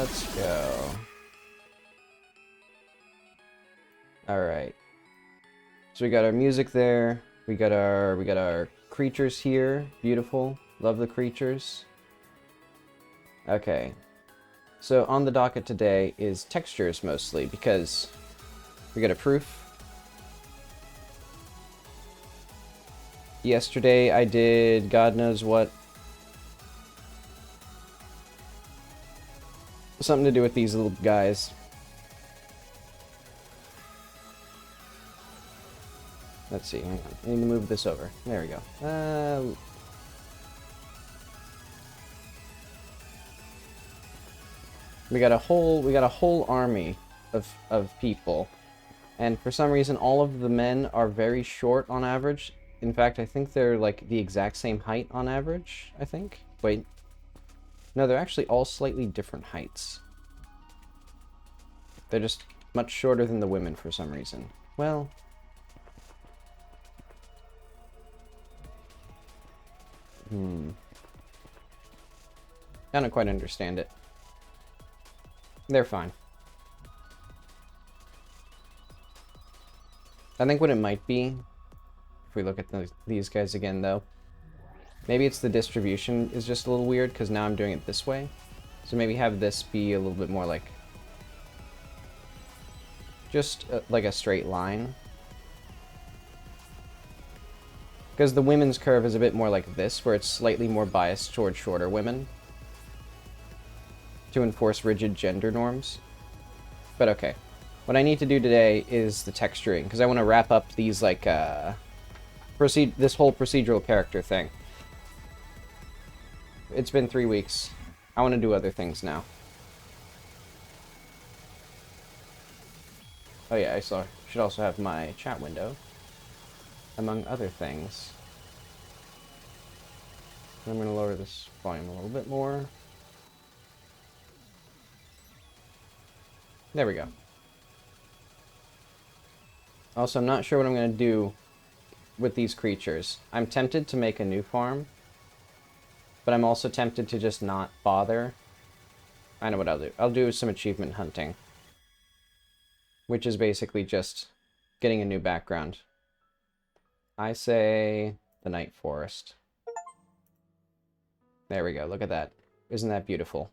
Let's go. Alright. So we got our music there. We got our creatures here. Beautiful. Love the creatures. Okay. So on the docket today is textures mostly, because we got a proof. Yesterday I did God knows what. Something to do with these little guys. Let's see, hang on. I need to move this over. There we go. We got a whole army of people. And for some reason all of the men are very short on average. In fact, I think they're like the exact same height on average, I think. Wait. No, they're actually all slightly different heights. They're just much shorter than the women for some reason. Well, I don't quite understand it. They're fine. I think what it might be, if we look at these guys again though, maybe it's the distribution is just a little weird because now I'm doing it this way. So maybe have this be a little bit more like just like a straight line. Because the women's curve is a bit more like this, where it's slightly more biased towards shorter women to enforce rigid gender norms. But okay. What I need to do today is the texturing, because I want to wrap up these, like, this whole procedural character thing. It's been 3 weeks. I want to do other things now. Oh yeah, I should also have my chat window, among other things. I'm going to lower this volume a little bit more. There we go. Also, I'm not sure what I'm going to do with these creatures. I'm tempted to make a new farm, but I'm also tempted to just not bother. I know what I'll do. I'll do some achievement hunting, which is basically just getting a new background. I say the Night Forest. There we go. Look at that. Isn't that beautiful?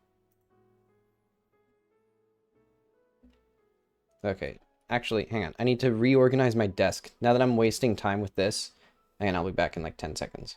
Okay. Actually, hang on. I need to reorganize my desk. Now that I'm wasting time with this, and I'll be back in like 10 seconds.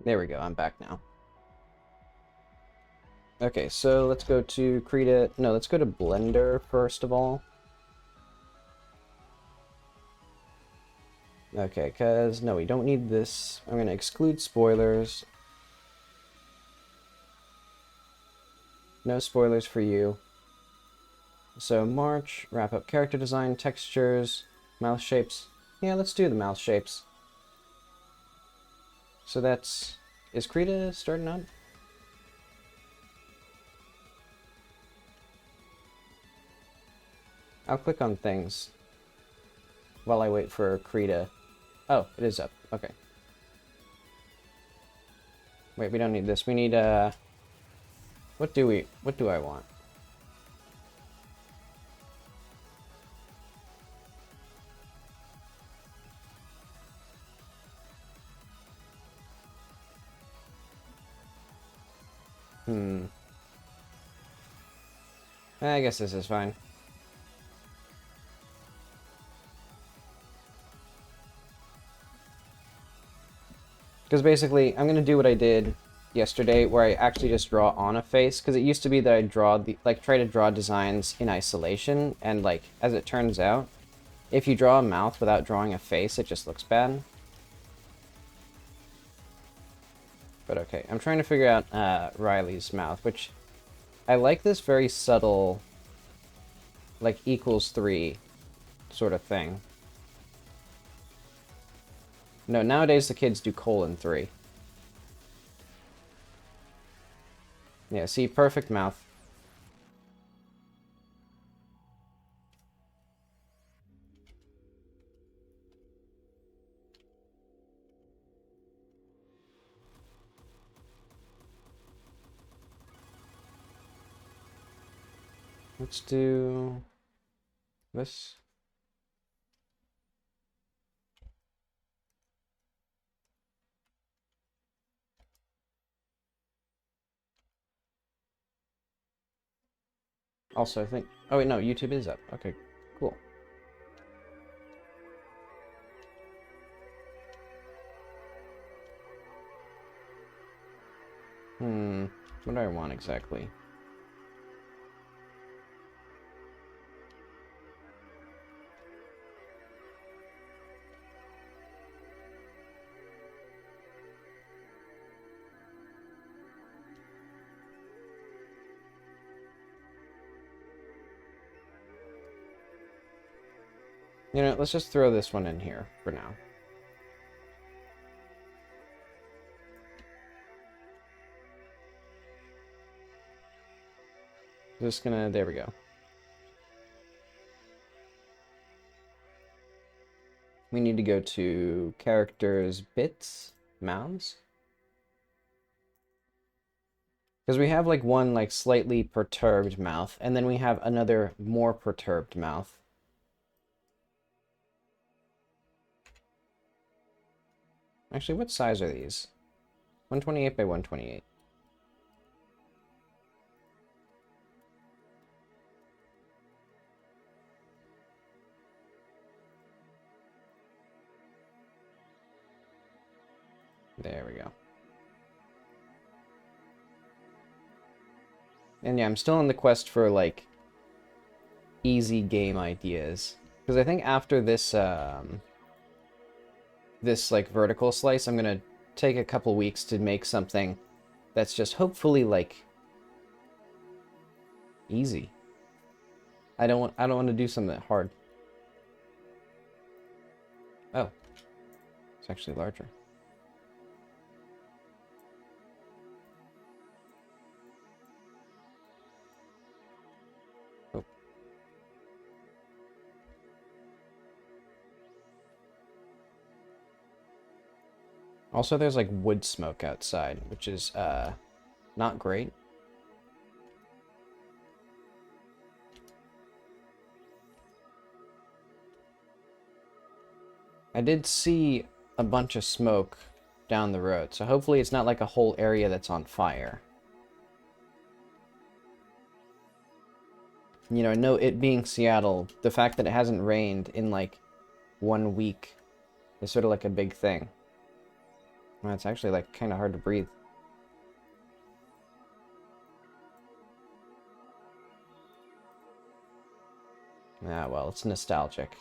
There we go, I'm back now. Okay, so let's go to let's go to Blender first of all. Okay, because, no, we don't need this. I'm going to exclude spoilers. No spoilers for you. So March, wrap up character design, textures, mouth shapes. Yeah, let's do the mouth shapes. So that's... Is Krita starting up? I'll click on things while I wait for Krita. Oh, it is up. Okay. Wait, we don't need this. We need, what do I want? I guess this is fine. Because basically, I'm going to do what I did yesterday, where I actually just draw on a face. Because it used to be that I try to draw designs in isolation, and like, as it turns out, if you draw a mouth without drawing a face, it just looks bad. But okay, I'm trying to figure out Riley's mouth, which I like this very subtle, like equals 3 sort of thing. No, nowadays the kids do :3. Yeah, see, perfect mouth. Let's do this. Also, I think... Oh, wait, no, YouTube is up. Okay, cool. What do I want exactly? You know, let's just throw this one in here for now. Just gonna... There we go. We need to go to characters, bits, mouths. Because we have like one like slightly perturbed mouth, and then we have another more perturbed mouth. Actually, what size are these? 128 by 128. There we go. And yeah, I'm still on the quest for, like, easy game ideas. Because I think after this, this, like, vertical slice, I'm gonna take a couple weeks to make something that's just hopefully, like, easy. I don't want to do something hard. Oh. It's actually larger. Also, there's like wood smoke outside, which is not great. I did see a bunch of smoke down the road, so hopefully it's not like a whole area that's on fire. You know, I know it being Seattle, the fact that it hasn't rained in like 1 week is sort of like a big thing. Well, it's actually like kind of hard to breathe. Ah, well, it's nostalgic.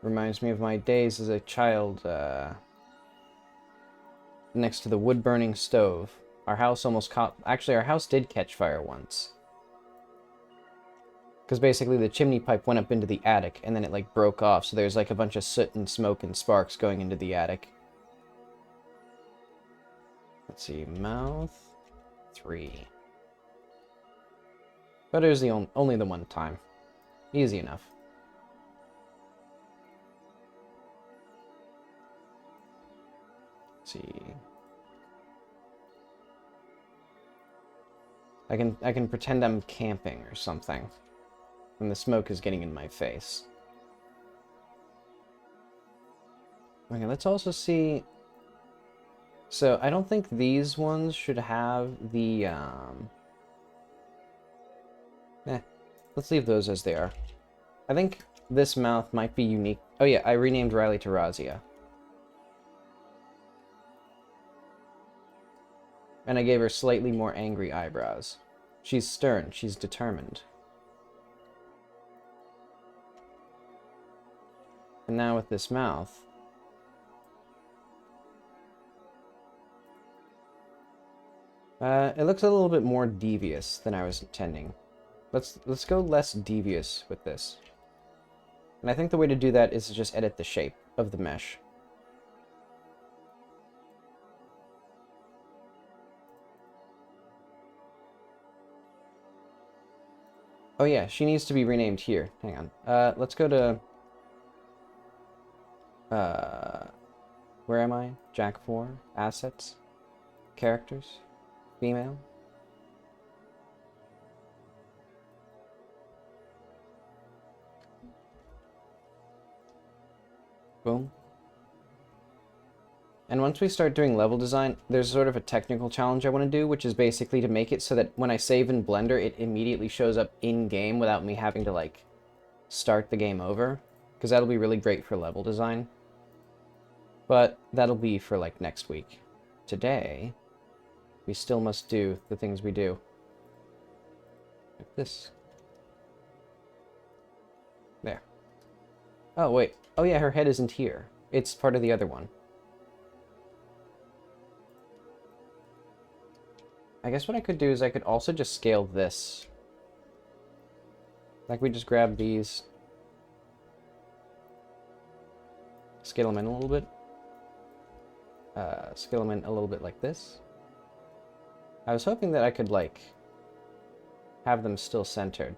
Reminds me of my days as a child, next to the wood-burning stove. Our house almost caught... Actually, our house did catch fire once. Because basically the chimney pipe went up into the attic, and then it, like, broke off, so there's, like, a bunch of soot and smoke and sparks going into the attic. Let's see, mouth... 3. But it was the only the one time. Easy enough. Let's see... I can pretend I'm camping or something. And the smoke is getting in my face. Okay, let's also see... So, I don't think these ones should have the, let's leave those as they are. I think this mouth might be unique. Oh yeah, I renamed Riley to Raziah. And I gave her slightly more angry eyebrows. She's stern, she's determined. And now with this mouth... it looks a little bit more devious than I was intending. Let's go less devious with this. And I think the way to do that is to just edit the shape of the mesh. Oh yeah, she needs to be renamed here. Hang on. Let's go to... where am I? Jak 4. Assets. Characters. Female. Boom. And once we start doing level design, there's sort of a technical challenge I want to do, which is basically to make it so that when I save in Blender, it immediately shows up in-game without me having to, like, start the game over. Because that'll be really great for level design. But that'll be for, like, next week. Today, we still must do the things we do. Like this. There. Oh, wait. Oh, yeah, her head isn't here. It's part of the other one. I guess what I could do is I could also just scale this. Like we just grab these. Scale them in a little bit. Scale them in a little bit like this. I was hoping that I could, like, have them still centered.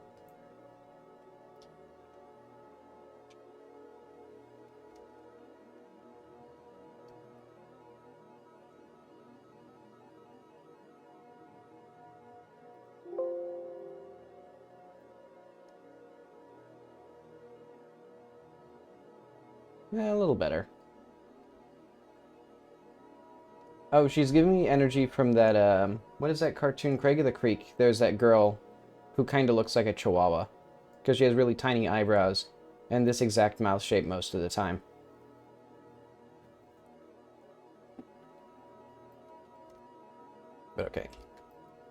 Yeah, a little better. Oh, she's giving me energy from that, what is that cartoon? Craig of the Creek. There's that girl who kind of looks like a chihuahua. Because she has really tiny eyebrows and this exact mouth shape most of the time. But okay.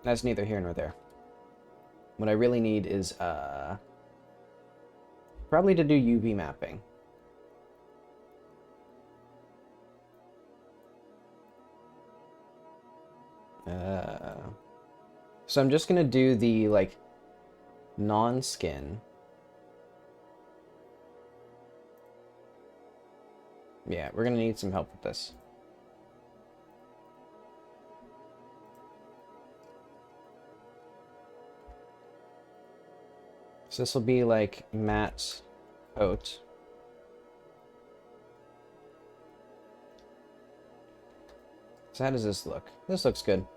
That's neither here nor there. What I really need is, probably to do UV mapping. So I'm just gonna do the, like, non-skin. Yeah, we're gonna need some help with this. So this will be like matte coat. So how does this look? This looks good.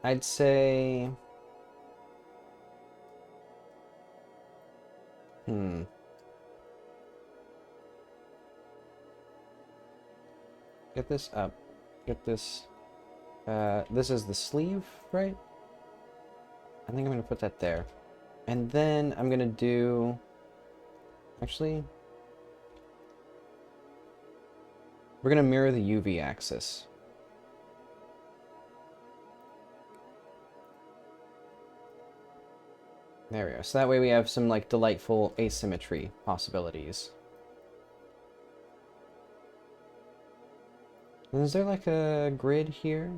I'd say... Get this up. Get this... this is the sleeve, right? I think I'm going to put that there. And then I'm going to do... Actually... We're going to mirror the UV axis. There we go. So that way we have some, like, delightful asymmetry possibilities. And is there, like, a grid here?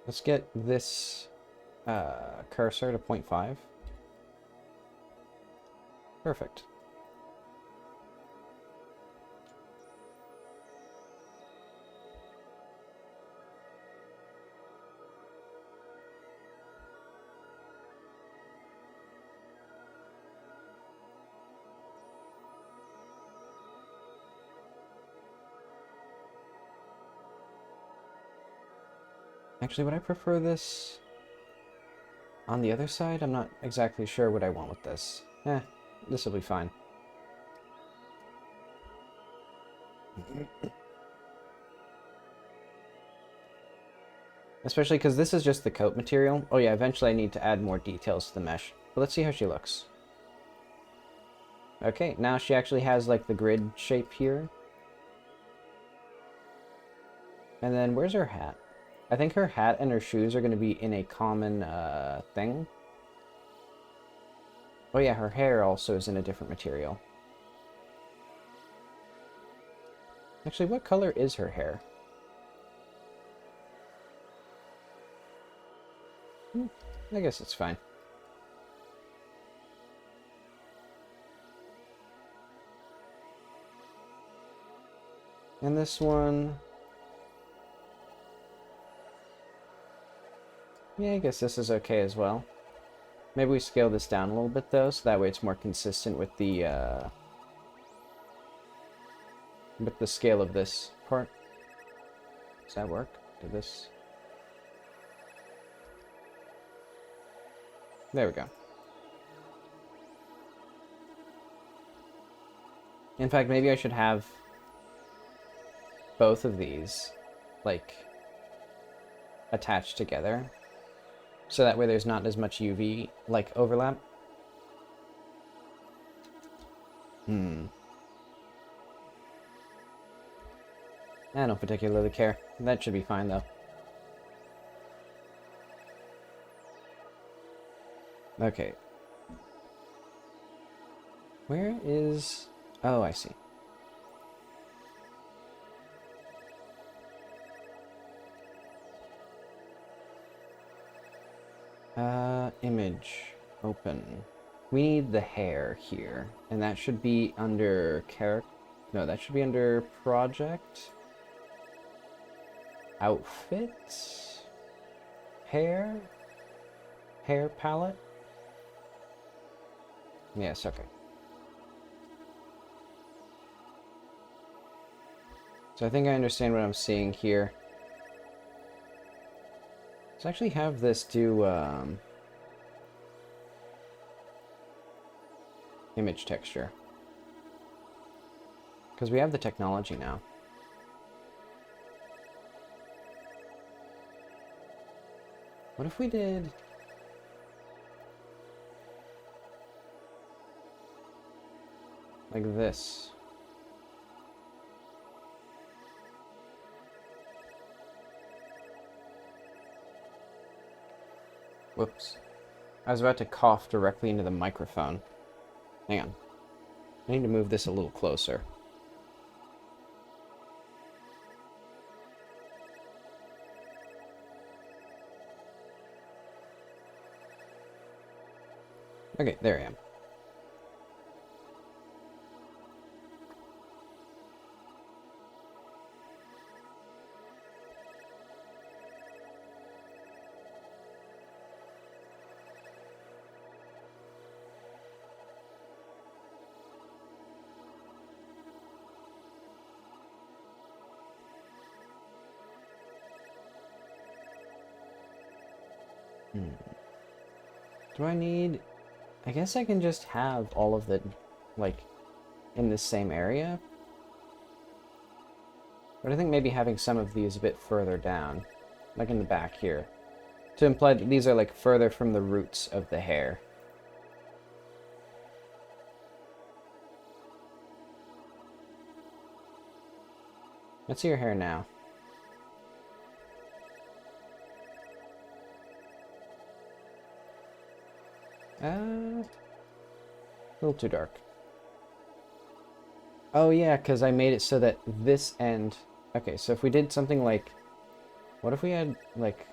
Let's get this cursor to 0.5. Perfect. Actually, would I prefer this on the other side? I'm not exactly sure what I want with this. This will be fine. Especially because this is just the coat material. Oh yeah, eventually I need to add more details to the mesh. But let's see how she looks. Okay, now she actually has, like, the grid shape here. And then, where's her hat? I think her hat and her shoes are going to be in a common thing. Oh yeah, her hair also is in a different material. Actually, what color is her hair? I guess it's fine. And this one... yeah, I guess this is okay as well. Maybe we scale this down a little bit, though, so that way it's more consistent with the scale of this part. Does that work? Did this... there we go. In fact, maybe I should have both of these, like, attached together. So that way there's not as much UV, like, overlap. I don't particularly care. That should be fine, though. Okay. Where is... oh, I see. Image. Open. We need the hair here. And that should be under character... no, that should be under project. Outfit. Hair. Hair palette. Yes, okay. So I think I understand what I'm seeing here. Let's actually have this do image texture. Because we have the technology now. What if we did... like this? Whoops. I was about to cough directly into the microphone. Hang on. I need to move this a little closer. Okay, there I am. Do I need... I guess I can just have all of it, like, in the same area. But I think maybe having some of these a bit further down, like in the back here, to imply that these are, like, further from the roots of the hair. Let's see your hair now. A little too dark. Oh yeah, because I made it so that this end... okay, so if we did something like... what if we had, like,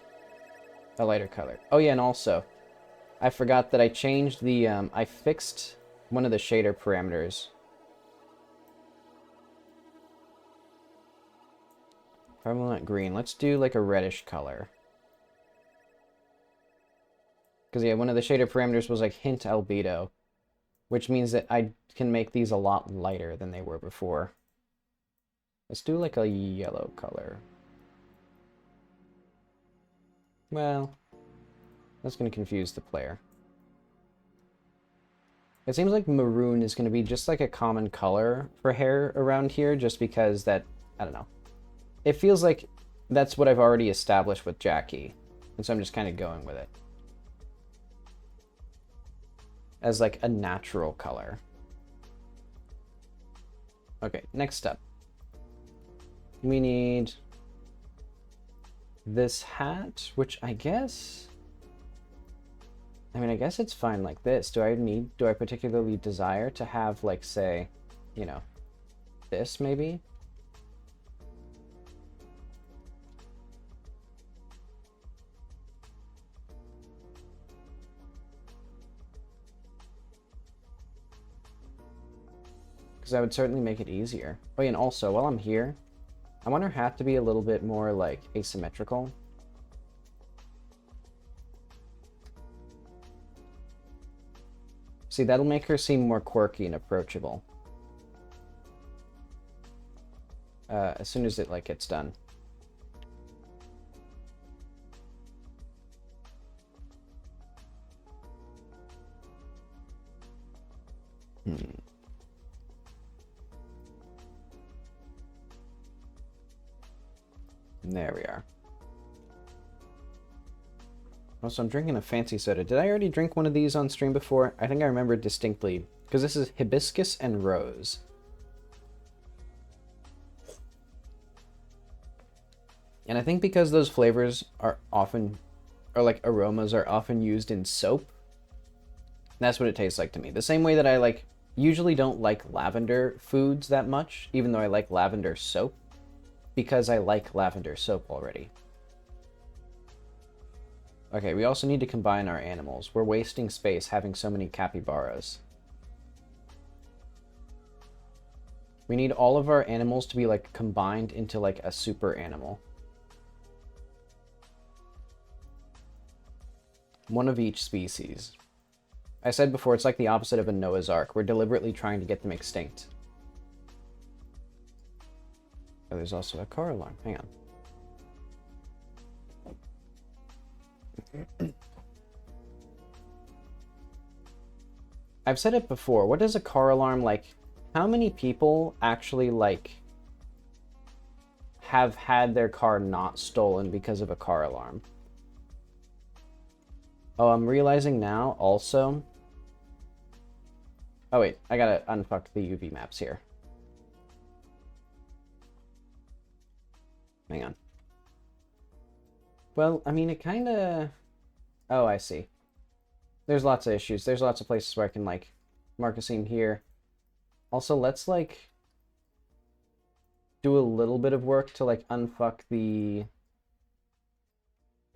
a lighter color? Oh yeah, and also, I forgot that I changed the... I fixed one of the shader parameters. If I want green, let's do, like, a reddish color. Because, yeah, one of the shader parameters was, like, hint albedo, which means that I can make these a lot lighter than they were before. Let's do, like, a yellow color. Well, that's going to confuse the player. It seems like maroon is going to be just, like, a common color for hair around here, just because that, I don't know. It feels like that's what I've already established with Jackie, and so I'm just kind of going with it. As like a natural color. Okay, next step. We need this hat, which I guess... I mean, I guess it's fine like this. Do I particularly desire to have, like, say, you know, this maybe? Because that would certainly make it easier. Oh, yeah, and also, while I'm here, I want her hat to be a little bit more, like, asymmetrical. See, that'll make her seem more quirky and approachable. As soon as it, like, gets done. There we are. Also, I'm drinking a fancy soda. Did I already drink one of these on stream before? I think I remember distinctly, because this is hibiscus and rose. And I think because those flavors are often, or like aromas are often used in soap, that's what it tastes like to me. The same way that I like, usually don't like lavender foods that much, even though I like lavender soap, because I like lavender soap already. Okay, we also need to combine our animals. We're wasting space having so many capybaras. We need all of our animals to be like combined into like a super animal. One of each species. I said before, it's like the opposite of a Noah's Ark. We're deliberately trying to get them extinct. Oh, there's also a car alarm. Hang on. I've said it before. What does a car alarm, like, how many people actually, like, have had their car not stolen because of a car alarm? Oh, I'm realizing now also. Oh wait, I gotta unfuck the UV maps here. Hang on. Well, I mean, it kinda... Oh, I see. There's lots of issues. There's lots of places where I can, like, mark a scene here. Also, let's, like, do a little bit of work to, like, unfuck the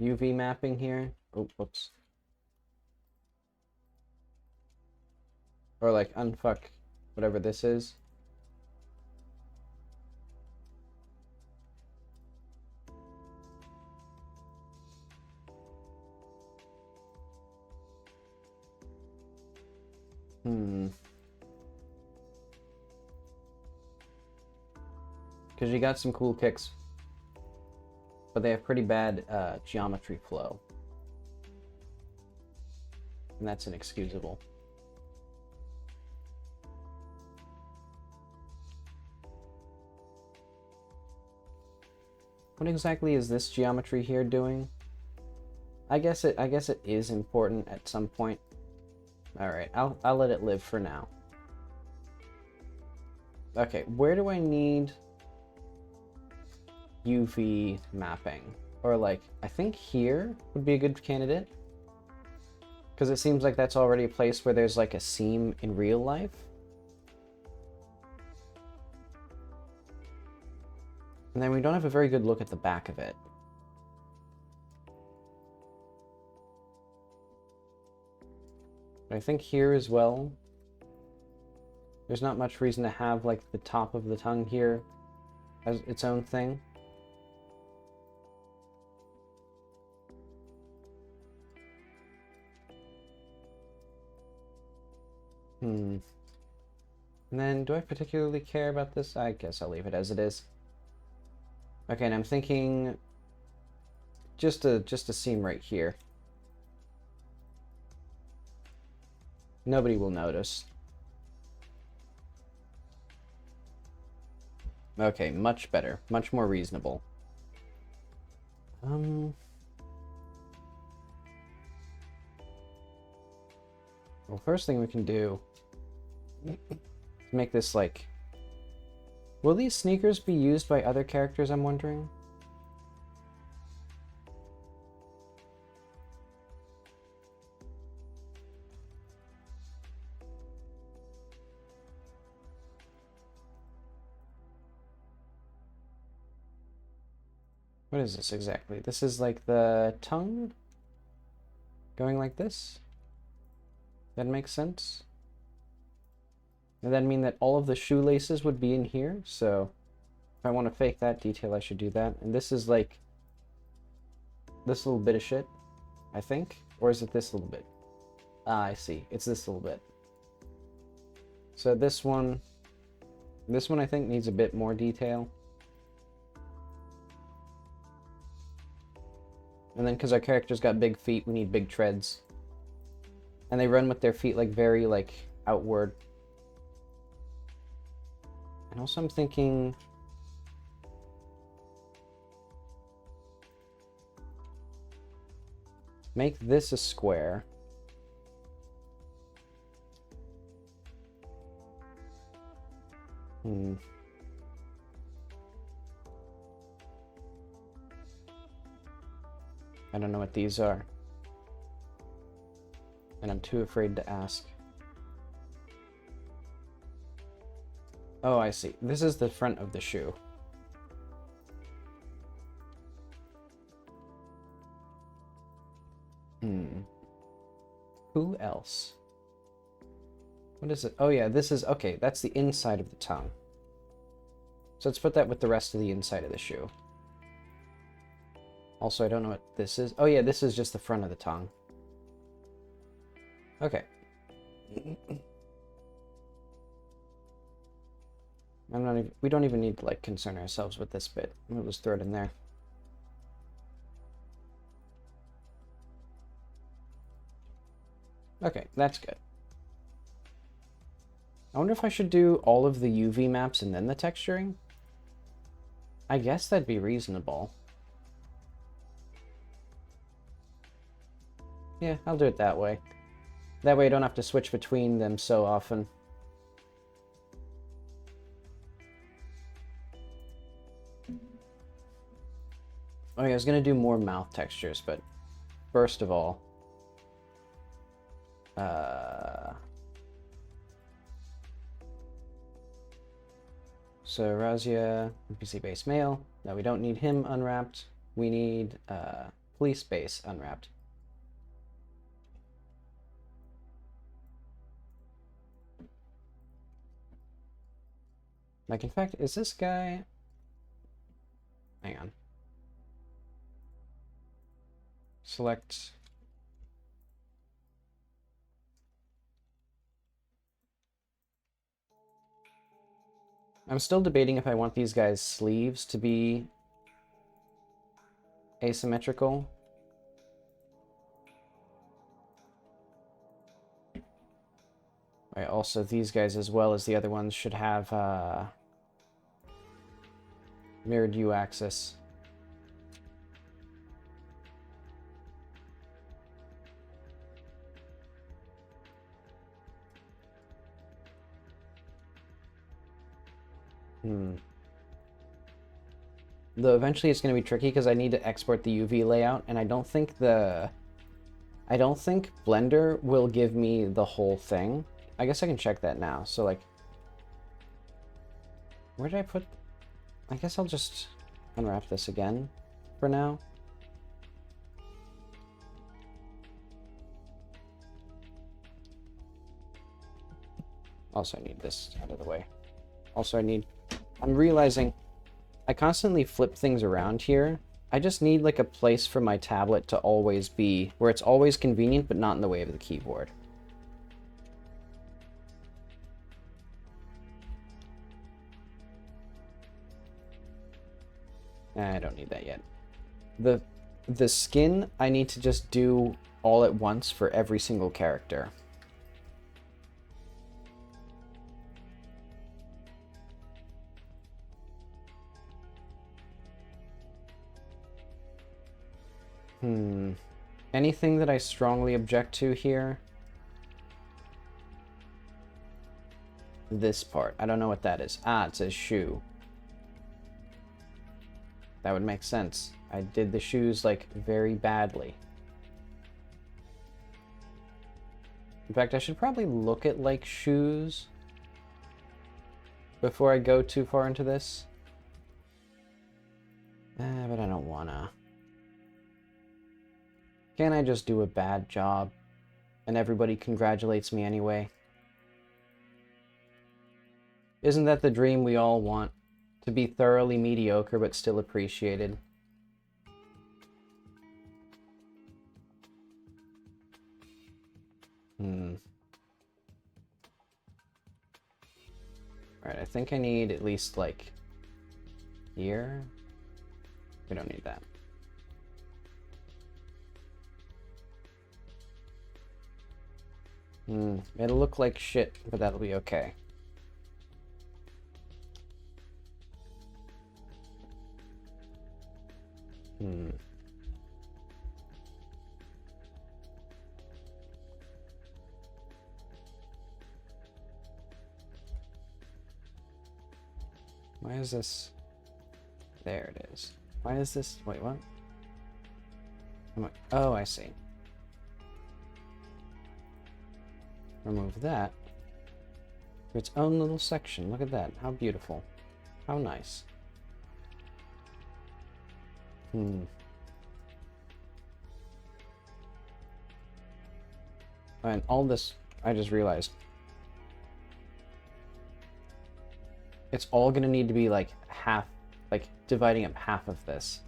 UV mapping here. Oh, whoops. Or, like, unfuck whatever this is. Because you got some cool kicks, but they have pretty bad geometry flow. And that's inexcusable. What exactly is this geometry here doing? I guess it is important at some point. Alright, I'll let it live for now. Okay, where do I need UV mapping? Or like, I think here would be a good candidate. Because it seems like that's already a place where there's like a seam in real life. And then we don't have a very good look at the back of it. But I think here as well, there's not much reason to have like the top of the tongue here as its own thing. And then, do I particularly care about this? I guess I'll leave it as it is. Okay, and I'm thinking just a seam right here. Nobody will notice. Okay, much better. Much more reasonable. Well, first thing we can do is make this like... Will these sneakers be used by other characters, I'm wondering? What is this exactly? This is like the tongue going like this? That makes sense? Does that mean that all of the shoelaces would be in here? So if I want to fake that detail, I should do that. And this is like this little bit of shit, I think. Or is it this little bit? Ah, I see. It's this little bit. So this one I think needs a bit more detail. And then because our character's got big feet, we need big treads. And they run with their feet like very like outward. And also I'm thinking make this a square. I don't know what these are. And I'm too afraid to ask. Oh, I see. This is the front of the shoe. Who else? What is it? Oh yeah, this is... Okay, that's the inside of the tongue. So let's put that with the rest of the inside of the shoe. Also, I don't know what this is. Oh yeah, this is just the front of the tongue. Okay. We don't even need to like concern ourselves with this bit. We'll just throw it in there. Okay, that's good. I wonder if I should do all of the UV maps and then the texturing? I guess that'd be reasonable. Yeah, I'll do it that way. That way I don't have to switch between them so often. Oh yeah, I was gonna do more mouth textures, but first of all, so Raziah, NPC base male. No, we don't need him unwrapped. We need police base unwrapped. Like, in fact, is this guy... Hang on. Select... I'm still debating if I want these guys' sleeves to be asymmetrical. Right, also these guys as well as the other ones should have mirrored U axis. Though eventually it's going to be tricky because I need to export the UV layout, and I don't think Blender will give me the whole thing. I guess I can check that now. So like, where did I put? I guess I'll just unwrap this again for now. Also, I need this out of the way. Also, I'm realizing I constantly flip things around here. I just need like a place for my tablet to always be, where it's always convenient, but not in the way of the keyboard. I don't need that yet. The skin, I need to just do all at once for every single character. Anything that I strongly object to here? This part. I don't know what that is. Ah, it says shoe. That would make sense. I did the shoes, like, very badly. In fact, I should probably look at, like, shoes before I go too far into this. But I don't wanna. Can't I just do a bad job and everybody congratulates me anyway? Isn't that the dream we all want? To be thoroughly mediocre but still appreciated? Alright, I think I need at least, like, here? We don't need that. It'll look like shit, but that'll be okay. Why is this? There it is. Why is this? Wait, what? Oh, I see. Remove that. Its own little section. Look at that. How beautiful. How nice. And all this, I just realized. It's all gonna need to be like half, like dividing up half of this.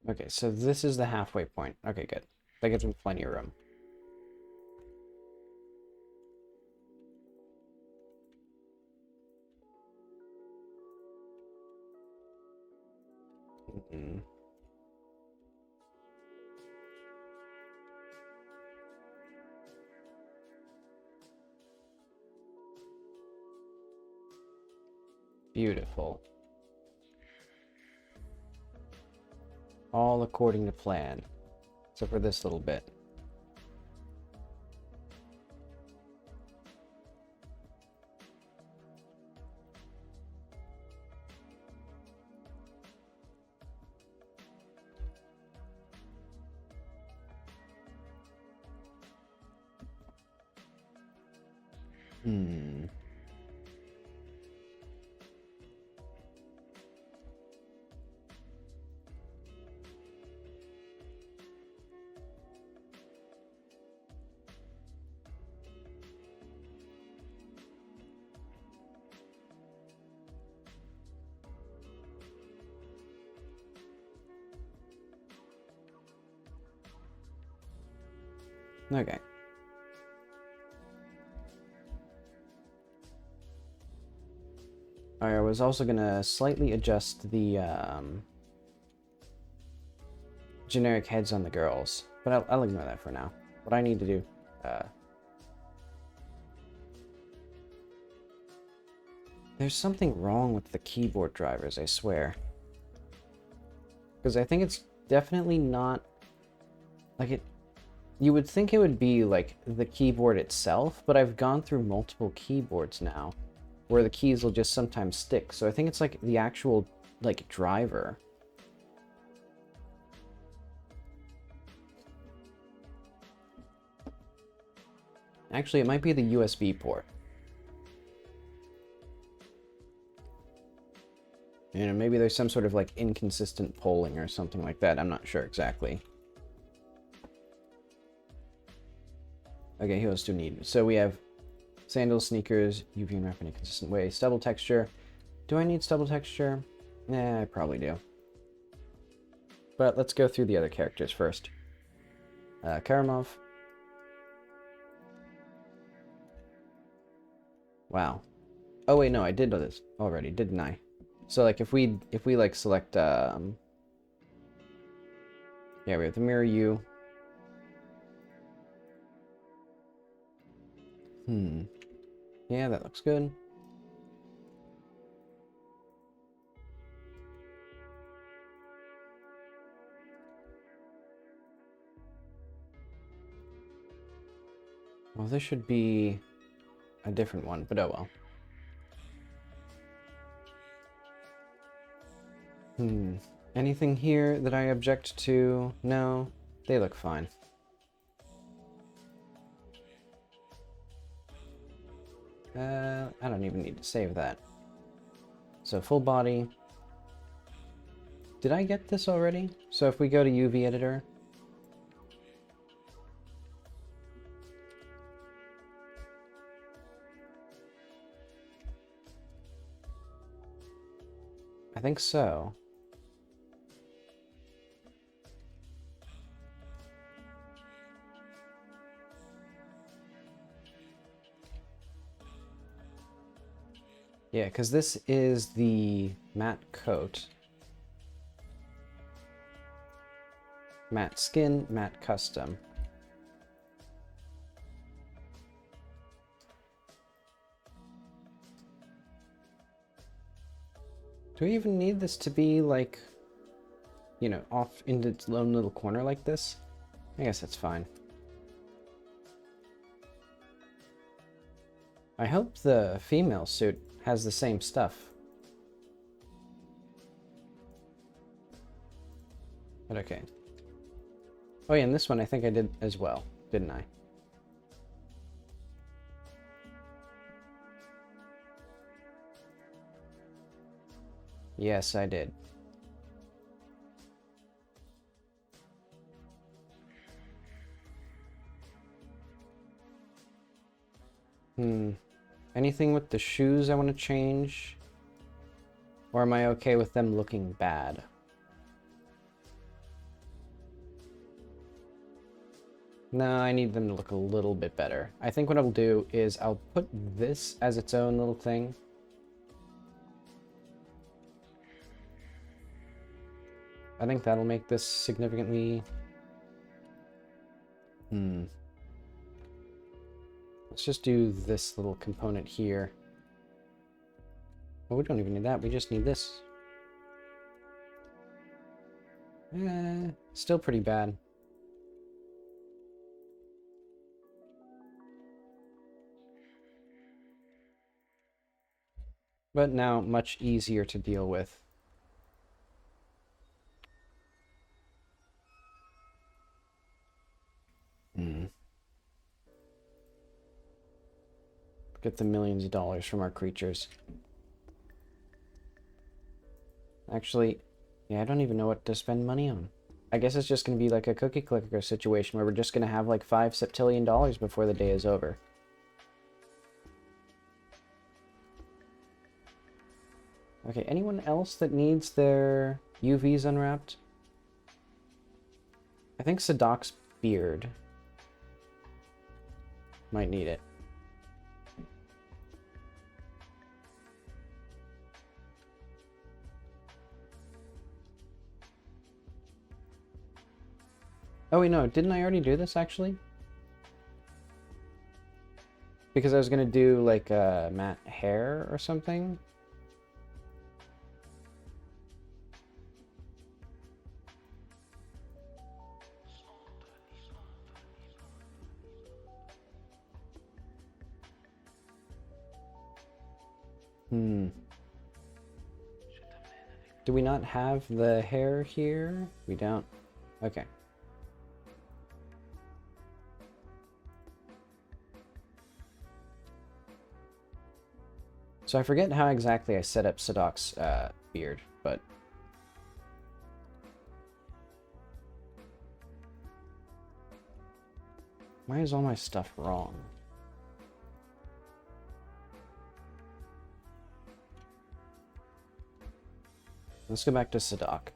Okay, so this is the halfway point. Okay, good. That gives me plenty of room. Beautiful. All according to plan. Except for this little bit. Okay. I was also gonna slightly adjust the generic heads on the girls, but I'll ignore that for now. What I need to do, there's something wrong with the keyboard drivers, I swear. Because I think it's definitely not, like it, you would think it would be like the keyboard itself, but I've gone through multiple keyboards now where the keys will just sometimes stick. So I think it's like the actual, like, driver. Actually, it might be the USB port. You know, maybe there's some sort of, like, inconsistent polling or something like that. I'm not sure exactly. Okay, who else do we need? So we have sandals, sneakers, UV and wrap in a consistent way. Stubble texture. Do I need stubble texture? Nah, I probably do. But let's go through the other characters first. Karamov. Wow. Oh wait, no, I did this already, didn't I? So like if we like select yeah, we have the mirror U. Yeah, that looks good. Well, this should be a different one, but oh well. Anything here that I object to? No, they look fine. I don't even need to save that. So full body. Did I get this already? So if we go to UV editor. I think so. Yeah, because this is the matte coat. Matte skin, matte custom. Do we even need this to be like, you know, off into its lone little corner like this? I guess that's fine. I hope the female suit has the same stuff. But okay. Oh yeah, and this one I think I did as well, didn't I? Yes, I did. Anything with the shoes I want to change? Or am I okay with them looking bad? No, I need them to look a little bit better. I think what I'll do is I'll put this as its own little thing. I think that'll make this significantly... Let's just do this little component here. Well, we don't even need that. We just need this. Still pretty bad. But now much easier to deal with. Get the millions of dollars from our creatures. Actually, yeah, I don't even know what to spend money on. I guess it's just going to be like a cookie clicker situation where we're just going to have like $5 septillion before the day is over. Okay, anyone else that needs their UVs unwrapped? I think Sadok's beard might need it. Oh wait, no, didn't I already do this actually? Because I was gonna do like a matte hair or something. Do we not have the hair here? We don't. Okay. So I forget how exactly I set up Sadok's beard, but... Why is all my stuff wrong? Let's go back to Sadok.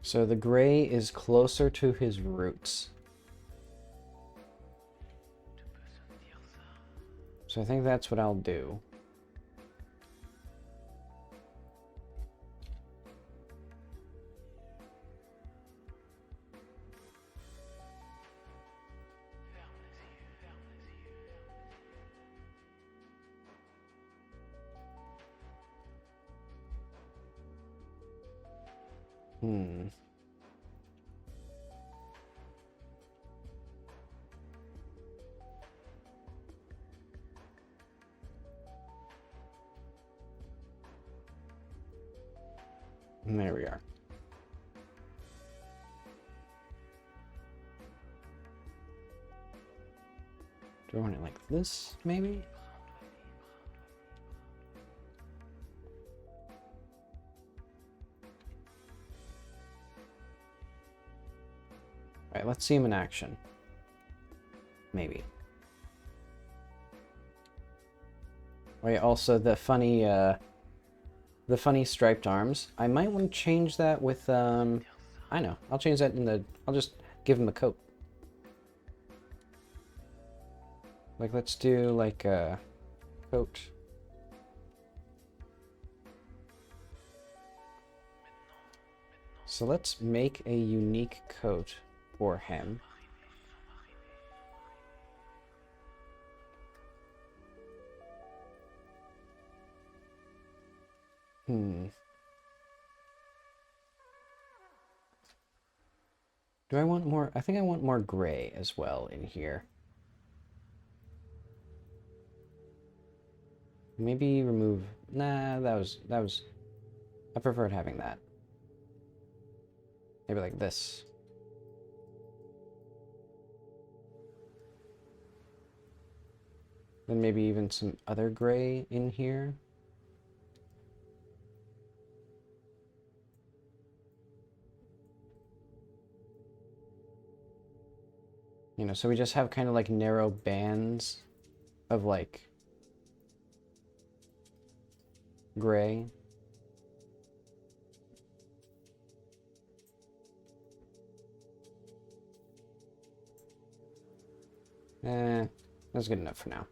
So the gray is closer to his roots. So I think that's what I'll do. Hmm. And there we are. Do I want it like this, maybe? Alright, let's see him in action. Maybe. Right, also the funny striped arms. I might want to change that with, I know. I'll change that I'll just give him a coat. Like, let's do, like, a coat. So let's make a unique coat for him. Do I want more? I think I want more gray as well in here. Maybe remove... Nah, that was... I preferred having that. Maybe like this. Then maybe even some other gray in here. You know, so we just have kind of like narrow bands of like gray. That's good enough for now.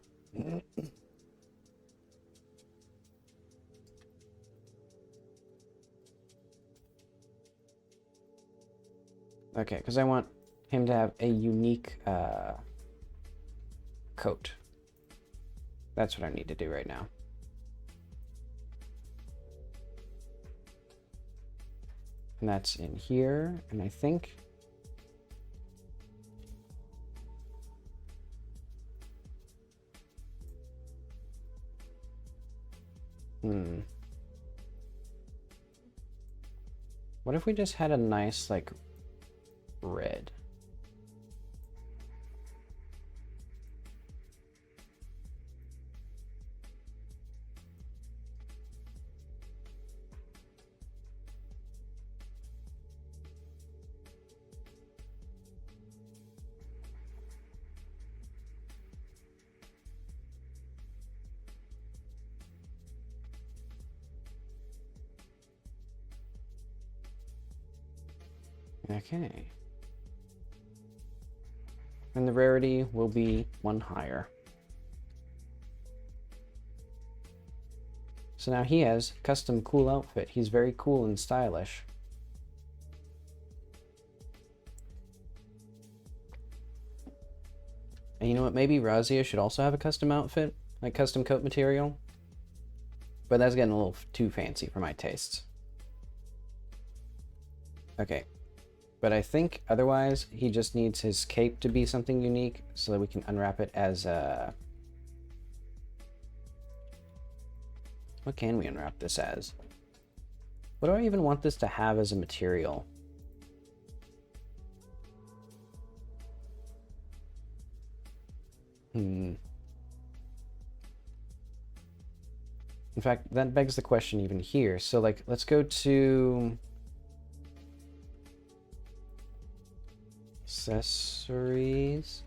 Okay, because I want him to have a unique coat. That's what I need to do right now. And that's in here, and I think... What if we just had a nice, like, red? Okay. And the rarity will be 1 higher. So now he has custom cool outfit. He's very cool and stylish. And you know what? Maybe Raziah should also have a custom outfit, like custom coat material. But that's getting a little too fancy for my tastes. Okay. But I think otherwise he just needs his cape to be something unique so that we can unwrap it as a... What can we unwrap this as? What do I even want this to have as a material? In fact, that begs the question even here. So, like, let's go to... accessories?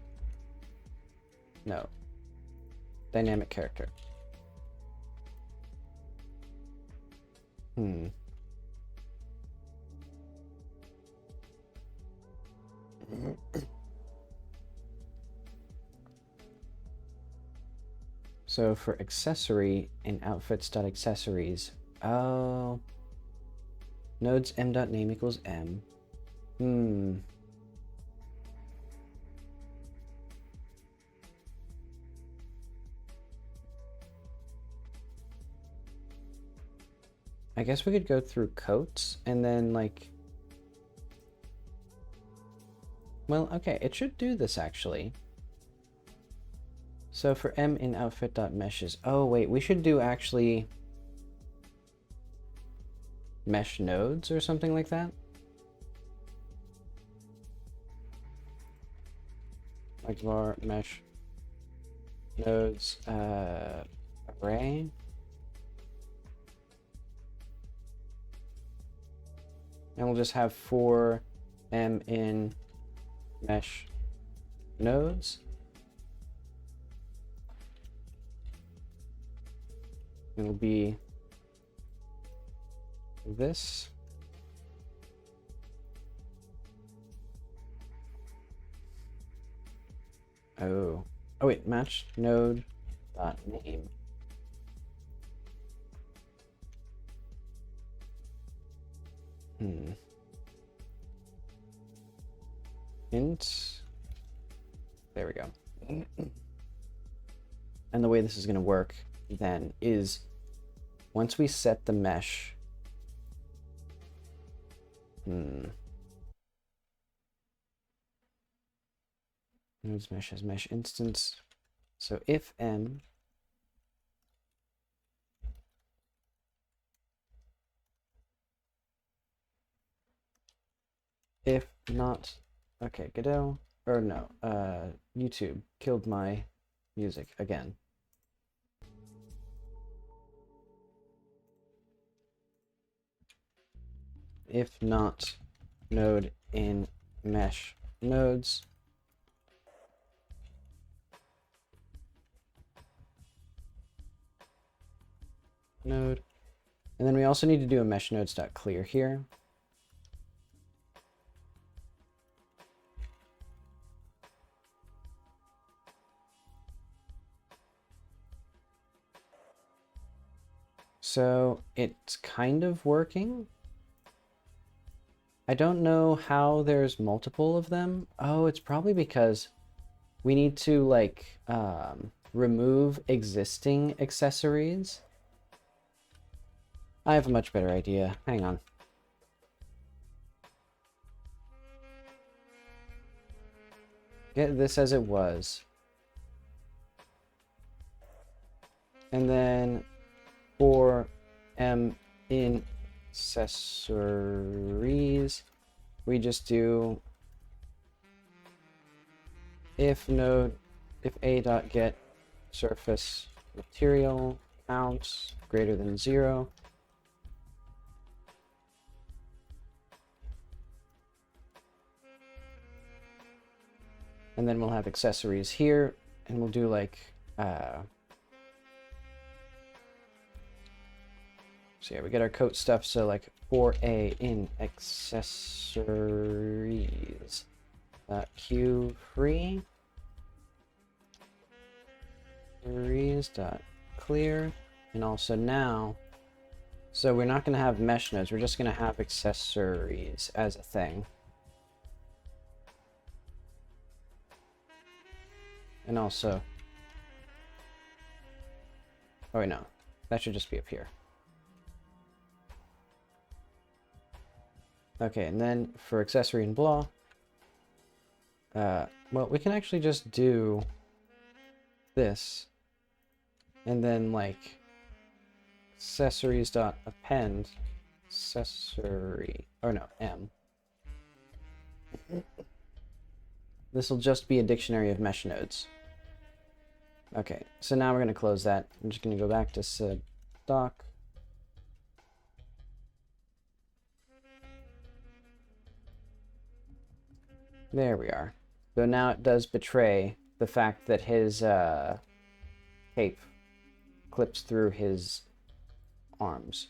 No. Dynamic character. So for accessory in outfits.accessories, oh, nodes m.name equals m. I guess we could go through coats and then like Well, okay, it should do this actually. So for m in outfit.meshes, oh wait, we should do actually mesh nodes or something like that. Like var mesh nodes array. And we'll just have 4 m in mesh nodes. It'll be this. Oh wait, match node dot name. Int. There we go. And the way this is going to work then is once we set the mesh. Nodes mesh has mesh instance. So if m if not, okay, Godot, or no, YouTube killed my music again. If not node in mesh nodes, node, and then we also need to do a mesh nodes.clear here. So it's kind of working. I don't know how there's multiple of them. Oh, it's probably because we need to like remove existing accessories. I have a much better idea. Hang on. Get this as it was. And then for m in accessories, we just do if a dot get surface material count greater than 0. And then we'll have accessories here, and we'll do like so yeah, we get our coat stuff, so like for a in accessories q free dot clear, and also now, so we're not going to have mesh nodes, we're just going to have accessories as a thing. And also, oh wait, no, that should just be up here. Okay, and then for accessory and blah, well, we can actually just do this, and then like accessories dot append accessory, or no, m. This will just be a dictionary of mesh nodes. Okay, so now we're going to close that. I'm just going to go back to doc. There we are. So now it does betray the fact that his cape clips through his arms.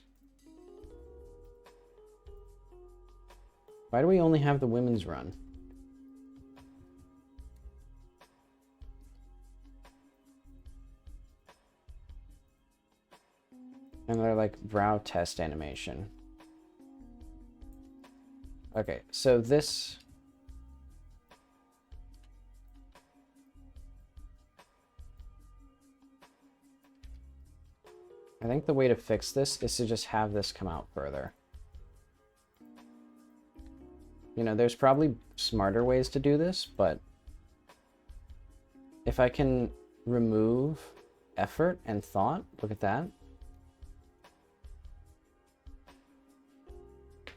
Why do we only have the women's run? And they're like brow test animation. Okay, so this... I think the way to fix this is to just have this come out further. You know, there's probably smarter ways to do this, but if I can remove effort and thought, look at that.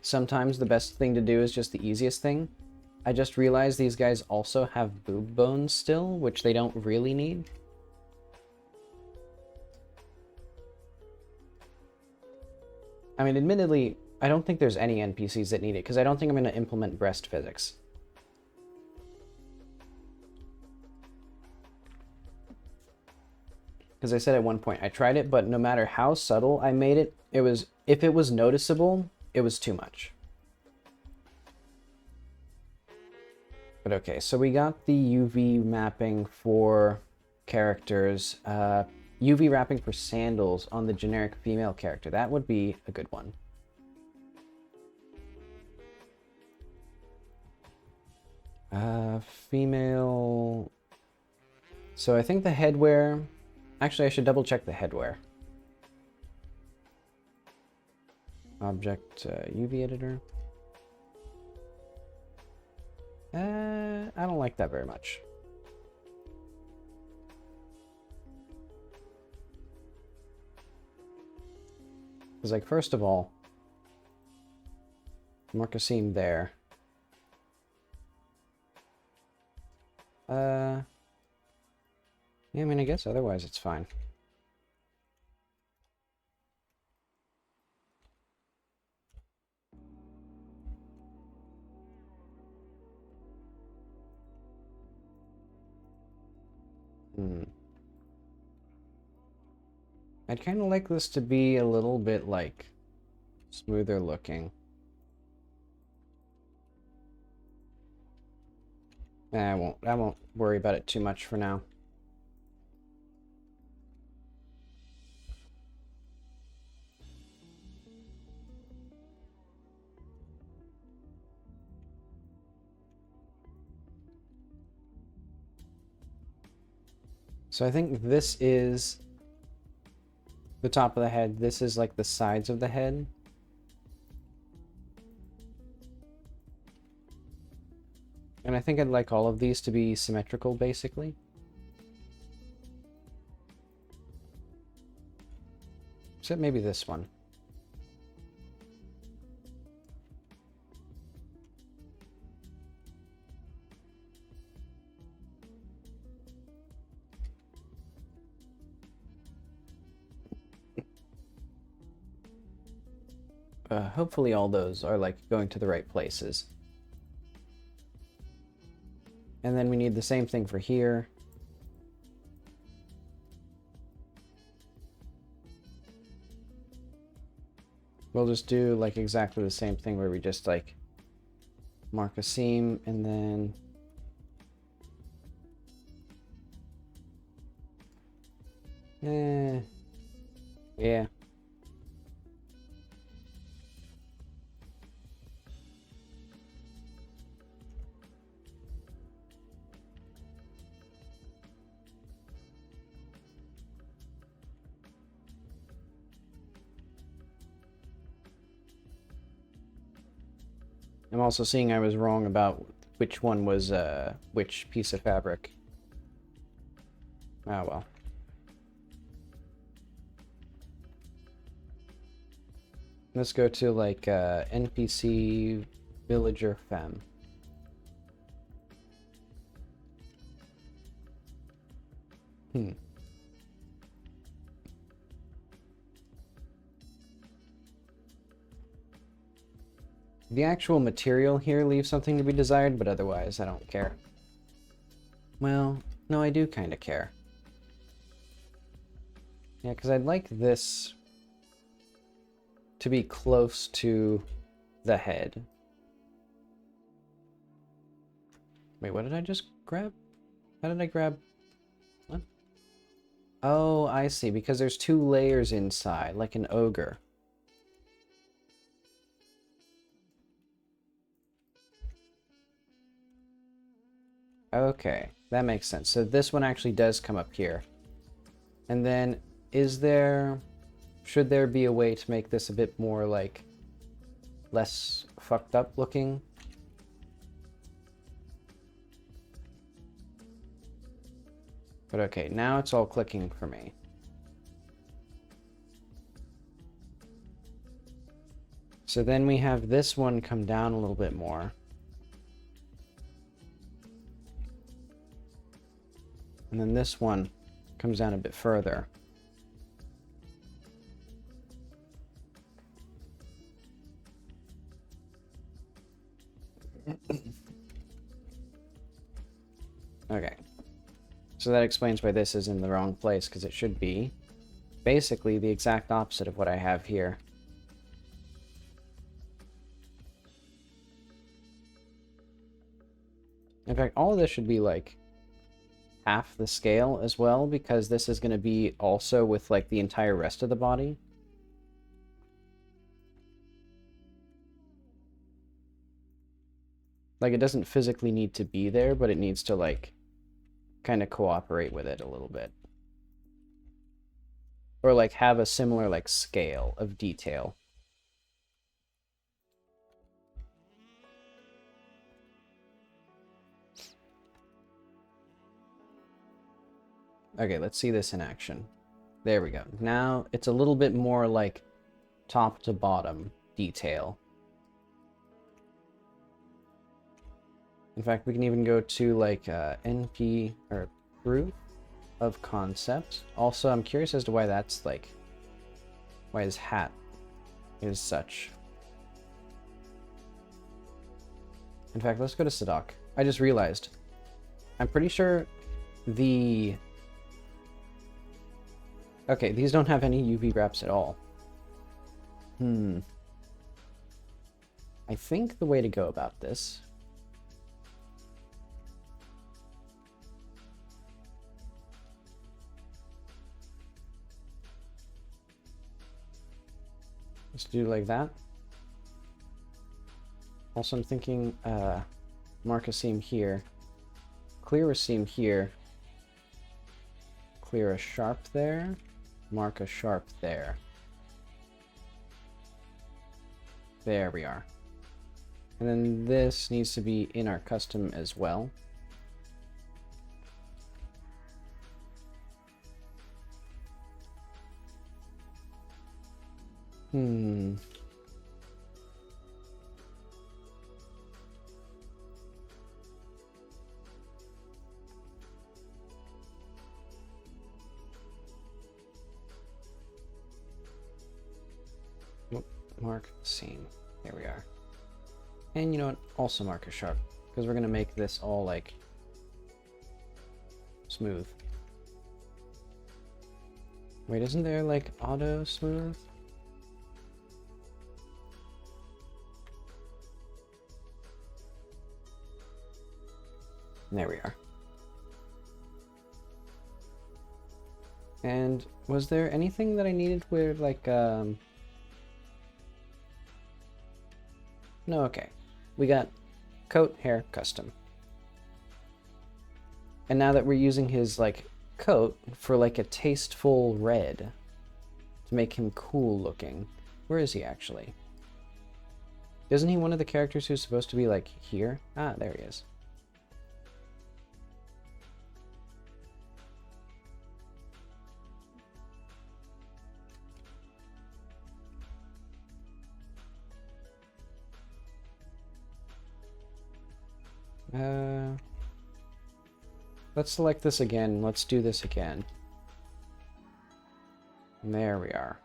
Sometimes the best thing to do is just the easiest thing. I just realized these guys also have boob bones still, which they don't really need. I mean, admittedly, I don't think there's any NPCs that need it, because I don't think I'm going to implement breast physics. Because I said at one point, I tried it, but no matter how subtle I made it, if it was noticeable, it was too much. But okay, so we got the UV mapping for characters. UV wrapping for sandals on the generic female character. That would be a good one. Female... So I think the headwear... Actually, I should double check the headwear. Object UV editor. I don't like that very much. Because, like, first of all, mark a seam there. Yeah, I mean, I guess otherwise it's fine. I'd kind of like this to be a little bit, like, smoother looking. I won't worry about it too much for now. So I think this is the top of the head. This is like the sides of the head. And I think I'd like all of these to be symmetrical, basically. Except maybe this one. Hopefully all those are like going to the right places. And then we need the same thing for here. We'll just do like exactly the same thing where we just like mark a seam and then yeah. I'm also seeing I was wrong about which one was which piece of fabric. Oh well. Let's go to like NPC villager femme. The actual material here leaves something to be desired, but otherwise I don't care. Well, no, I do kind of care. Yeah, because I'd like this to be close to the head. Wait, what did I just grab? How did I grab? What? Oh, I see, because there's two layers inside, like an ogre. Okay, that makes sense. So this one actually does come up here. And then, should there be a way to make this a bit more, like, less fucked up looking? But okay, now it's all clicking for me. So then we have this one come down a little bit more. And then this one comes down a bit further. Okay. So that explains why this is in the wrong place, because it should be basically the exact opposite of what I have here. In fact, all of this should be like half the scale as well, because this is going to be also with like the entire rest of the body. Like, it doesn't physically need to be there, but it needs to like kind of cooperate with it a little bit. Or like have a similar like scale of detail. Okay, let's see this in action. There we go. Now it's a little bit more like top to bottom detail. In fact, we can even go to like NP or proof of concept. Also, I'm curious as to why that's like, why his hat is such. In fact, let's go to Sadak. I just realized, I'm pretty sure the... Okay, these don't have any UV wraps at all. I think the way to go about this... Let's do like that. Also, I'm thinking mark a seam here, clear a seam here, clear a sharp there, mark a sharp there. There we are. And then this needs to be in our custom as well. Mark seam. There we are. And you know what? Also mark a sharp, because we're going to make this all like smooth. Wait, isn't there like auto smooth? There we are. And was there anything that I needed with like no, okay. We got coat, hair, custom. And now that we're using his like coat for like a tasteful red to make him cool looking. Where is he actually? Isn't he one of the characters who's supposed to be like here? Ah, there he is. Let's select this again. Let's do this again. And there we are.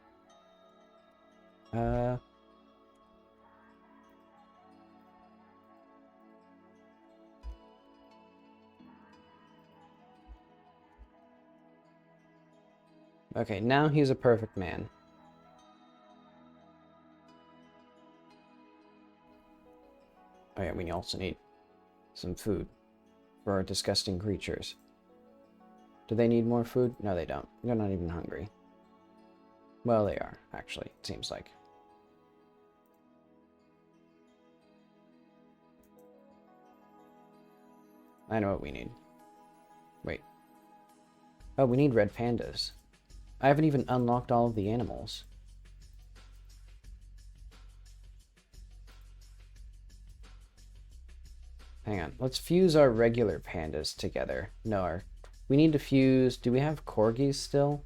Okay, now he's a perfect man. Oh yeah, we also need some food for our disgusting creatures. Do they need more food? No, they don't. They're not even hungry. Well, they are, actually, it seems like. I know what we need. Wait. Oh, we need red pandas. I haven't even unlocked all of the animals. Hang on, let's fuse our regular pandas together. No, our We need to fuse... Do we have corgis still?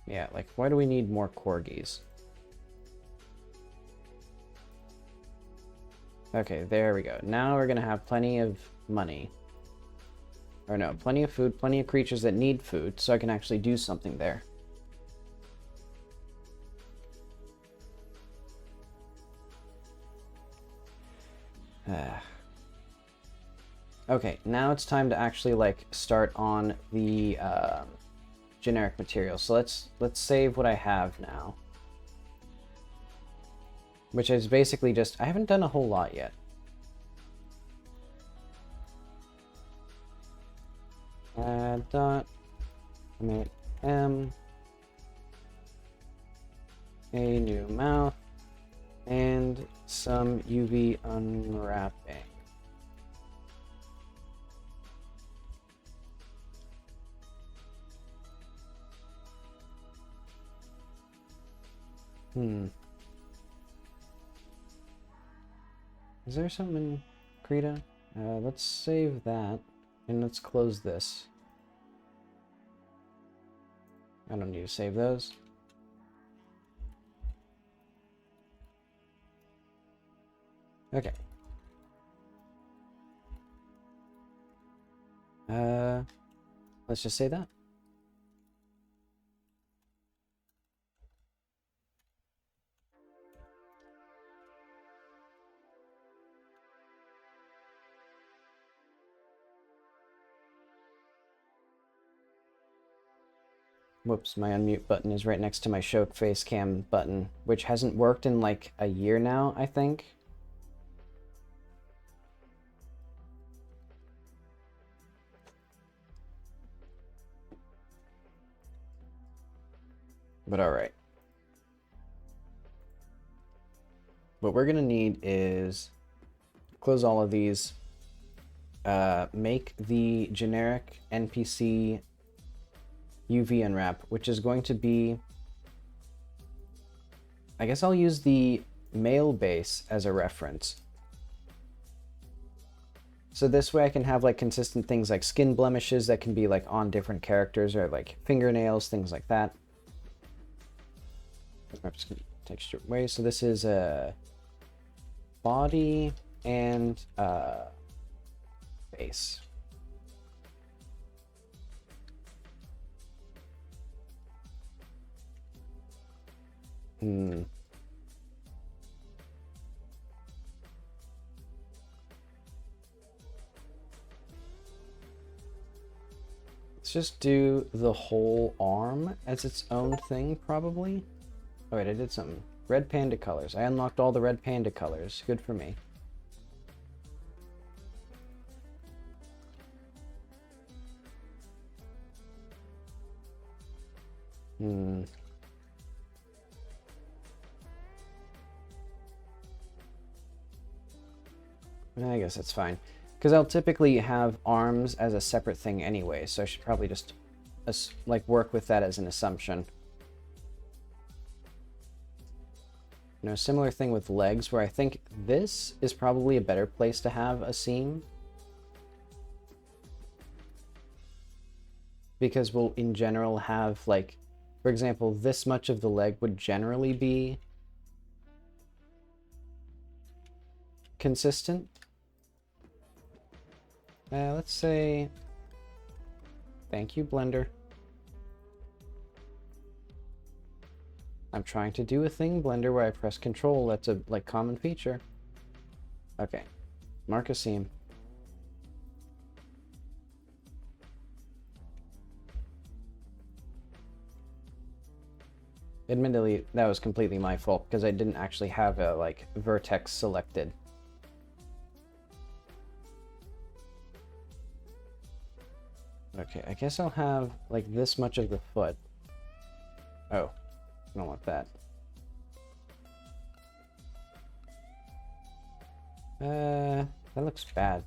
Yeah, like, why do we need more corgis? Okay, there we go. Now we're gonna have plenty of money. Or no, plenty of food, plenty of creatures that need food, so I can actually do something there. Okay, now it's time to actually, like, start on the generic material. So let's save what I have now. Which is basically just... I haven't done a whole lot yet. Dot make M a new mouth and some UV unwrapping. Is there something in Krita? Let's save that and let's close this. I don't need to save those. Okay. Let's just say that. Whoops, my unmute button is right next to my show face cam button, which hasn't worked in like a year now, I think. But alright. What we're gonna need is close all of these, make the generic NPC UV unwrap, which is going to be, I guess I'll use the male base as a reference. So this way I can have like consistent things like skin blemishes that can be like on different characters, or like fingernails, things like that. I'm just gonna texture away. So this is a body and base. Let's just do the whole arm as its own thing, probably. Oh wait, I did something. Red panda colors. I unlocked all the red panda colors. Good for me. I guess that's fine. Because I'll typically have arms as a separate thing anyway, so I should probably just like work with that as an assumption. You know, similar thing with legs, where I think this is probably a better place to have a seam. Because we'll in general have, like, for example, this much of the leg would generally be consistent. Let's say, thank you, Blender. I'm trying to do a thing, Blender, where I press Control. That's a like common feature. Okay, mark a seam. Admittedly, that was completely my fault because I didn't actually have a like vertex selected. Okay, I guess I'll have like this much of the foot. Oh, I don't want that. That looks bad.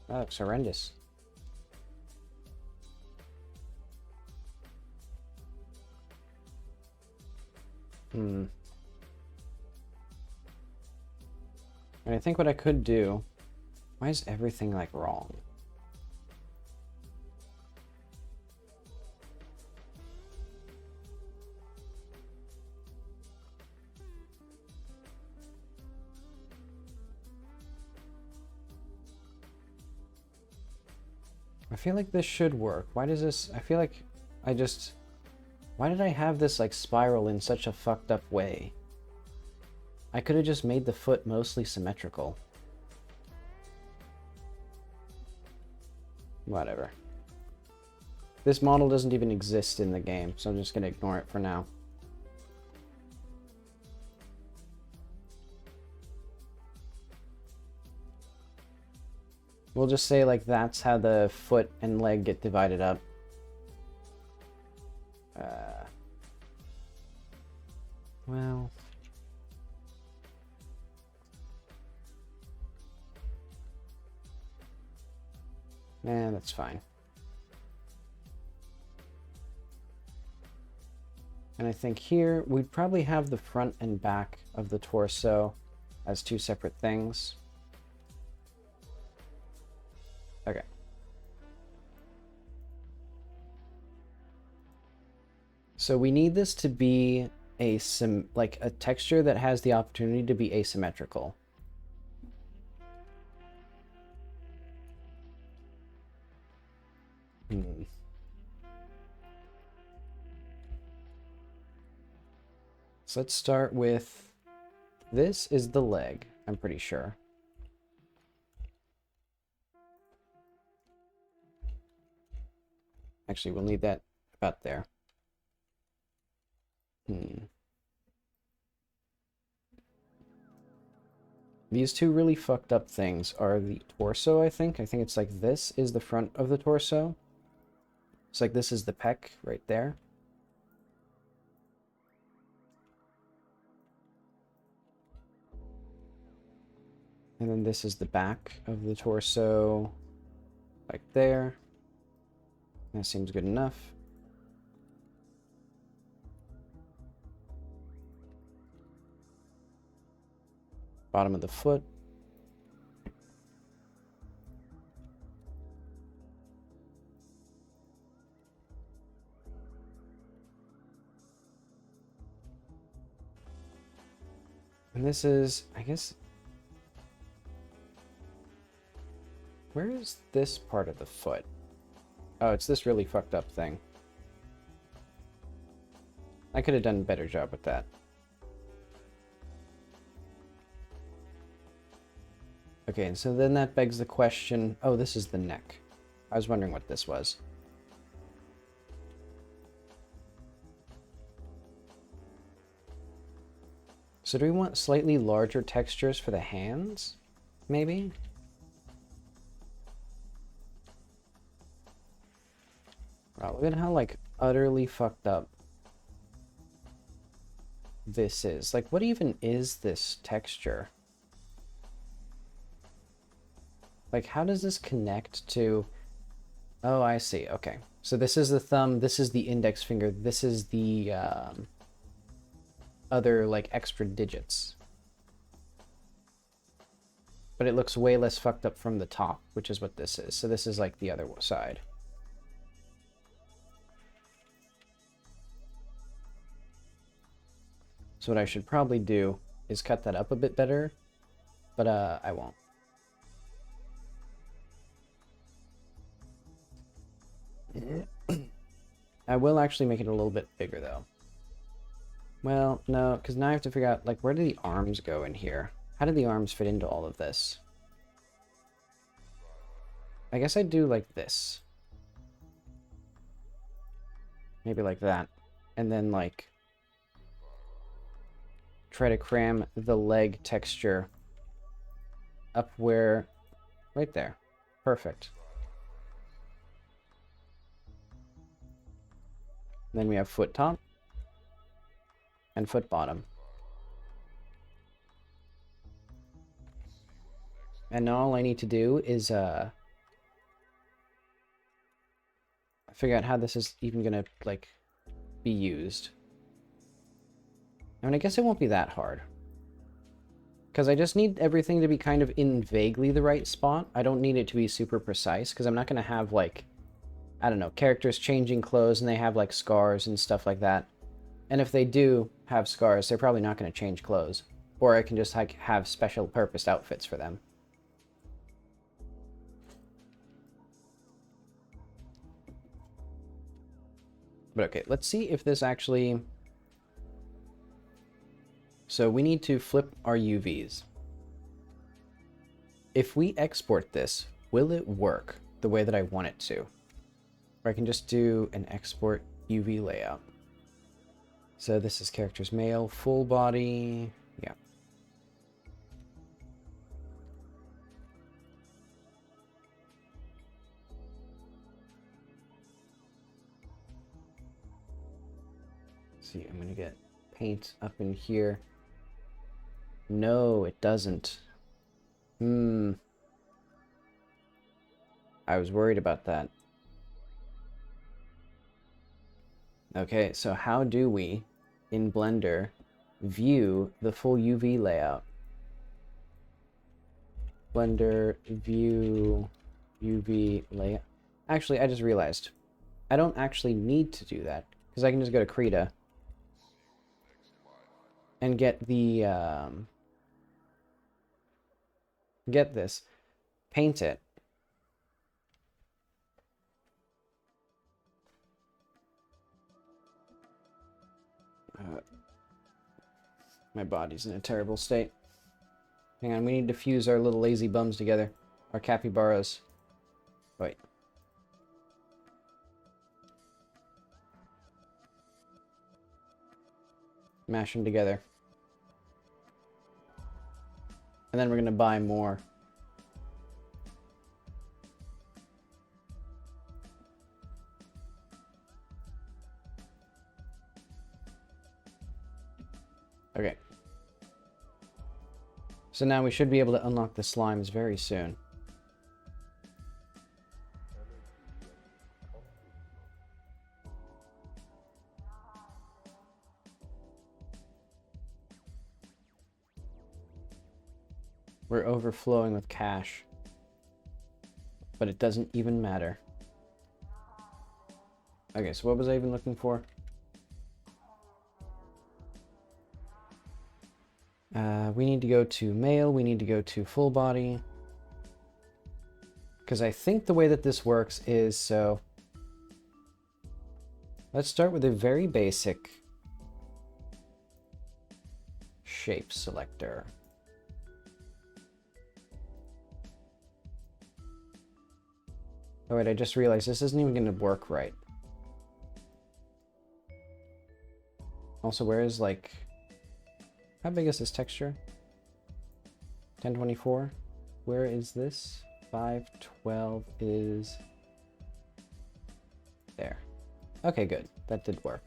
That looks horrendous. And I think what I could do... Why is everything, like, wrong? I feel like this should work. Why does this... I feel like I just... Why did I have this, like, spiral in such a fucked up way? I could have just made the foot mostly symmetrical. Whatever. This model doesn't even exist in the game, so I'm just going to ignore it for now. We'll just say, like, that's how the foot and leg get divided up. Well... Eh, that's fine. And I think here, we'd probably have the front and back of the torso as two separate things. Okay. So we need this to be a texture that has the opportunity to be asymmetrical. So let's start with, this is the leg, I'm pretty sure. Actually, we'll need that about there. These two really fucked up things are the torso, I think. I think it's like this is the front of the torso. It's like this is the pec right there. And then this is the back of the torso, like there. That seems good enough. Bottom of the foot. And this is, I guess... Where is this part of the foot? Oh, it's this really fucked up thing. I could have done a better job with that. Okay, and so then that begs the question... Oh, this is the neck. I was wondering what this was. So do we want slightly larger textures for the hands? Maybe? Wow, look at how, like, utterly fucked up this is. Like, what even is this texture? Like, how does this connect to... Oh, I see. Okay. So this is the thumb, this is the index finger, this is the other, like, extra digits. But it looks way less fucked up from the top, which is what this is. So this is, like, the other side. So what I should probably do is cut that up a bit better, but I won't. I will actually make it a little bit bigger, though. Well, no, because now I have to figure out, like, where do the arms go in here? How do the arms fit into all of this? I guess I'd do like this. Maybe like that. And then, like, try to cram the leg texture up where... Right there. Perfect. Then we have foot top and foot bottom. And now all I need to do is figure out how this is even gonna, like, be used. I mean, I guess it won't be that hard. Because I just need everything to be kind of in vaguely the right spot. I don't need it to be super precise, because I'm not going to have, like, I don't know, characters changing clothes and they have, like, scars and stuff like that. And if they do have scars, they're probably not going to change clothes. Or I can just, like, have special purposed outfits for them. But okay, let's see if this actually... So we need to flip our UVs. If we export this, will it work the way that I want it to? Or I can just do an export UV layout. So this is characters male, full body, yeah. See, I'm gonna get paint up in here. No, it doesn't. I was worried about that. Okay, so how do we, in Blender, view the full UV layout? Blender, view, UV layout. Actually, I just realized. I don't actually need to do that, because I can just go to Krita and get the, get this, paint it. My body's in a terrible state. Hang on, we need to fuse our little lazy bums together. Our capybaras. Wait. Mash them together. And then we're gonna buy more. Okay. So now we should be able to unlock the slimes very soon. We're overflowing with cash. But it doesn't even matter. Okay, so what was I even looking for? We need to go to male, we need to go to full body. Because I think the way that this works is so... Let's start with a very basic shape selector. Oh wait, I just realized this isn't even going to work right. Also, where is, like... How big is this texture? 1024. Where is this? 512 is... There. Okay, good. That did work.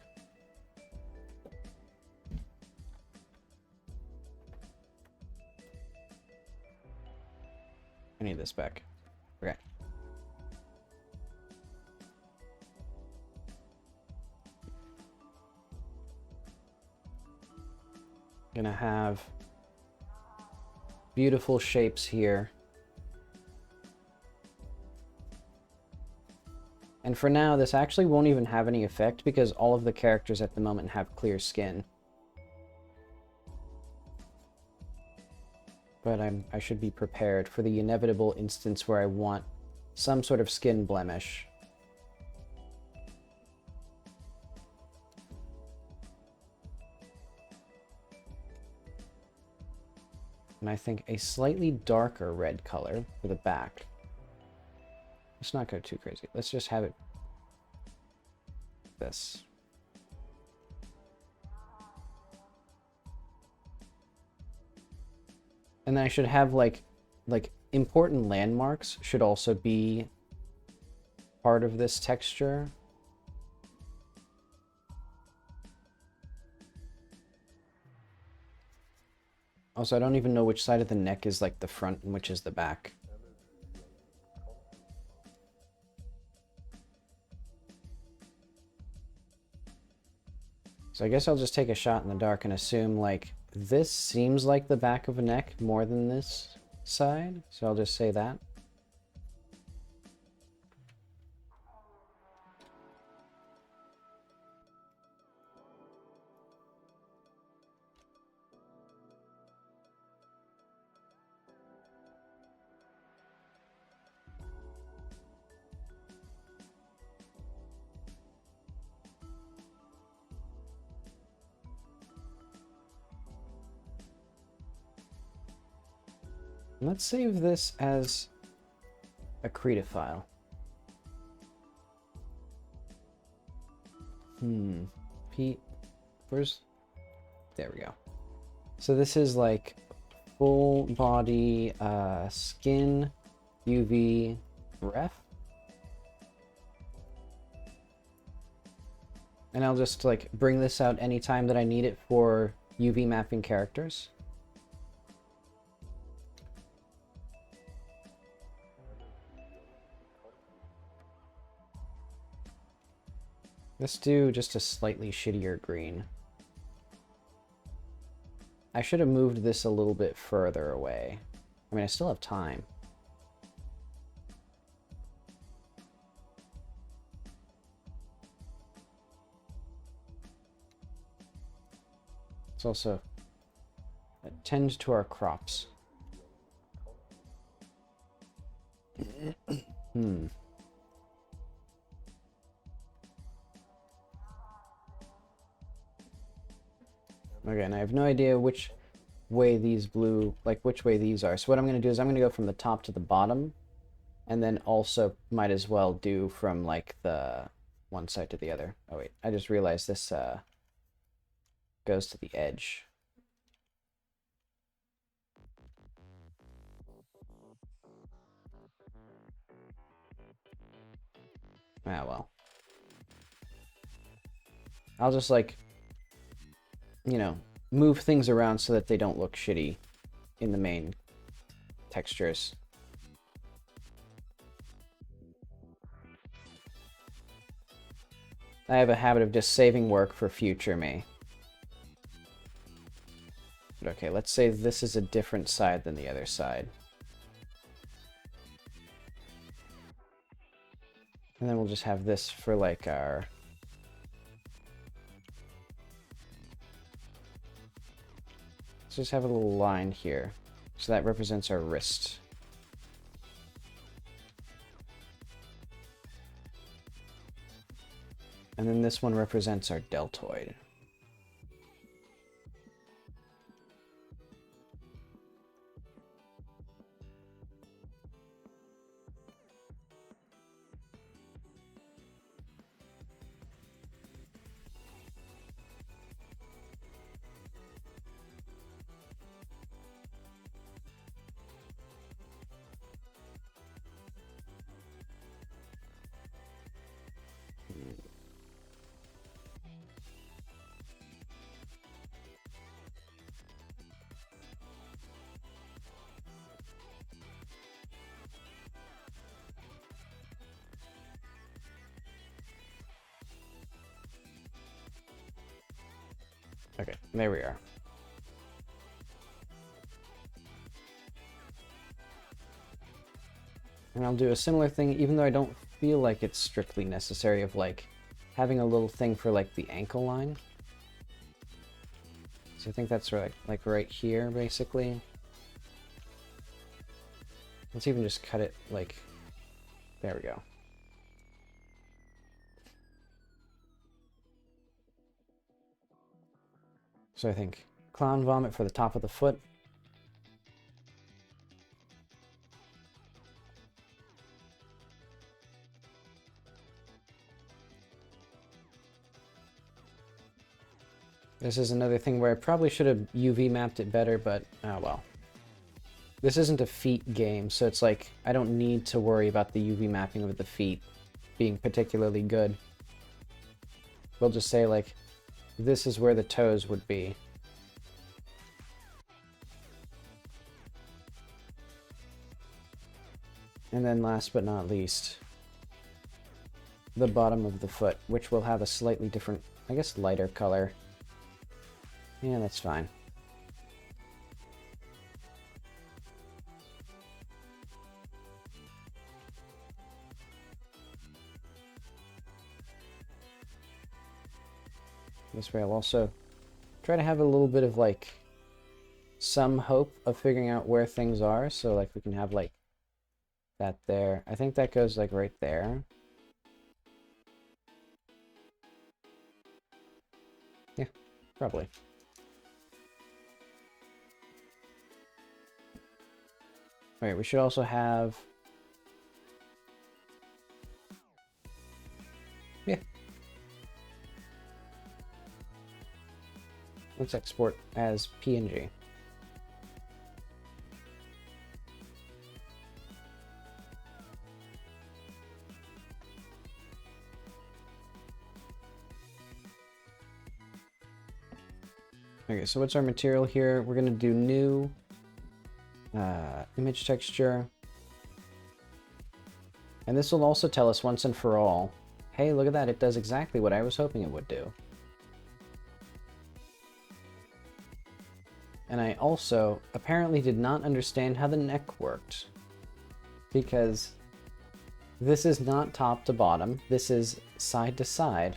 I need this back. Okay. Gonna have beautiful shapes here. And for now, this actually won't even have any effect because all of the characters at the moment have clear skin. But I should be prepared for the inevitable instance where I want some sort of skin blemish. And I think a slightly darker red color for the back. Let's not go too crazy. Let's just have it this. And then I should have like important landmarks should also be part of this texture. Also, I don't even know which side of the neck is like the front and which is the back. So I guess I'll just take a shot in the dark and assume, like, this seems like the back of a neck more than this side. So I'll just say that. Let's save this as a Krita file. Pete, where's... There we go. So this is like full body skin UV ref. And I'll just like bring this out anytime that I need it for UV mapping characters. Let's do just a slightly shittier green. I should have moved this a little bit further away. I mean, I still have time. Let's also attend to our crops. Okay, and I have no idea which way these blue, like which way these are. So what I'm going to do is I'm going to go from the top to the bottom, and then also might as well do from like the one side to the other. Oh wait, I just realized this goes to the edge. Ah, well. I'll just like, you know, move things around so that they don't look shitty in the main textures. I have a habit of just saving work for future me. But okay, let's say this is a different side than the other side. And then we'll just have this for like our... Let's just have a little line here. So that represents our wrist. And then this one represents our deltoid. Okay, there we are. And I'll do a similar thing, even though I don't feel like it's strictly necessary, of like having a little thing for like the ankle line. So I think that's like right here, basically. Let's even just cut it like, there we go. So I think clown vomit for the top of the foot. This is another thing where I probably should have UV mapped it better, but oh well. This isn't a feet game, so it's like I don't need to worry about the UV mapping of the feet being particularly good. We'll just say like, this is where the toes would be. And then last but not least, the bottom of the foot, which will have a slightly different, I guess, lighter color. Yeah, that's fine. This way I'll also try to have a little bit of like some hope of figuring out where things are, so like we can have like that there. I think that goes like right there. Yeah, probably. Alright, we should also have... Yeah. Let's export as PNG. Okay, so what's our material here? We're going to do new image texture. And this will also tell us once and for all, hey, look at that, it does exactly what I was hoping it would do. And I also apparently did not understand how the neck worked, because this is not top to bottom, this is side to side.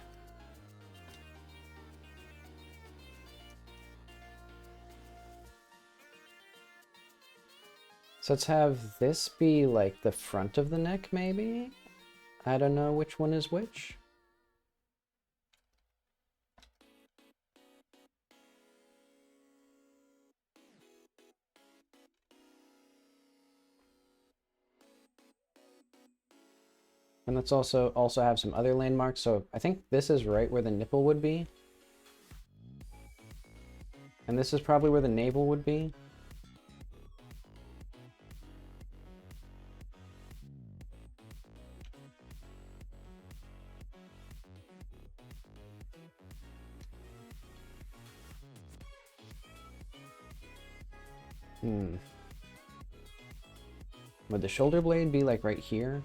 So let's have this be like the front of the neck, maybe? I don't know which one is which. And let's also have some other landmarks. So I think this is right where the nipple would be. And this is probably where the navel would be. Would the shoulder blade be like right here?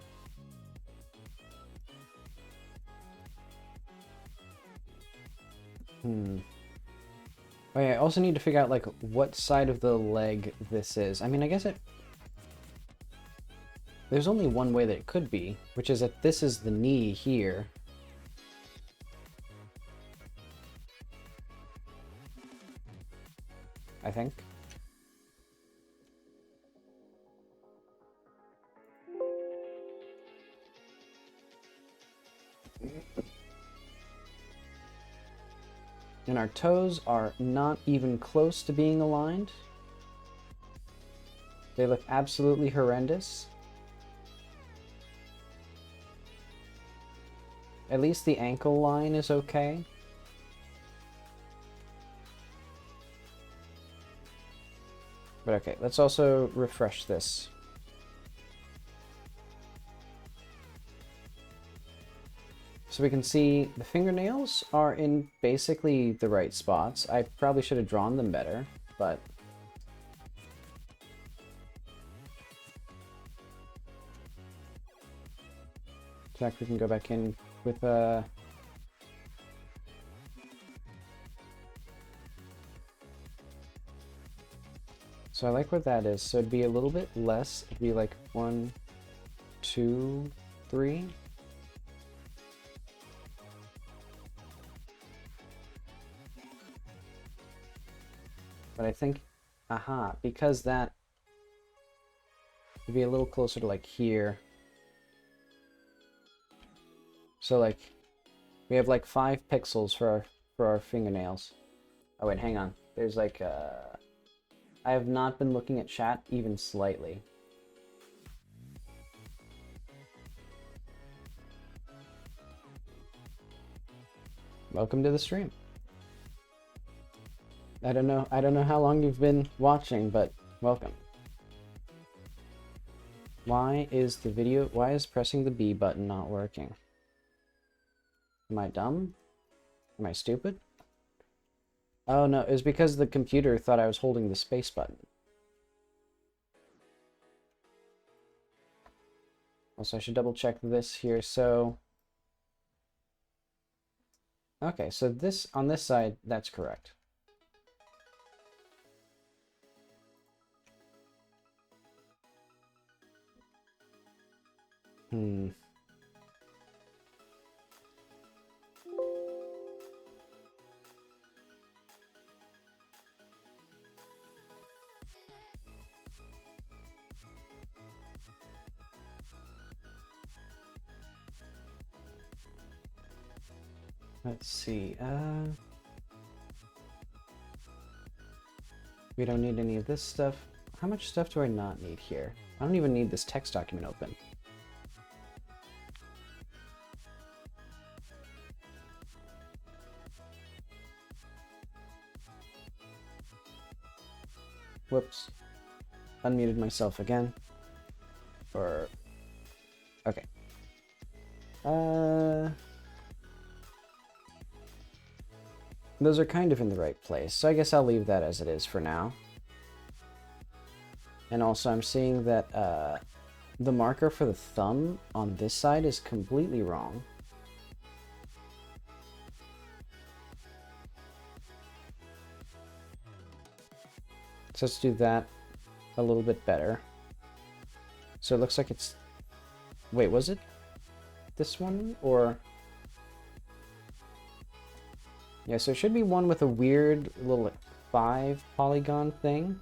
Oh yeah, I also need to figure out like what side of the leg this is. I mean, I guess there's only one way that it could be, which is that this is the knee here. I think. And our toes are not even close to being aligned. They look absolutely horrendous. At least the ankle line is okay. But okay, let's also refresh this. So we can see the fingernails are in basically the right spots. I probably should have drawn them better, but... In fact, we can go back in with So I like what that is. So it'd be a little bit less. It'd be like 1, 2, 3. But I think, because that would be a little closer to like here. So like, we have like 5 pixels for our fingernails. Oh wait, hang on. There's like, I have not been looking at chat even slightly. Welcome to the stream. I don't know how long you've been watching, but welcome. Why is pressing the B button not working? Am I dumb? Am I stupid? Oh no, it was because the computer thought I was holding the space button. Also, I should double check this here. So, okay, so this on this side, that's correct. Hmm. Let's see, we don't need any of this stuff. How much stuff do I not need here? I don't even need this text document open. Whoops. Unmuted myself again. Or... okay. Those are kind of in the right place, so I guess I'll leave that as it is for now. And also I'm seeing that the marker for the thumb on this side is completely wrong. So let's do that a little bit better. So it looks like it's... wait, was it this one? Or... yeah, so it should be one with a weird little 5 polygon thing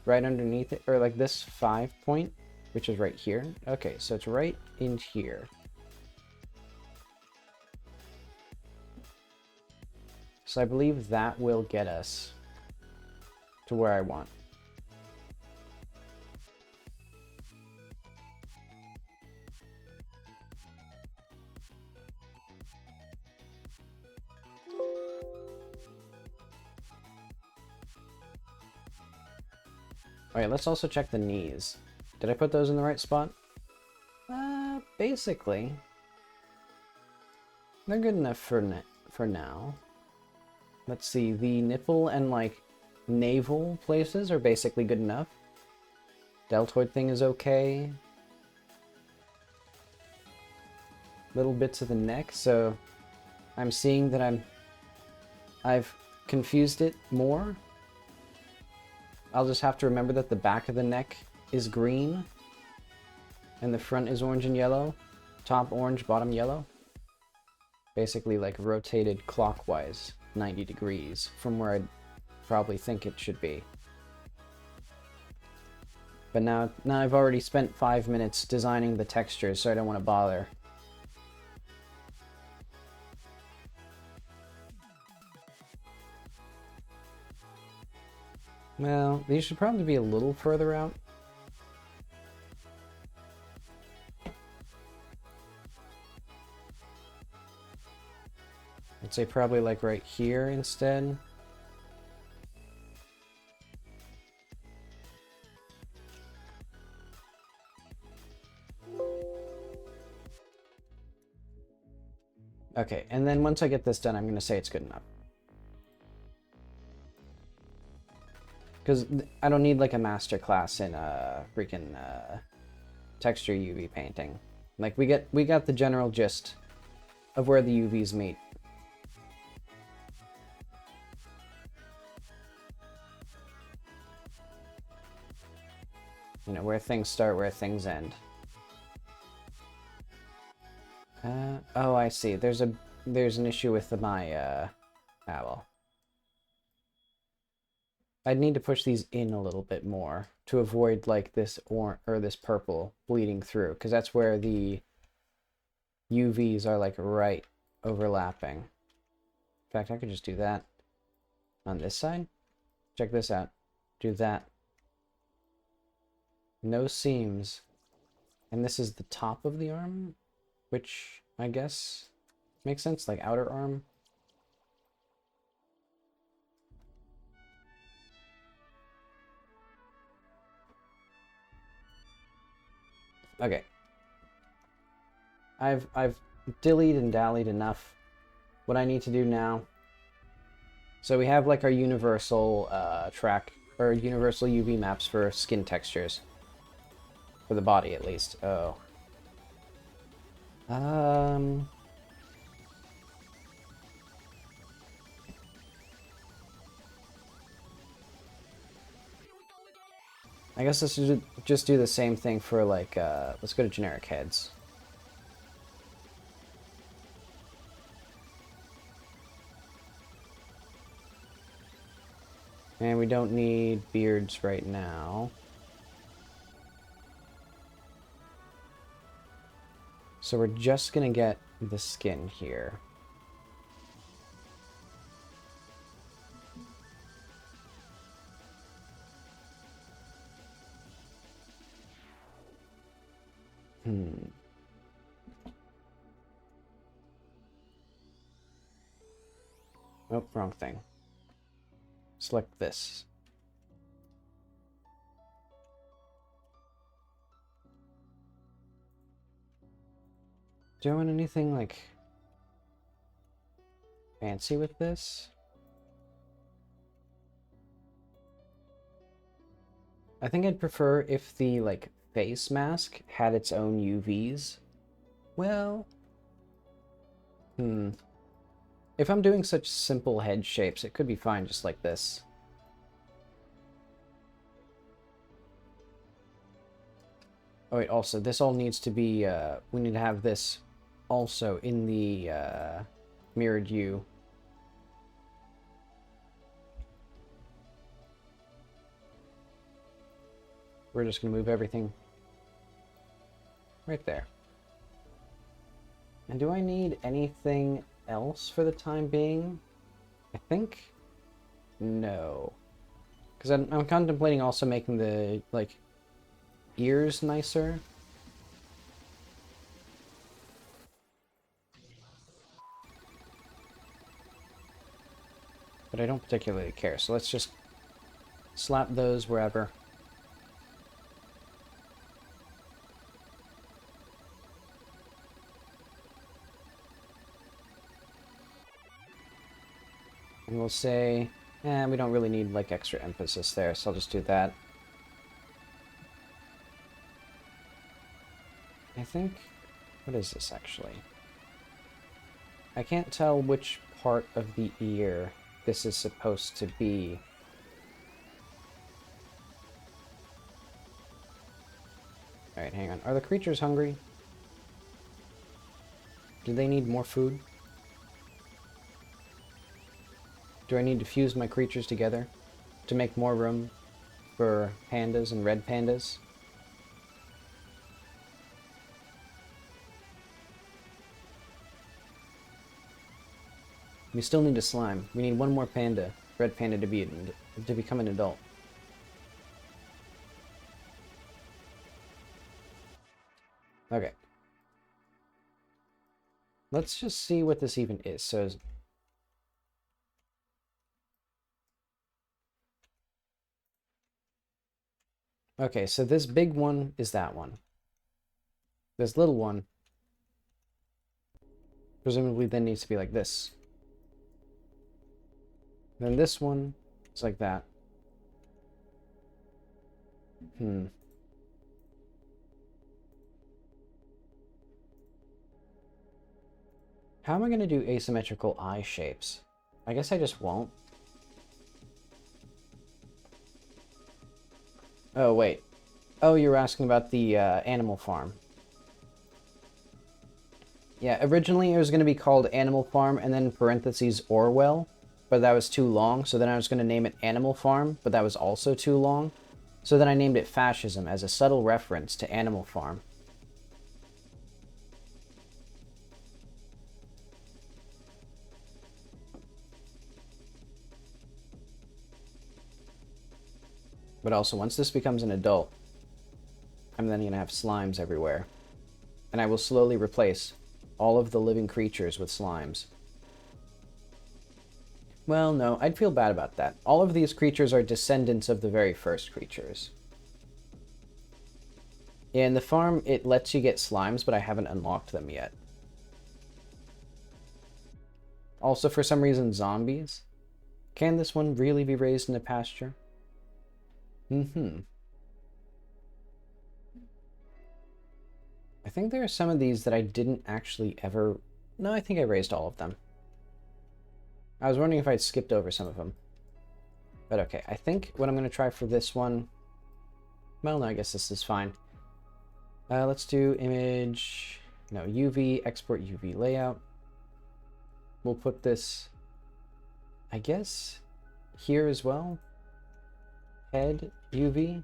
right underneath it, or like this 5 point, which is right here. Okay, so it's right in here. So I believe that will get us to where I want. Alright, let's also check the knees. Did I put those in the right spot? Basically. They're good enough for now. Let's see, the nipple and, like, navel places are basically good enough. Deltoid thing is okay. Little bits of the neck, so I'm seeing that I've confused it more. I'll just have to remember that the back of the neck is green and the front is orange and yellow. Top orange, bottom yellow. Basically like rotated clockwise 90 degrees from where I'd probably think it should be. But now I've already spent 5 minutes designing the textures, so I don't want to bother. Well, these should probably be a little further out. I'd say probably like right here instead. Okay, and then once I get this done, I'm going to say it's good enough. Because I don't need like a master class in freaking texture UV painting. Like we got the general gist of where the UVs meet. You know, where things start, where things end. Oh, I see. There's an issue with my well. I'd need to push these in a little bit more to avoid like this this purple bleeding through, because that's where the UVs are like right overlapping. In fact, I could just do that on this side. Check this out. Do that. No seams. And this is the top of the arm, which I guess makes sense, like outer arm. Okay. I've dillied and dallied enough. What I need to do now. So we have like our universal track, or universal UV maps for skin textures. For the body at least. Oh. I guess let's just do the same thing for, like, let's go to generic heads. And we don't need beards right now. So we're just gonna get the skin here. Oh, wrong thing. Select this. Do I want anything, like, fancy with this? I think I'd prefer if the, like, face mask had its own UVs. Well... If I'm doing such simple head shapes, it could be fine just like this. Oh wait, also, this all needs to be, we need to have this also in the, mirrored view. We're just gonna move everything right there. And do I need anything else for the time being? I think no. Because I'm contemplating also making the, like, ears nicer. But I don't particularly care, so let's just slap those wherever. And we'll say, we don't really need, like, extra emphasis there, so I'll just do that. I think... What is this, actually? I can't tell which part of the ear this is supposed to be. Alright, hang on. Are the creatures hungry? Do they need more food? Do I need to fuse my creatures together to make more room for pandas and red pandas? We still need a slime. We need one more panda, red panda, to become an adult. Okay. Let's just see what this even is. So, okay, so this big one is that one. This little one presumably then needs to be like this. Then this one is like that. How am I going to do asymmetrical eye shapes? I guess I just won't. Oh, wait. Oh, you were asking about the Animal Farm. Yeah, originally it was going to be called Animal Farm and then parentheses Orwell, but that was too long, so then I was going to name it Animal Farm, but that was also too long. So then I named it Fascism as a subtle reference to Animal Farm. But also, once this becomes an adult, I'm then going to have slimes everywhere. And I will slowly replace all of the living creatures with slimes. Well, no, I'd feel bad about that. All of these creatures are descendants of the very first creatures. Yeah, in the farm, it lets you get slimes, but I haven't unlocked them yet. Also, for some reason, zombies. Can this one really be raised in a pasture? I think there are some of these that I didn't actually ever... No, I think I raised all of them. I was wondering if I'd skipped over some of them. But okay, I think what I'm going to try for this one Well, no, I guess this is fine. Let's do image, no, UV, export UV layout. We'll put this, I guess, here as well. Head, UV.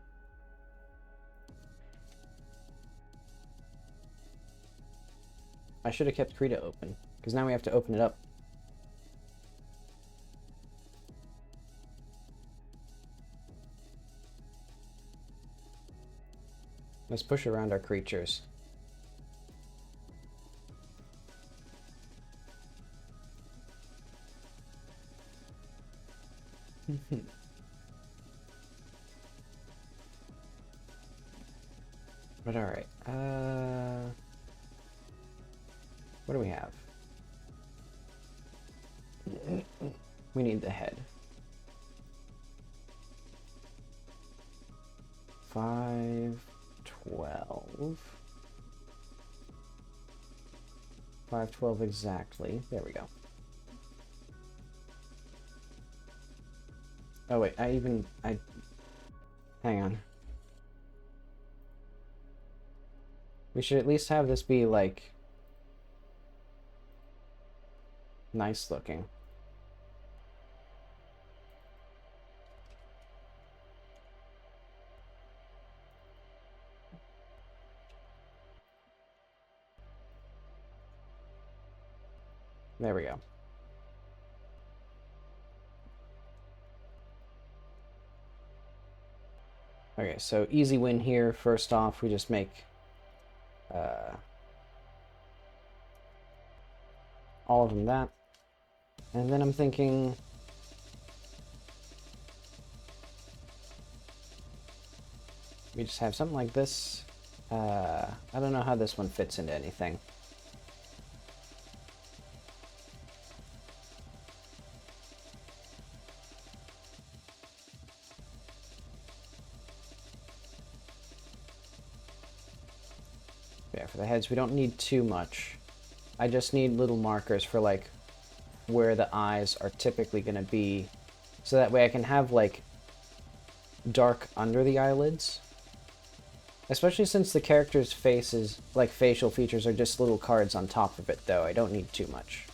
I should have kept Krita open, because now we have to open it up. Let's push around our creatures. But alright, what do we have? We need the head. 5, 12. 5, 12 exactly. There we go. Oh wait, hang on. We should at least have this be, like, nice looking. There we go. Okay, so easy win here. First off, we just make all of them that. And then I'm thinking we just have something like this. I don't know how this one fits into anything. Yeah, for the heads, we don't need too much. I just need little markers for, like, where the eyes are typically going to be, so that way I can have, like, dark under the eyelids. Especially since the character's faces, like, facial features are just little cards on top of it, though. I don't need too much.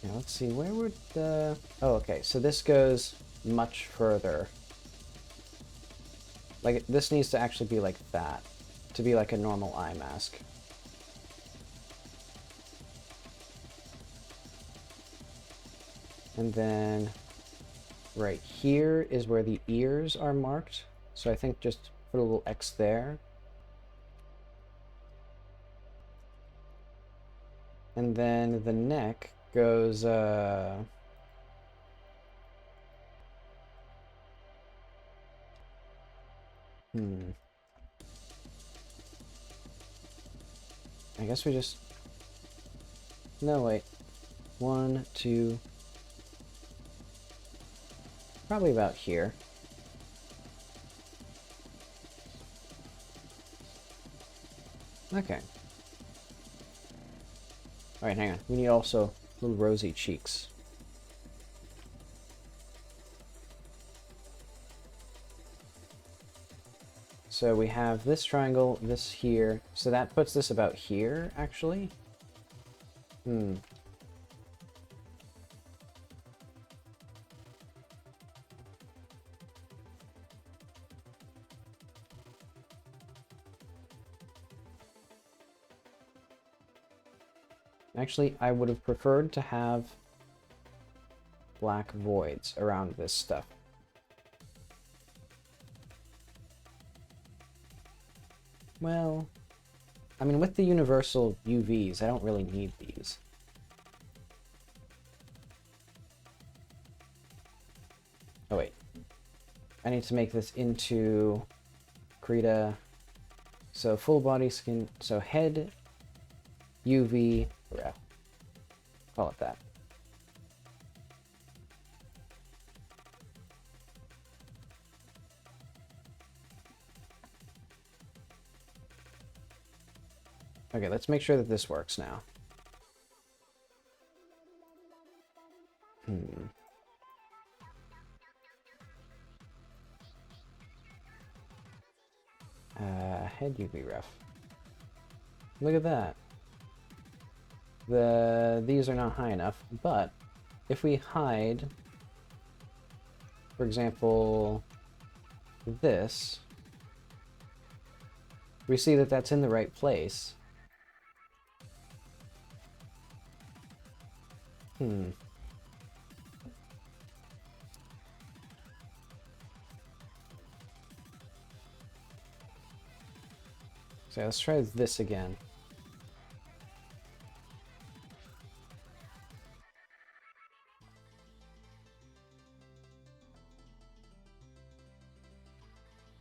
Now, let's see, where would the... Oh, okay, so this goes much further. Like, this needs to actually be like that, to be like a normal eye mask. And then right here is where the ears are marked. So I think just put a little X there. And then the neck goes, I guess we just... No, wait. 1, 2... Probably about here. Okay. Alright, hang on. We need also little rosy cheeks. So we have this triangle, this here. So that puts this about here, actually. Actually, I would have preferred to have black voids around this stuff. Well, I mean, with the universal UVs, I don't really need these. Oh, wait. I need to make this into Krita. So full body skin, so head, UV, yeah, call it that. Okay, let's make sure that this works now. Head UV ref. Look at that. These are not high enough, but if we hide, for example, this, we see that that's in the right place. So let's try this again.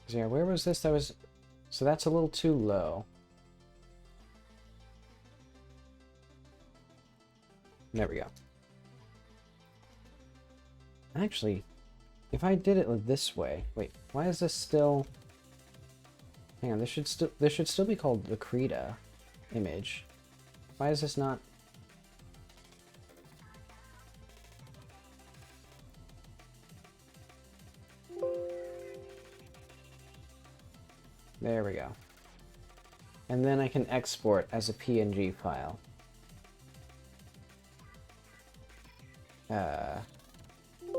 So yeah, where was this? That was... So that's a little too low. There we go. Actually, if I did it this way... Wait, why is this still... Hang on, this should still be called the Krita image. Why is this not... There we go. And then I can export as a PNG file.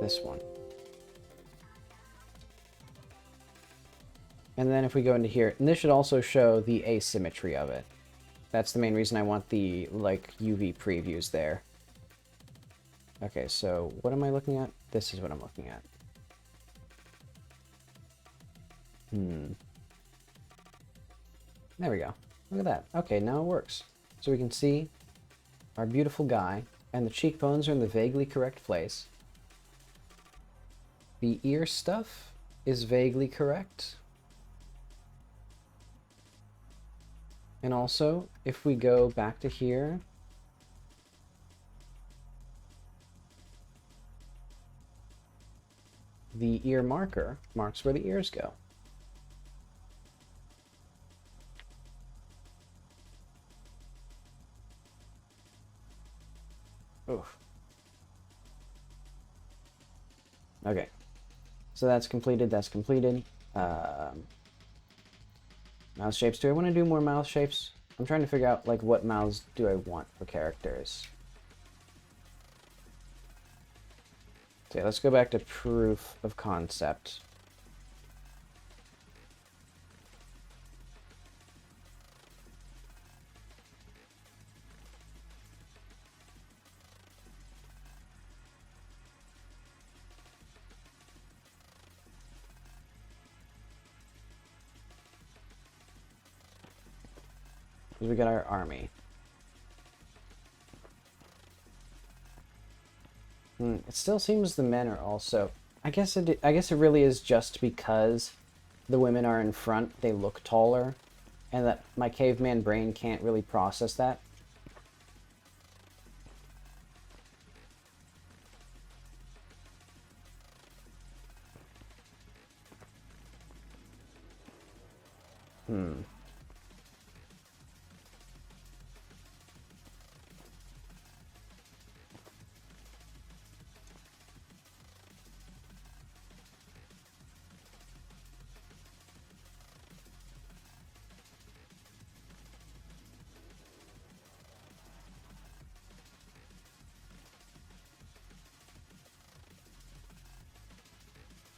This one. And then if we go into here, and this should also show the asymmetry of it. That's the main reason I want the, like, UV previews there. Okay, so what am I looking at? This is what I'm looking at. There we go. Look at that. Okay, now it works. So we can see our beautiful guy, and the cheekbones are in the vaguely correct place. The ear stuff is vaguely correct. And also, if we go back to here, the ear marker marks where the ears go. Oof. Okay. So that's completed, that's completed. Mouth shapes. Do I want to do more mouth shapes? I'm trying to figure out, like, what mouths do I want for characters. Okay, let's go back to proof of concept. We got our army. It still seems the men are also... I guess it really is just because the women are in front, they look taller, and that my caveman brain can't really process that.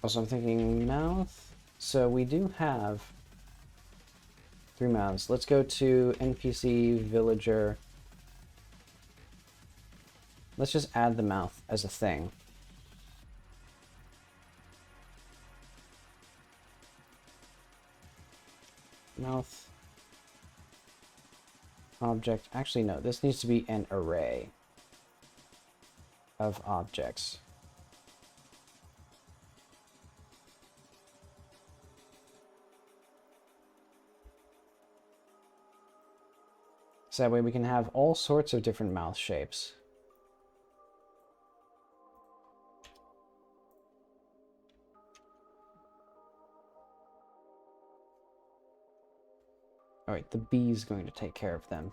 Also, I'm thinking mouth. So we do have 3 mouths. Let's go to NPC villager. Let's just add the mouth as a thing. Mouth. Object. Actually, no. This needs to be an array of objects. So that way we can have all sorts of different mouth shapes. Alright, the bee's going to take care of them.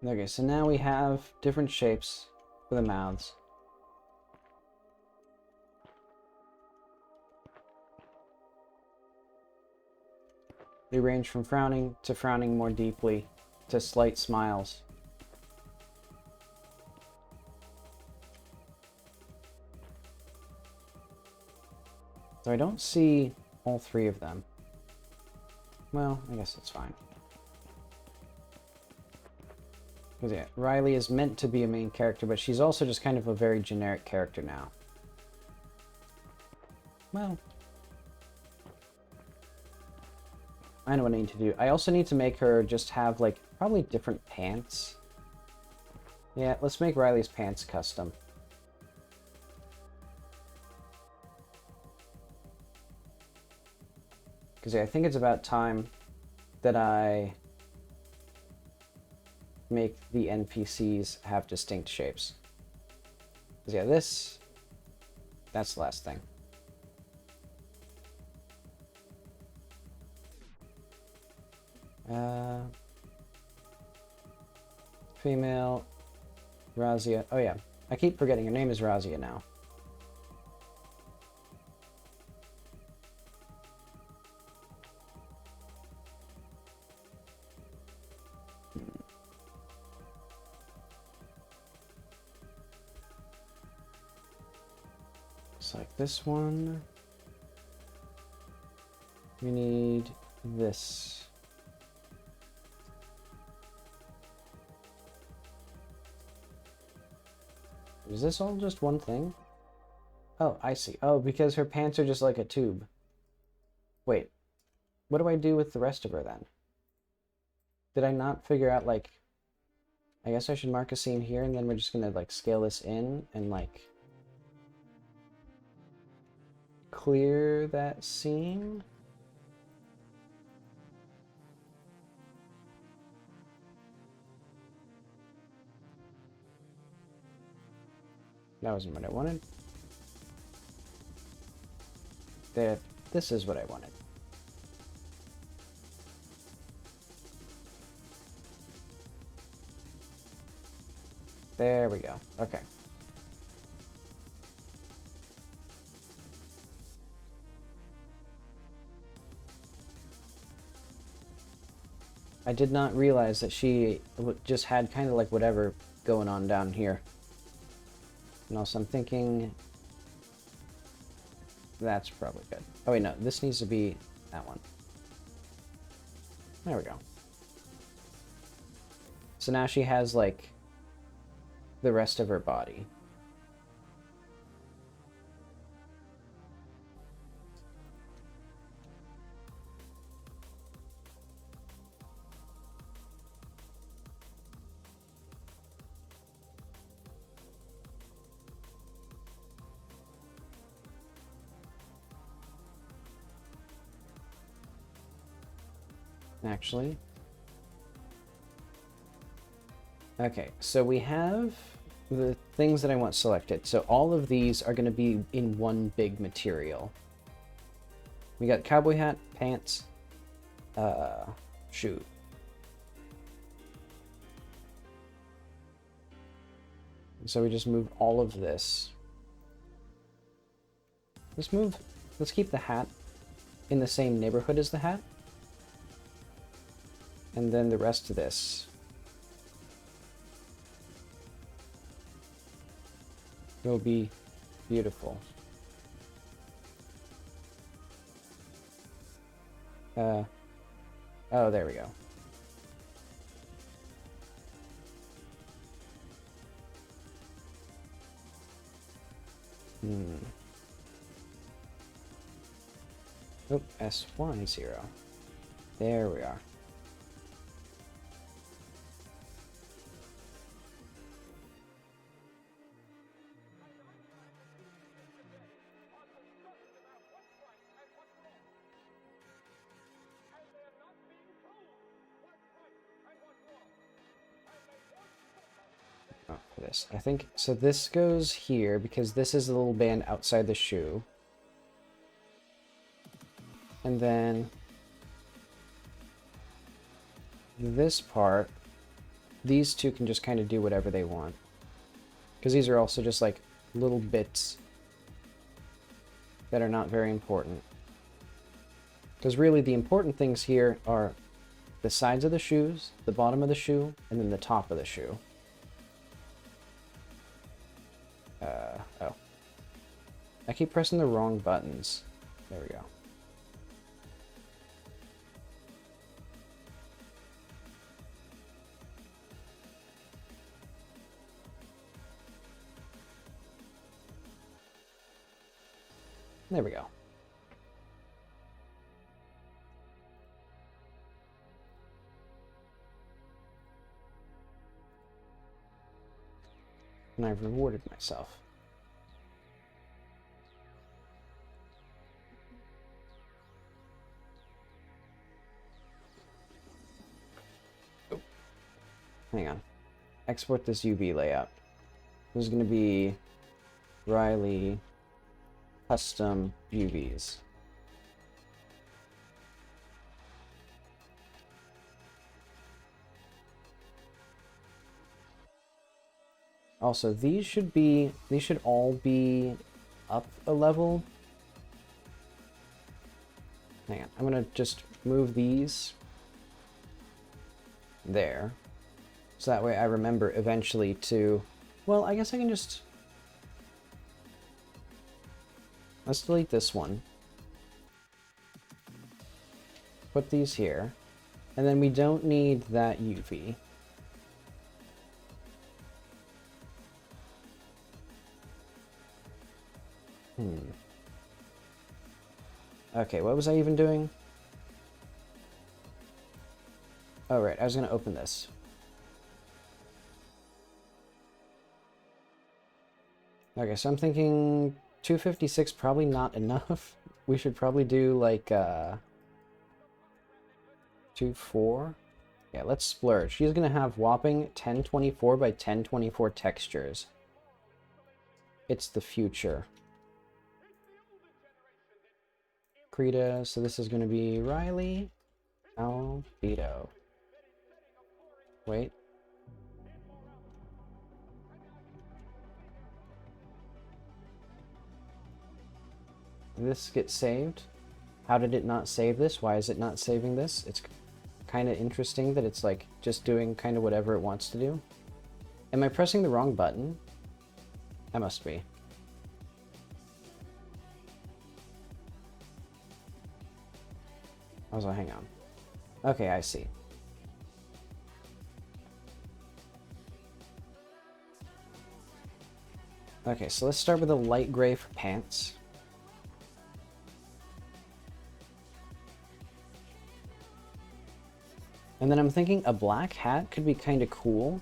Okay, so now we have different shapes for the mouths. They range from frowning to frowning more deeply to slight smiles. So I don't see all three of them. Well, I guess that's fine. Because yeah, Riley is meant to be a main character, but she's also just kind of a very generic character now. Well, I know what I need to do. I also need to make her just have, like, probably different pants. Yeah, let's make Riley's pants custom. Because yeah, I think it's about time that I make the NPCs have distinct shapes. Because yeah, that's the last thing. Female, Raziah. Oh yeah, I keep forgetting her name is Raziah now. Looks like this one. We need this. Is this all just one thing? Oh, I see. Oh, because her pants are just like a tube. Wait, what do I do with the rest of her then? Did I not figure out, like... I guess I should mark a seam here, and then we're just gonna, like, scale this in and, like... clear that seam? That wasn't what I wanted. There, this is what I wanted. There we go. Okay. I did not realize that she just had kind of like whatever going on down here. And also I'm thinking that's probably good. Oh wait, no, this needs to be that one. There we go. So now she has like the rest of her body. Actually. Okay, so we have the things that I want selected. So all of these are going to be in one big material. We got cowboy hat, pants, shoe. So we just move all of this. Let's keep the hat in the same neighborhood as the hat. And then the rest of this will be beautiful. Oh, there we go. Oh, S10. There we are. For this, I think, so this goes here because this is a little band outside the shoe. And then this part, these two can just kind of do whatever they want. Because these are also just like little bits that are not very important. Because really the important things here are the sides of the shoes, the bottom of the shoe, and then the top of the shoe. Oh. I keep pressing the wrong buttons. There we go. There we go. And I've rewarded myself. Oh. Hang on. Export this UV layout. This is going to be Riley custom UVs. Also, these should all be up a level. Hang on, I'm gonna just move these there. So that way I remember eventually to, well, I guess I can just, let's delete this one. Put these here. And then we don't need that UV. Okay, what was I even doing? Oh, right, I was gonna open this. Okay, so I'm thinking 256 probably not enough. We should probably do like 24. Yeah, let's splurge. She's gonna have whopping 1024 by 1024 textures. It's the future. Krita, so this is gonna be Riley Albedo. Wait. Did this get saved? How did it not save this? Why is it not saving this? It's kind of interesting that it's like just doing kind of whatever it wants to do. Am I pressing the wrong button? I must be. Also, hang on. Okay, I see. Okay, so let's start with a light gray for pants. And then I'm thinking a black hat could be kind of cool.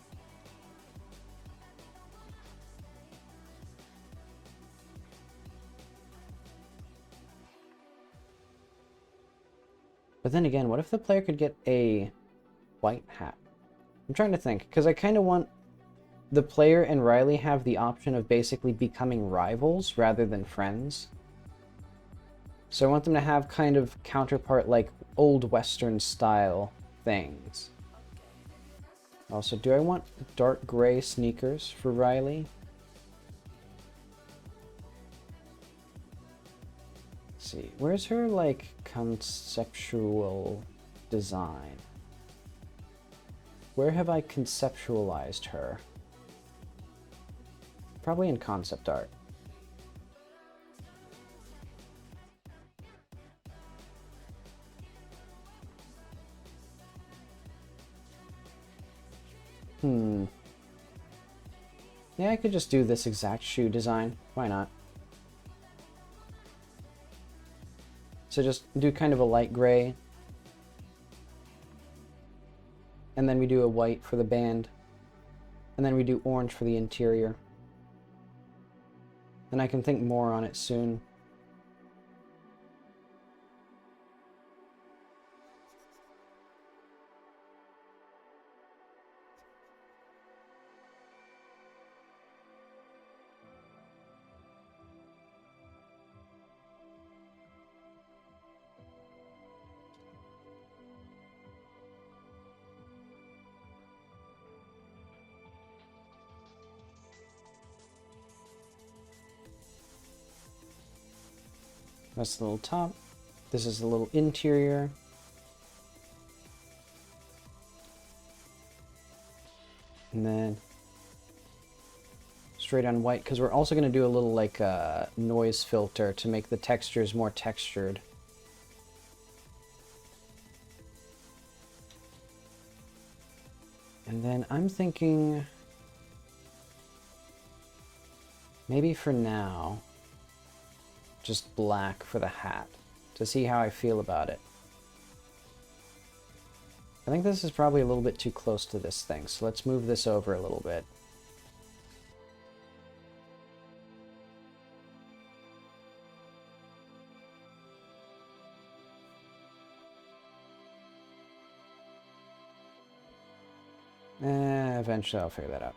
But then again, what if the player could get a white hat? I'm trying to think, because I kind of want the player and Riley have the option of basically becoming rivals rather than friends. So I want them to have kind of counterpart, like, old Western style things. Also, do I want dark gray sneakers for Riley? Let's see, where's her, like, conceptual design? Where have I conceptualized her? Probably in concept art. Yeah, I could just do this exact shoe design. Why not? So just do kind of a light gray. And then we do a white for the band. And then we do orange for the interior. And I can think more on it soon. That's the little top. This is the little interior. And then straight on white, because we're also going to do a little like noise filter to make the textures more textured. And then I'm thinking maybe for now just black for the hat to see how I feel about it. I think this is probably a little bit too close to this thing, so let's move this over a little bit. Eventually I'll figure that out.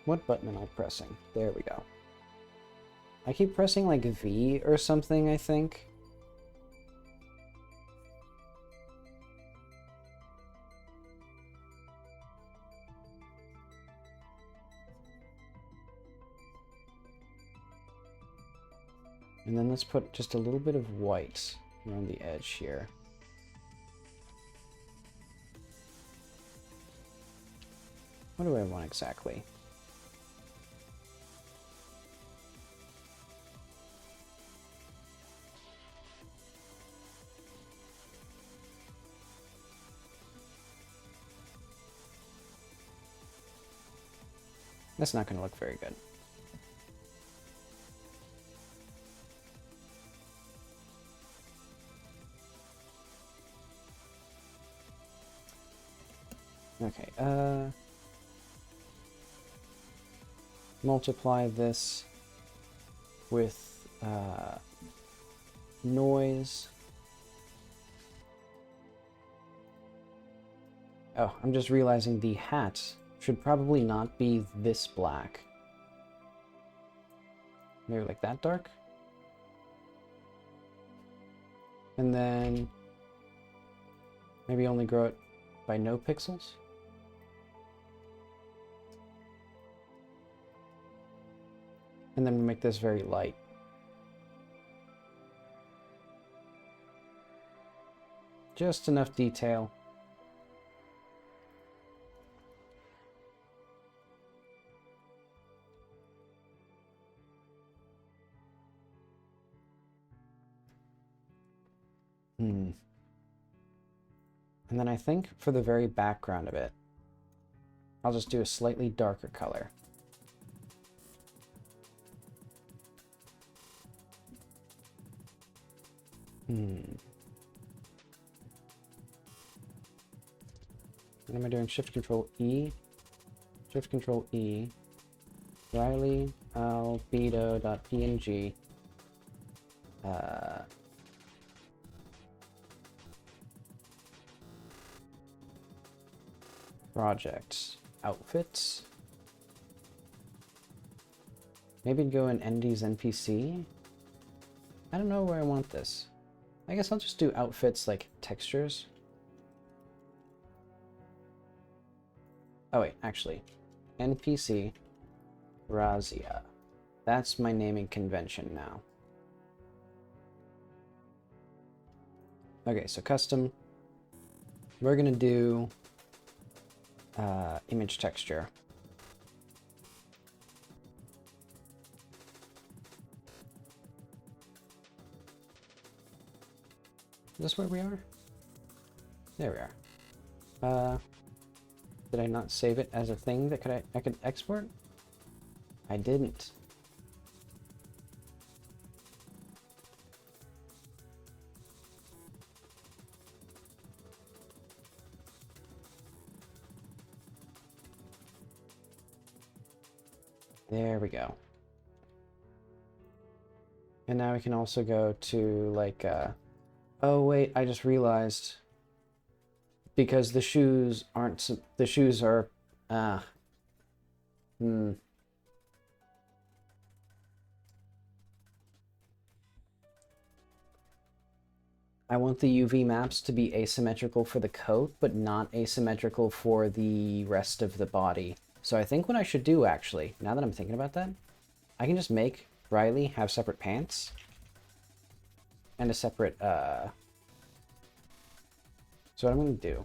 What button am I pressing? There we go. I keep pressing like V or something, I think. And then let's put just a little bit of white around the edge here. What do I want exactly? That's not going to look very good. Okay, multiply this with noise. Oh, I'm just realizing the hat should probably not be this black. Maybe like that dark? And then maybe only grow it by no pixels? And then make this very light. Just enough detail. And then I think for the very background of it, I'll just do a slightly darker color. What am I doing? Shift Control E. Shift Control E. Riley albedo.png. Projects. Outfits. Maybe go in ND's NPC. I don't know where I want this. I guess I'll just do outfits like textures. Oh wait, actually. NPC Raziah. That's my naming convention now. Okay, so custom. We're gonna do image texture. Is this where we are? There we are. Did I not save it as a thing that I could export? I didn't. There we go. And now we can also go to like oh wait, I just realized because the shoes aren't the shoes are I want the UV maps to be asymmetrical for the coat, but not asymmetrical for the rest of the body. So I think what I should do, actually, now that I'm thinking about that, I can just make Riley have separate pants and a separate, so what I'm going to do,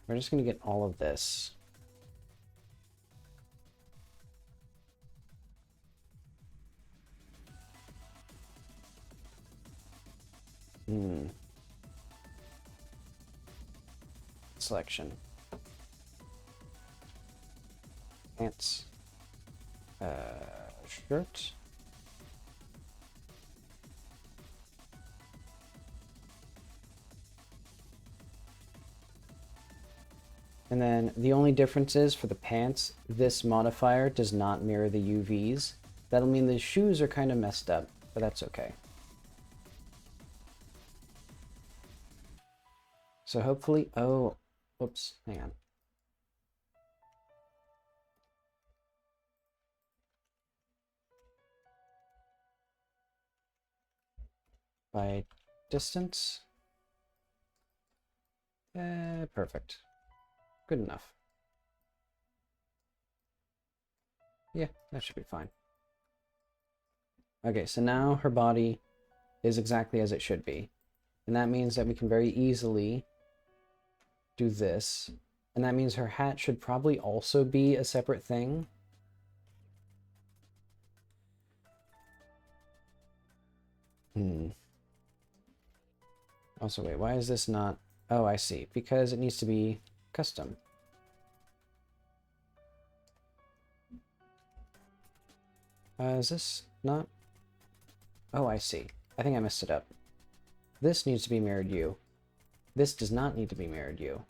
we're just going to get all of this. Selection. Pants. Shirt. And then the only difference is for the pants, this modifier does not mirror the UVs. That'll mean the shoes are kind of messed up, but that's okay. So hopefully, oh, whoops, hang on. By distance. Perfect. Good enough. Yeah, that should be fine. Okay, so now her body is exactly as it should be. And that means that we can very easily do this. And that means her hat should probably also be a separate thing. Also, wait, why is this not... Oh, I see. Because it needs to be custom. Is this not... Oh, I see. I think I messed it up. This needs to be mirrored you. This does not need to be mirrored you.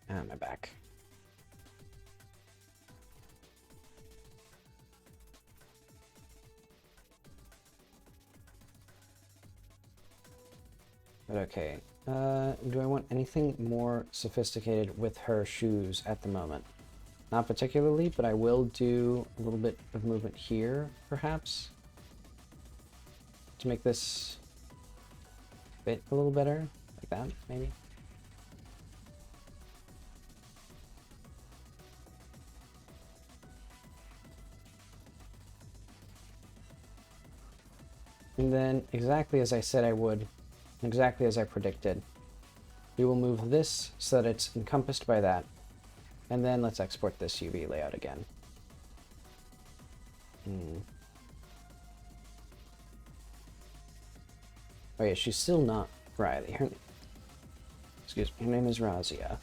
Ah, my back. But okay. Do I want anything more sophisticated with her shoes at the moment? Not particularly, but I will do a little bit of movement here, perhaps, to make this fit a little better, like that, maybe. And then, exactly as I said I would, exactly as I predicted, we will move this so that it's encompassed by that. And then let's export this UV layout again. Oh yeah, she's still not Riley. Excuse me, her name is Raziah.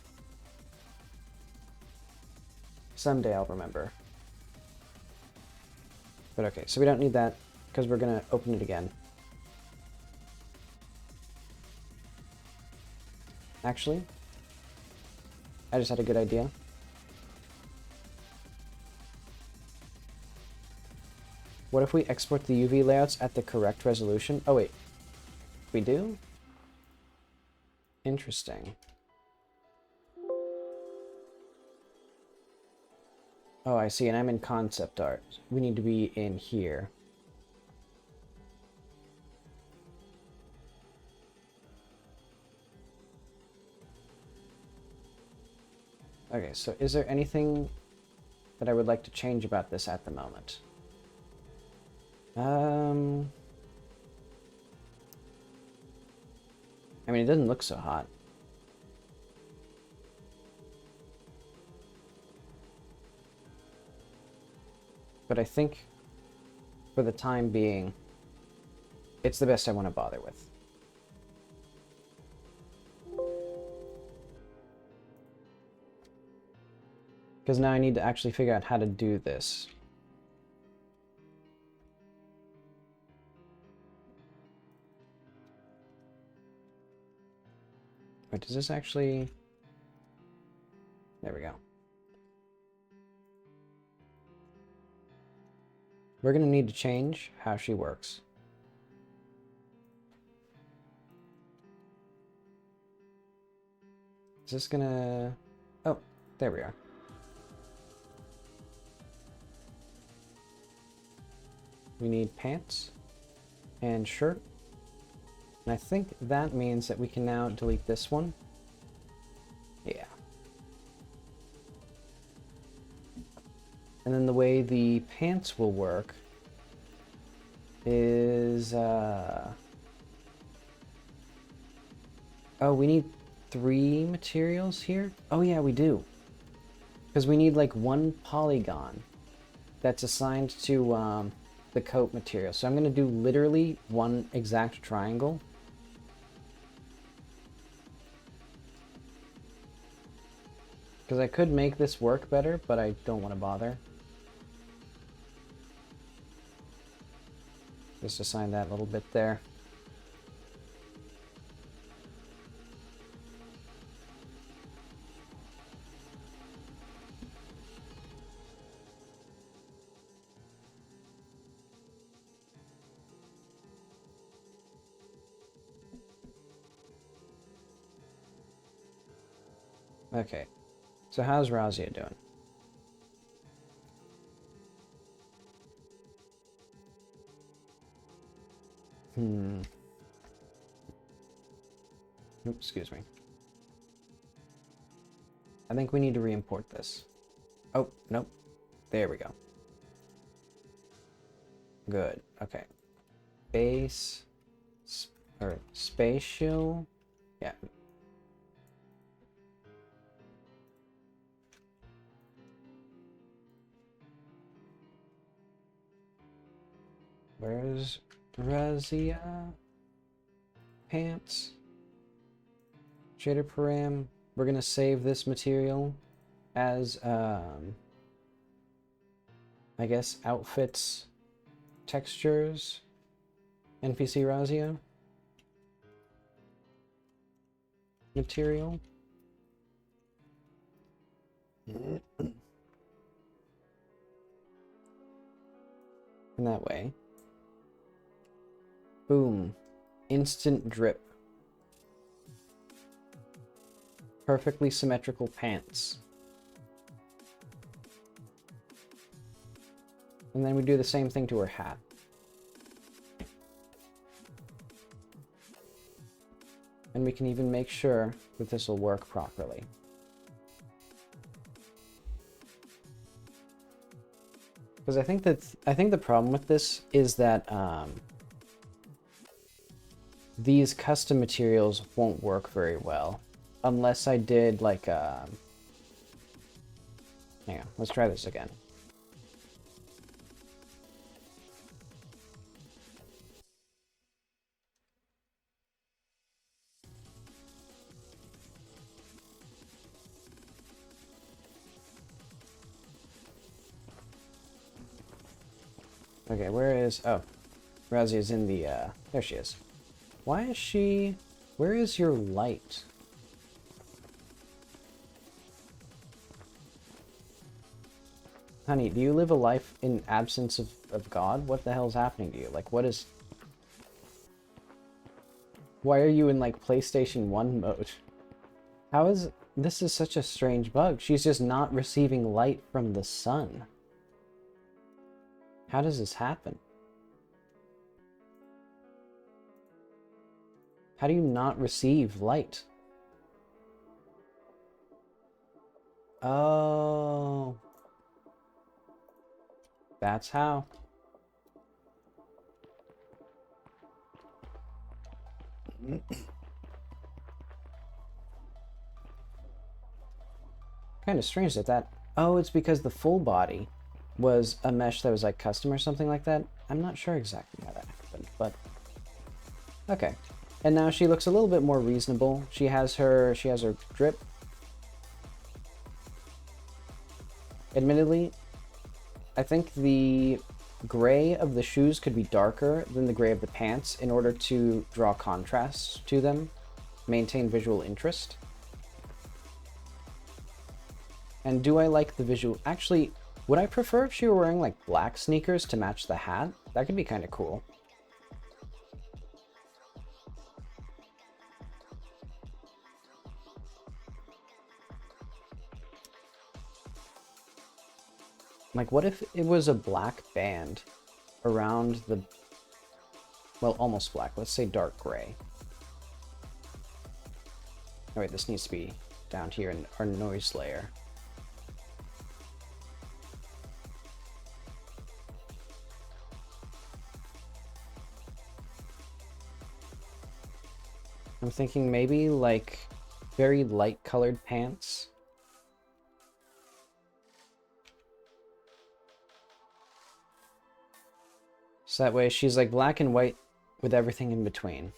Someday I'll remember. But okay, so we don't need that because we're gonna open it again. Actually, I just had a good idea. What if we export the UV layouts at the correct resolution? Oh wait, we do? Interesting. Oh, I see, and I'm in concept art. We need to be in here. Okay, so is there anything that I would like to change about this at the moment? I mean, it doesn't look so hot. But I think, for the time being, it's the best I want to bother with. Because now I need to actually figure out how to do this. Wait, does this actually... There we go. We're going to need to change how she works. Is this going to... Oh, there we are. We need pants and shirt. And I think that means that we can now delete this one. Yeah. And then the way the pants will work is, oh, we need 3 materials here? Oh yeah, we do. Because we need like 1 polygon that's assigned to the coat material. So I'm going to do literally 1 exact triangle. Because I could make this work better, but I don't want to bother. Just assign that little bit there. Okay, so how's Raziah doing? Oops, excuse me. I think we need to re-import this. Oh, nope. There we go. Good, okay. Base, or spatial, yeah. Where's Raziah? Pants. Shader param. We're gonna save this material as, I guess, outfits, textures, NPC Raziah material. And that way. Boom. Instant drip. Perfectly symmetrical pants. And then we do the same thing to her hat. And we can even make sure that this will work properly. Because I think the problem with this is that these custom materials won't work very well unless I did like hang on, let's try this again. Okay, where is... Oh, Raziah is in the... There she is. Why is she... Where is your light? Honey, do you live a life in absence of God? What the hell is happening to you? Like, what is... Why are you in, like, PlayStation 1 mode? How is... This is such a strange bug. She's just not receiving light from the sun. How does this happen? How do you not receive light? Oh. That's how. Kind of strange that... Oh, it's because the full body was a mesh that was like custom or something like that. I'm not sure exactly how that happened, but... Okay. And now she looks a little bit more reasonable. She has her drip. Admittedly, I think the gray of the shoes could be darker than the gray of the pants in order to draw contrasts to them, maintain visual interest. And do I like the visual? Actually, would I prefer if she were wearing like black sneakers to match the hat? That could be kind of cool. Like, what if it was a black band around the, well, almost black. Let's say dark gray. Oh wait, this needs to be down here in our noise layer. I'm thinking maybe like very light colored pants. So that way she's like black and white with everything in between.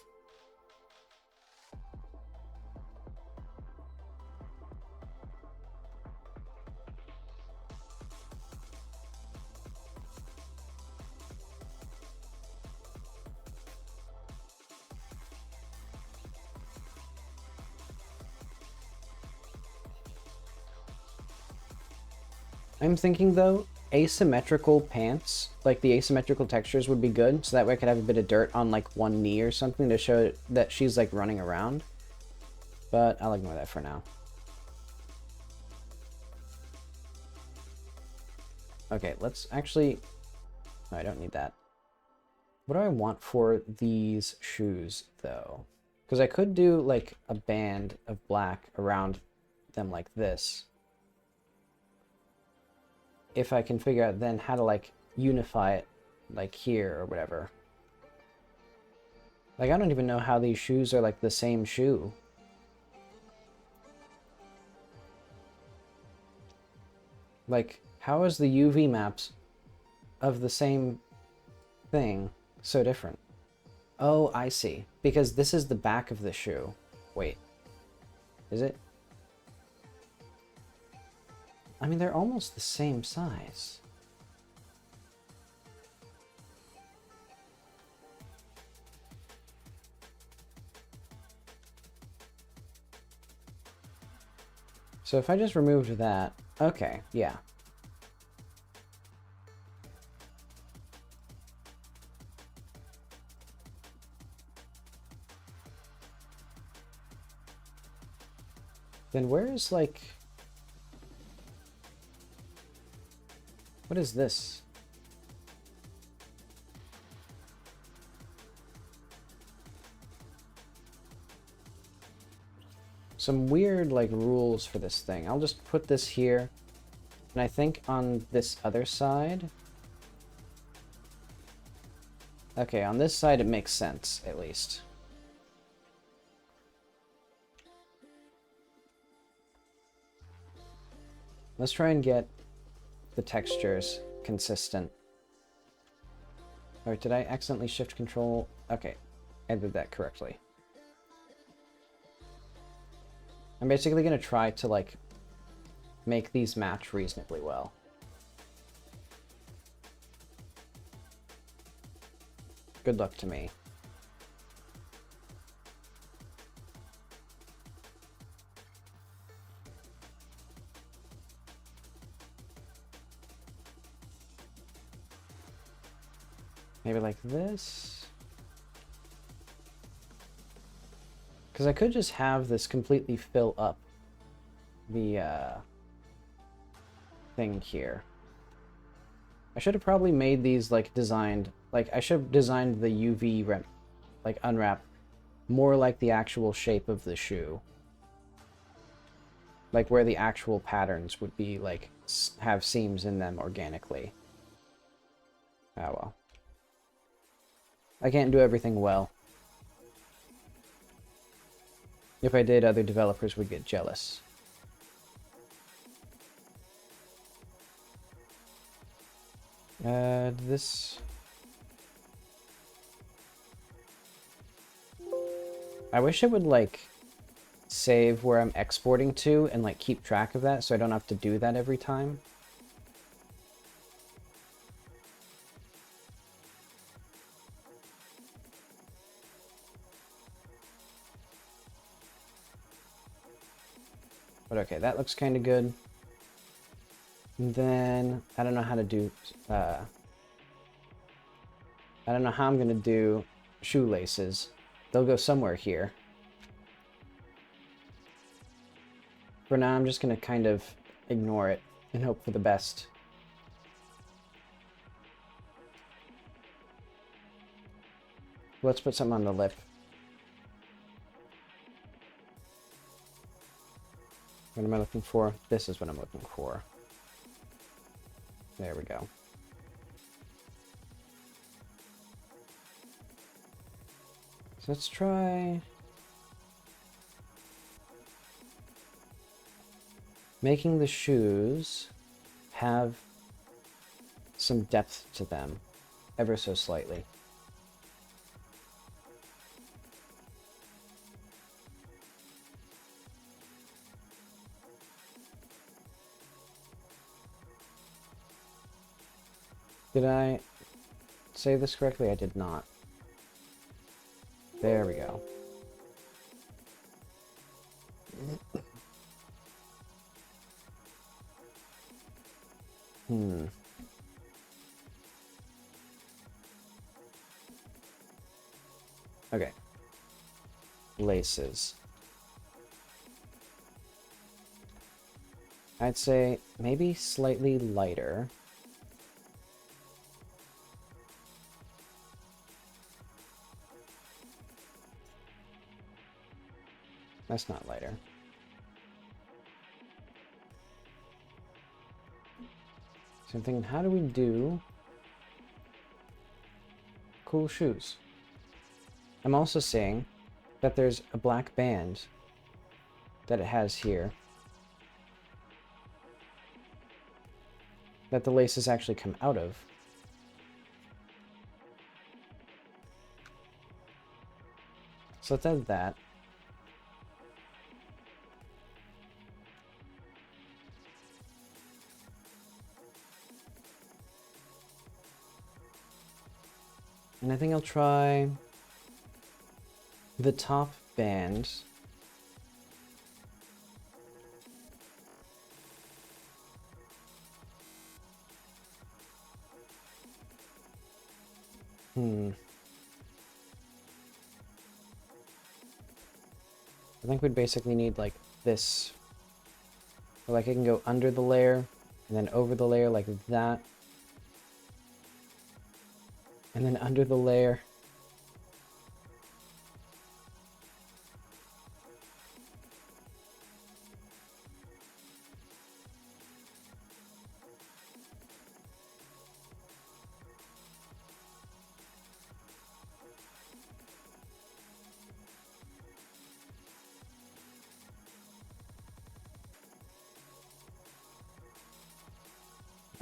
I'm thinking though, asymmetrical pants, like the asymmetrical textures would be good, so that way I could have a bit of dirt on like one knee or something to show that she's like running around. But I'll ignore that for now. Okay, let's actually... No, I don't need that. What do I want for these shoes though? Because I could do like a band of black around them like this. If I can figure out then how to like unify it like here or whatever. Like I don't even know how these shoes are like the same shoe. Like how is the UV maps of the same thing so different? Oh, I see. Because this is the back of the shoe. Wait. Is it? I mean, they're almost the same size. So if I just removed that, okay, yeah. Then where is like... What is this? Some weird like rules for this thing. I'll just put this here. And I think on this other side... Okay, on this side it makes sense, at least. Let's try and get the textures consistent. Or did I accidentally shift control? Okay, I did that correctly. I'm basically going to try to like make these match reasonably well. Good luck to me. Maybe like this. Because I could just have this completely fill up the thing here. I should have probably made these like designed, like I should have designed the UV like unwrap more like the actual shape of the shoe. Like where the actual patterns would be like have seams in them organically. Oh well. I can't do everything well. If I did, other developers would get jealous. This... I wish it would, like, save where I'm exporting to and, like, keep track of that so I don't have to do that every time. But okay, that looks kind of good. And then, I don't know how to do, I don't know how I'm going to do shoelaces. They'll go somewhere here. For now, I'm just going to kind of ignore it and hope for the best. Let's put something on the lip. What am I looking for? This is what I'm looking for. There we go. So let's try making the shoes have some depth to them, ever so slightly. Did I say this correctly? I did not. There we go. Okay. Laces. I'd say maybe slightly lighter. That's not lighter. So I'm thinking, how do we do cool shoes? I'm also seeing that there's a black band that it has here that the laces actually come out of. So let's add that. And I think I'll try the top band. I think we'd basically need like this. Or like I can go under the layer and then over the layer like that. And then under the layer.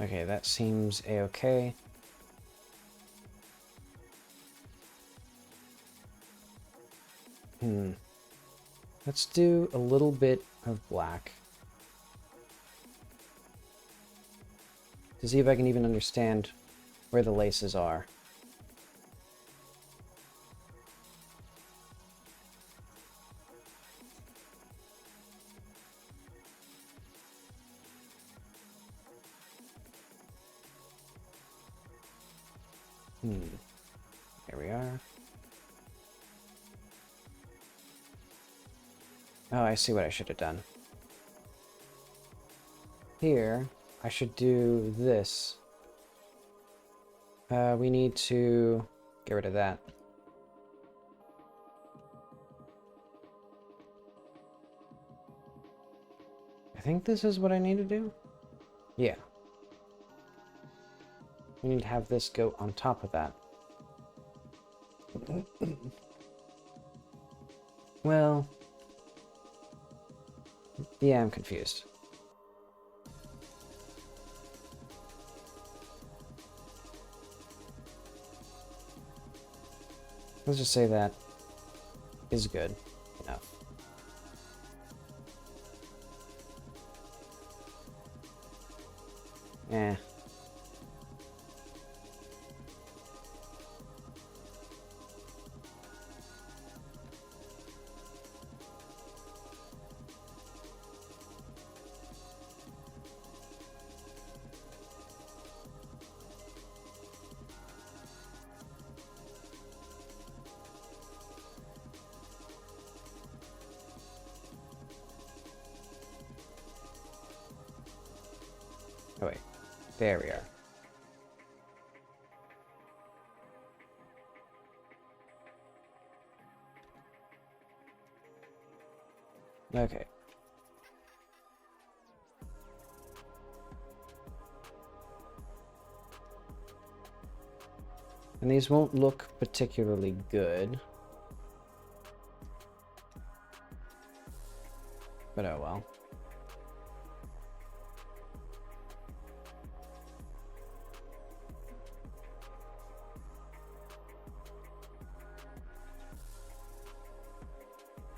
Okay, that seems a-okay. Let's do a little bit of black. To see if I can even understand where the laces are. There we are. Oh, I see what I should have done. Here, I should do this. We need to get rid of that. I think this is what I need to do? Yeah. We need to have this go on top of that. Well... yeah, I'm confused. Let's just say that is good enough. Eh. Oh wait, there we are. Okay. And these won't look particularly good. But oh well.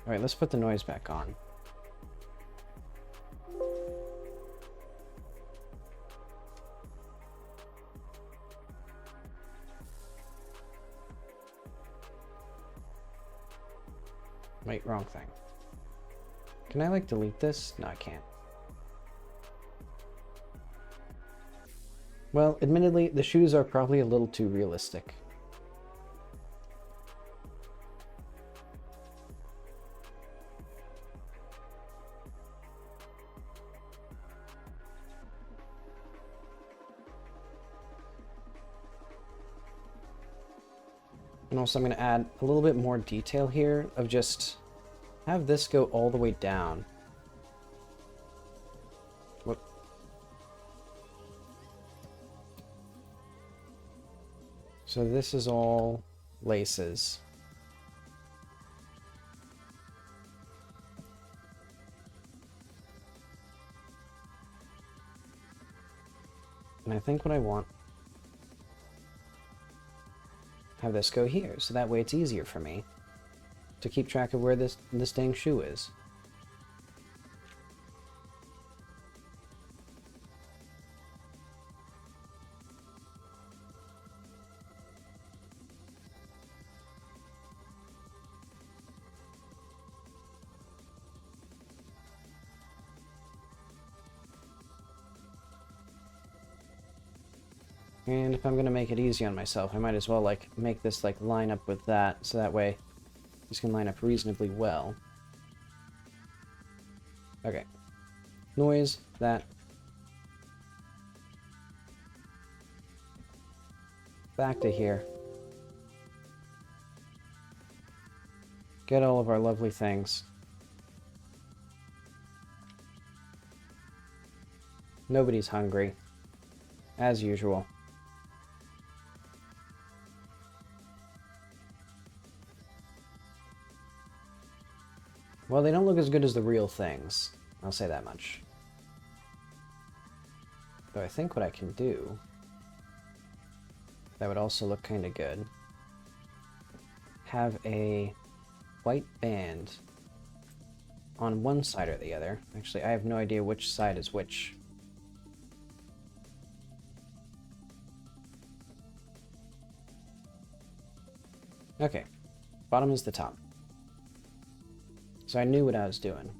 Alright, let's put the noise back on. Wait, wrong thing. Can I, like, delete this? No, I can't. Well, admittedly, the shoes are probably a little too realistic. And also I'm going to add a little bit more detail here of just have this go all the way down. Whoop. So this is all laces. And I think what I want, have this go here, so that way it's easier for me to keep track of where this dang shoe is. And if I'm going to make it easy on myself, I might as well, like, make this, like, line up with that, so that way this can line up reasonably well. Okay. Noise, that. Back to here. Get all of our lovely things. Nobody's hungry. As usual. Well, they don't look as good as the real things. I'll say that much. Though I think what I can do that would also look kind of good. Have a white band on one side or the other. Actually, I have no idea which side is which. Okay, bottom is the top. So I knew what I was doing.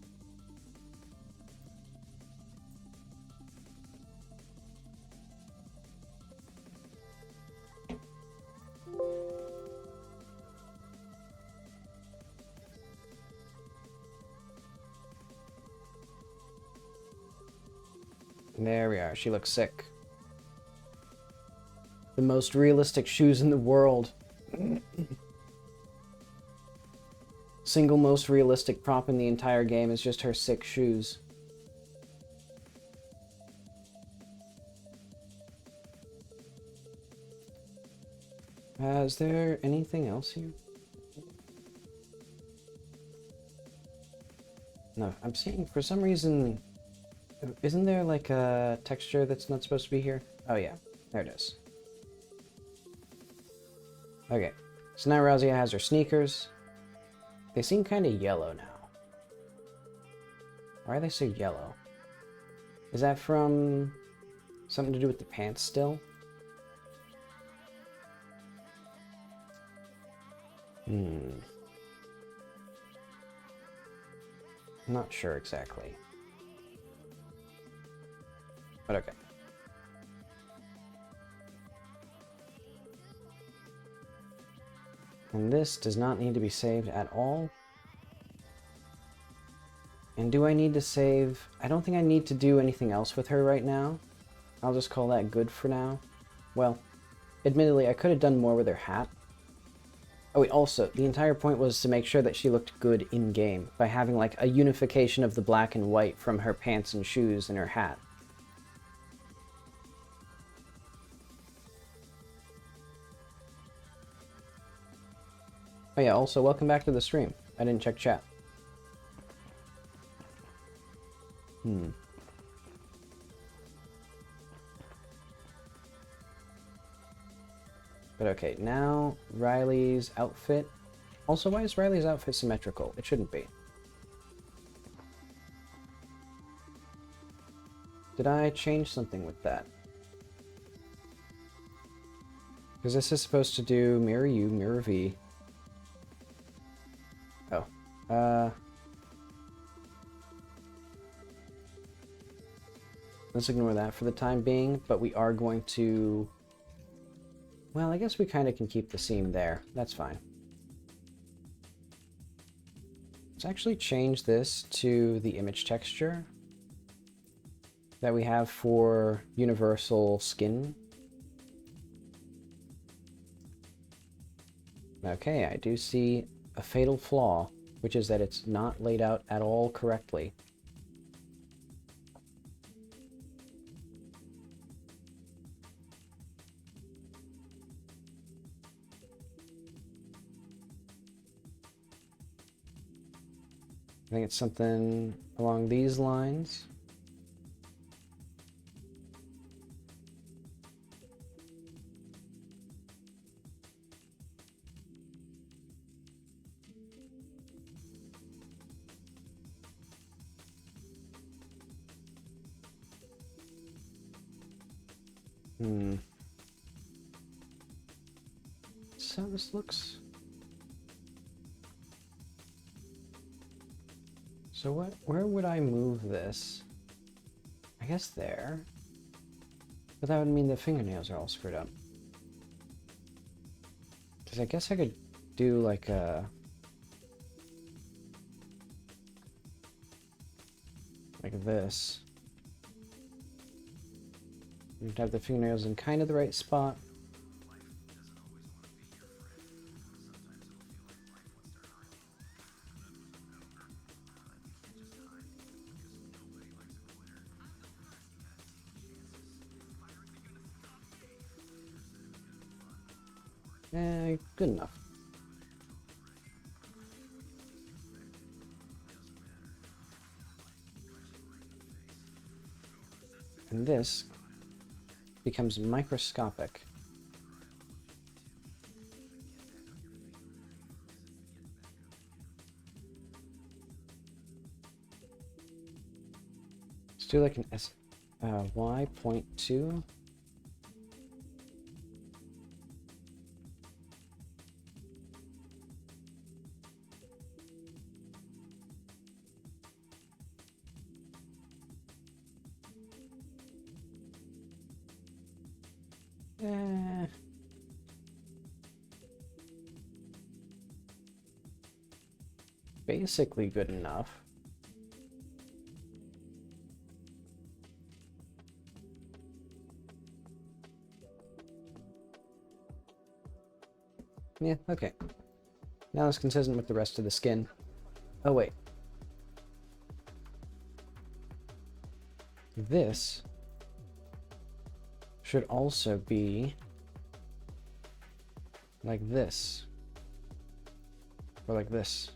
There we are. She looks sick. The most realistic shoes in the world. Single most realistic prop in the entire game is just her sick shoes. Is there anything else here? No, I'm seeing, for some reason, isn't there like a texture that's not supposed to be here? Oh yeah, there it is. Okay, so now Raziah has her sneakers. They seem kind of yellow now. Why are they so yellow? Is that from something to do with the pants still? I'm not sure exactly. But okay. And this does not need to be saved at all. And do I need to save? I don't think I need to do anything else with her right now. I'll just call that good for now. Well, admittedly, I could have done more with her hat. Oh wait, also, the entire point was to make sure that she looked good in-game by having like a unification of the black and white from her pants and shoes and her hat. Oh yeah, also, welcome back to the stream. I didn't check chat. But okay, now Riley's outfit. Also, why is Riley's outfit symmetrical? It shouldn't be. Did I change something with that? Because this is supposed to do mirror U, mirror V. Oh. Let's ignore that for the time being, but we are going to... Well, I guess we kind of can keep the seam there. That's fine. Let's actually change this to the image texture that we have for universal skin. Okay, I do see a fatal flaw, which is that it's not laid out at all correctly. I think it's something along these lines. So this looks... So where would I move this? I guess there. But that would mean the fingernails are all screwed up. Because I guess I could do like a... like this. You'd have the fingernails in kind of the right spot. Good enough. And this becomes microscopic. Let's do like an y.2. Basically good enough. Yeah, okay. Now it's consistent with the rest of the skin. Oh, wait. This should also be like this. Or like this.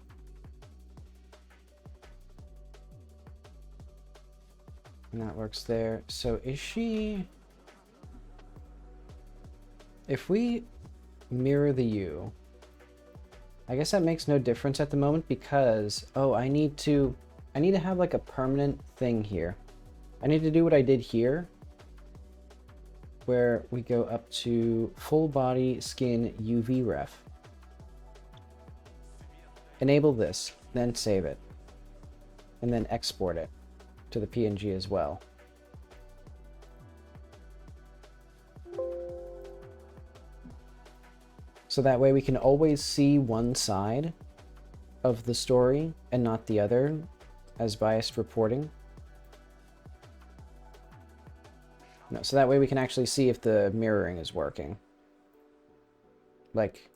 And that works there. So is she... If we mirror the U, I guess that makes no difference at the moment because, oh, I need to have like a permanent thing here. I need to do what I did here, where we go up to full body skin UV ref. Enable this, then save it, and then export it to the PNG as well. So that way we can always see one side of the story and not the other as biased reporting. No, so that way we can actually see if the mirroring is working. Like,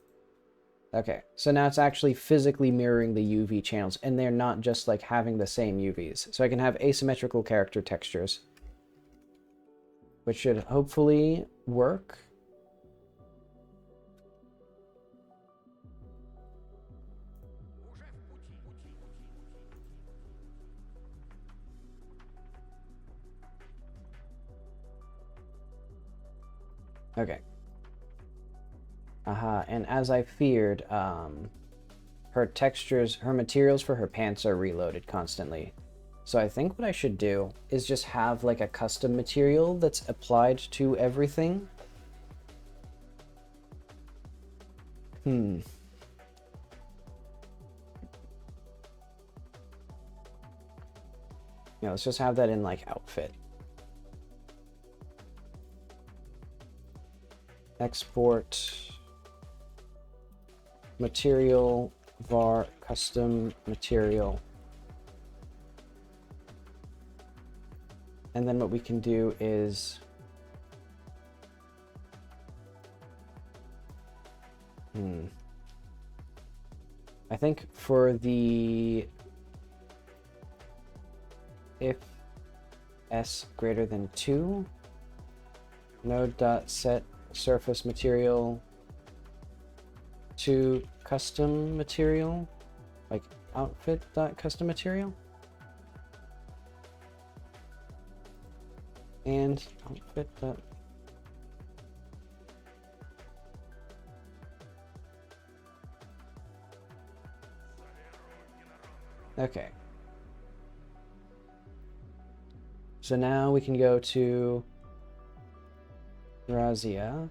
Okay, so now it's actually physically mirroring the UV channels, and they're not just like having the same UVs. So I can have asymmetrical character textures, which should hopefully work. Okay. Aha, and as I feared, her textures, her materials for her pants are reloaded constantly. So I think what I should do is just have like a custom material that's applied to everything. Yeah, let's just have that in like outfit. Export material var custom material. And then what we can do is I think for the if s greater than 2 node.set surface material to custom material, like outfit.custom material, and outfit. Okay. So now we can go to Raziah,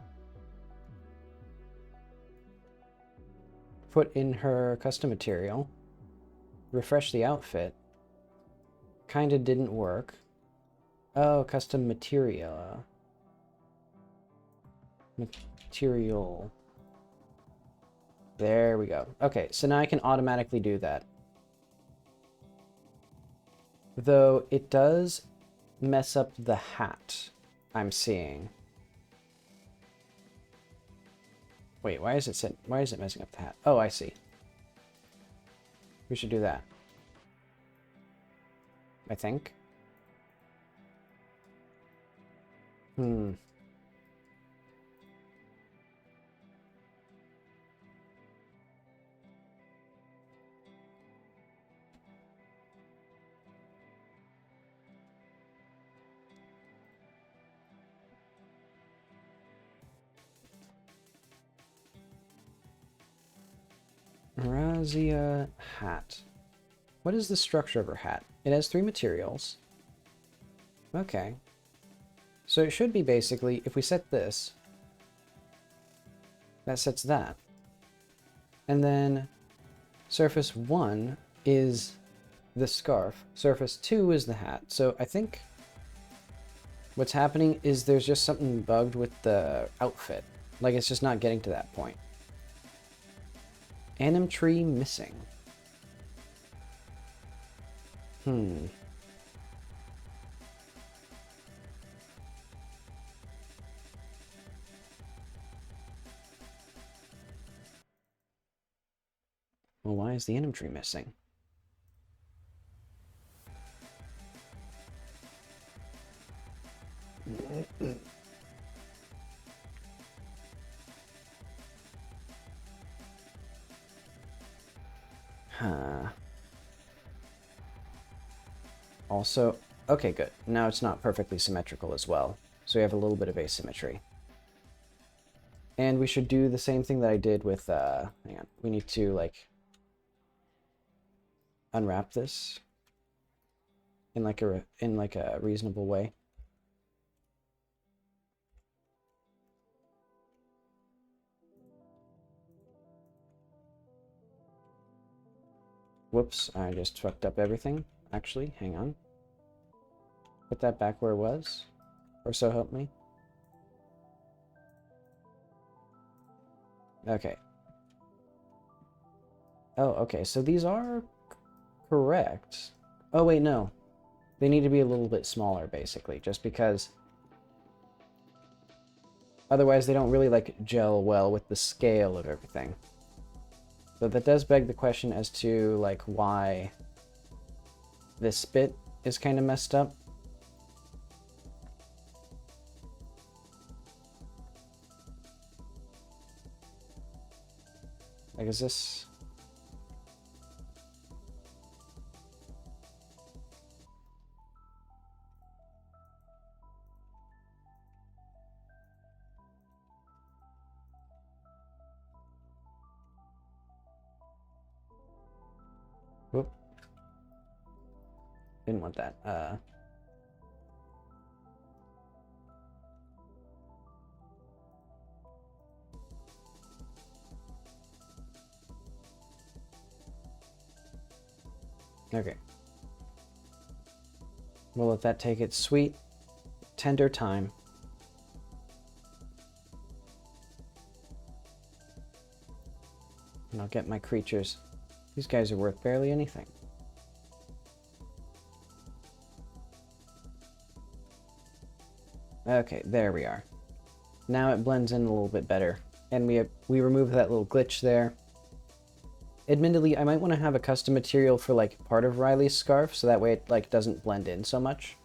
put in her custom material, refresh the outfit. Kinda didn't work. Oh, custom material. Material. There we go. Okay, so now I can automatically do that. Though it does mess up the hat I'm seeing. Wait, why is it messing up the hat? Oh, I see. We should do that. I think. Raziah hat. What is the structure of her hat? It has 3 materials. Okay. So it should be basically, if we set this, that sets that. And then surface 1 is the scarf. Surface 2 is the hat. So I think what's happening is there's just something bugged with the outfit. Like it's just not getting to that point. Anim tree missing. Well, why is the anim tree missing? Also, okay, good. Now it's not perfectly symmetrical as well. So we have a little bit of asymmetry. And we should do the same thing that I did with, hang on. We need to, like, unwrap this in like a reasonable way. Whoops, I just fucked up everything. Actually, hang on. Put that back where it was. Or so help me. Okay. Oh, okay, so these are correct. Oh, wait, no. They need to be a little bit smaller, basically, just because otherwise they don't really, like, gel well with the scale of everything. But that does beg the question as to, like, why this bit is kind of messed up. Like, is this... Whoop. Didn't want that. Okay. We'll let that take its sweet, tender time. And I'll get my creatures. These guys are worth barely anything. Okay, there we are. Now it blends in a little bit better. And we removed that little glitch there. Admittedly, I might want to have a custom material for, like, part of Riley's scarf, so that way it, like, doesn't blend in so much.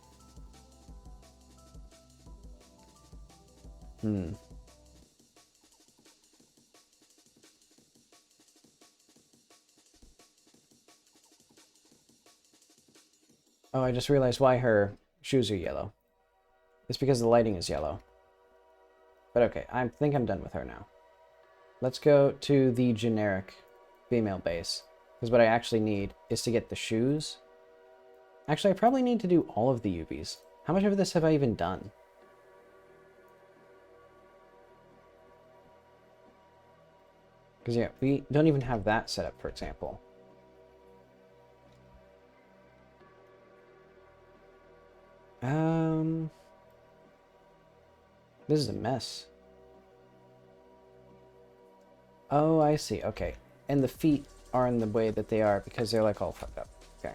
Oh, I just realized why her shoes are yellow. It's because the lighting is yellow. But okay, I think I'm done with her now. Let's go to the generic female base, because what I actually need is to get the shoes. Actually, I probably need to do all of the UVs. How much of this have I even done? Because yeah, we don't even have that set up, for example. This is a mess. Oh, I see. Okay. And the feet are in the way that they are because they're, like, all fucked up. Okay.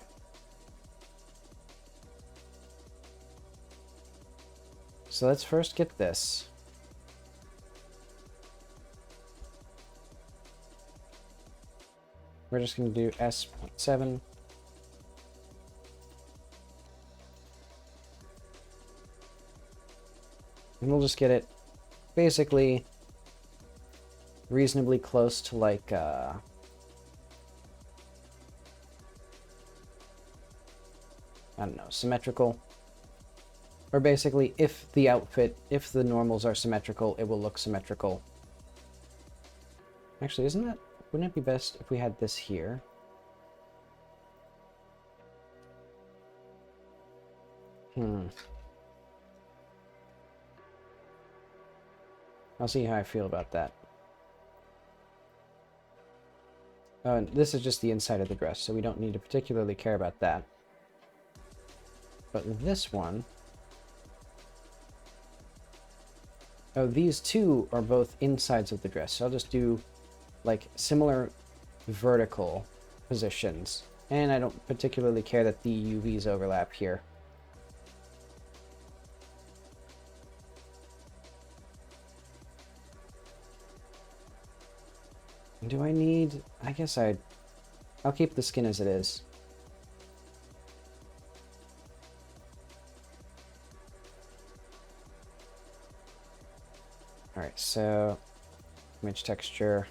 So let's first get this. We're just going to do S.7. And we'll just get it basically reasonably close to, like, I don't know, symmetrical. Or basically, if the outfit, if the normals are symmetrical, it will look symmetrical. Actually, wouldn't it be best if we had this here? I'll see how I feel about that. Oh, and this is just the inside of the dress, so we don't need to particularly care about that. But this one... Oh, these two are both insides of the dress, so I'll just do, like, similar vertical positions. And I don't particularly care that the UVs overlap here. Do I need... I guess I'll keep the skin as it is. Alright, so... image texture.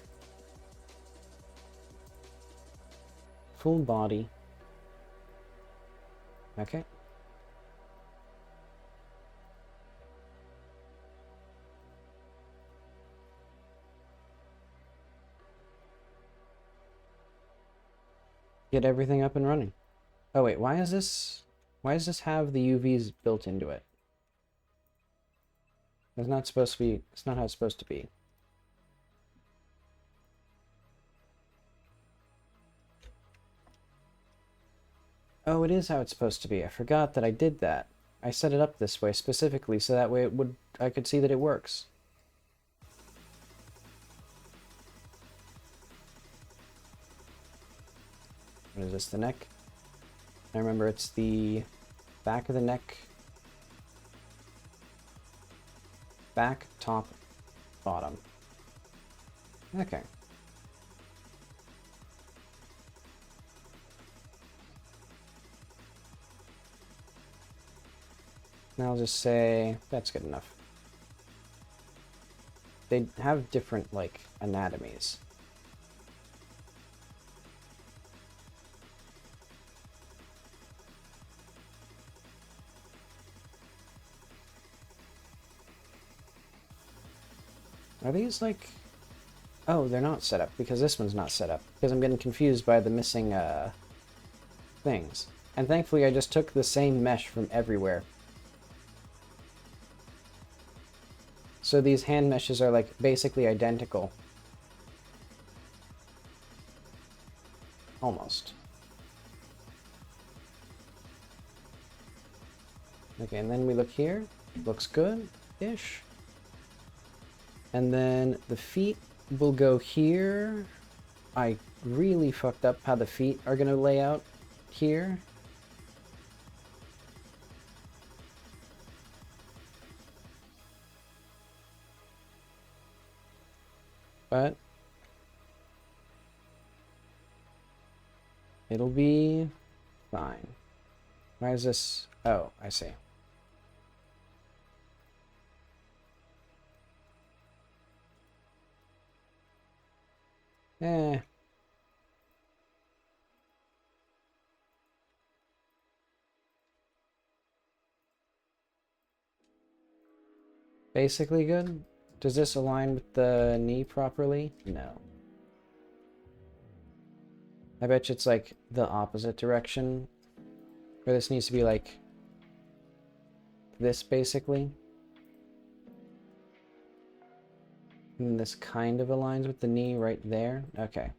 Full body. Okay. Get everything up and running. Oh wait, why does this have the UVs built into it? It's not supposed to be, it's not how it's supposed to be. Oh, it is how it's supposed to be. I forgot that I did that. I set it up this way specifically so that way I could see that it works. What is this, the neck? I remember it's the back of the neck. Back, top, bottom. Okay. And I'll just say that's good enough. They have different, like, anatomies. Are these, like... Oh, they're not set up, because this one's not set up. Because I'm getting confused by the missing, things. And thankfully I just took the same mesh from everywhere. So these hand meshes are, like, basically identical. Almost. Okay, and then we look here. Looks good-ish. And then the feet will go here. I really fucked up how the feet are going to lay out here. But it'll be fine. Why is this? Oh, I see. Eh. Basically good. Does this align with the knee properly? No. I bet you it's like the opposite direction. Where this needs to be like this basically. And this kind of aligns with the knee right there. Okay.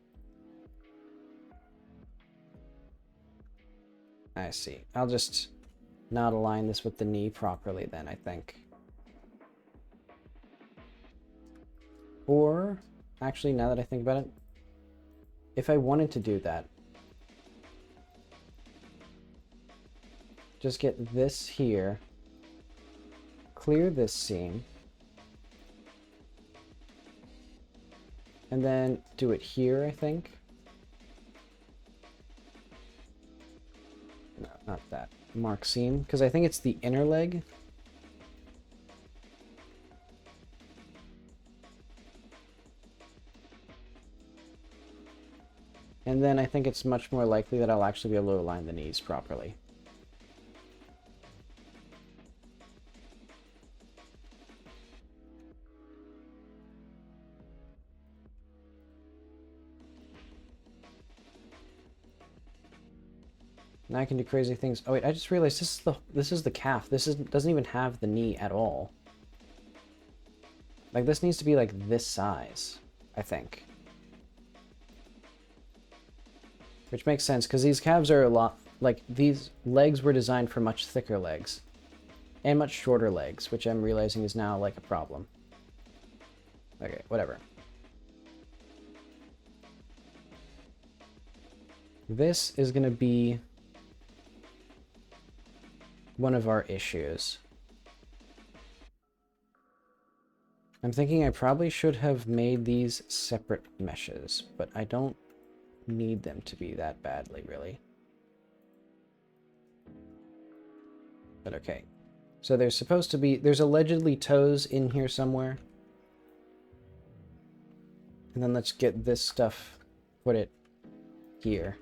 I see. I'll just not align this with the knee properly then, I think. Or, actually, now that I think about it, if I wanted to do that, just get this here, clear this seam, and then do it here, I think. No, not that. Mark seam, because I think it's the inner leg. And then I think it's much more likely that I'll actually be able to align the knees properly. Now I can do crazy things. Oh wait, I just realized this is the calf. Doesn't even have the knee at all. Like this needs to be like this size, I think. Which makes sense, because these calves are a lot, like, these legs were designed for much thicker legs. And much shorter legs, which I'm realizing is now, like, a problem. Okay, whatever. This is going to be one of our issues. I'm thinking I probably should have made these separate meshes, but I don't need them to be that badly, really. But okay. So there's allegedly toes in here somewhere. And then let's get this stuff, put it here.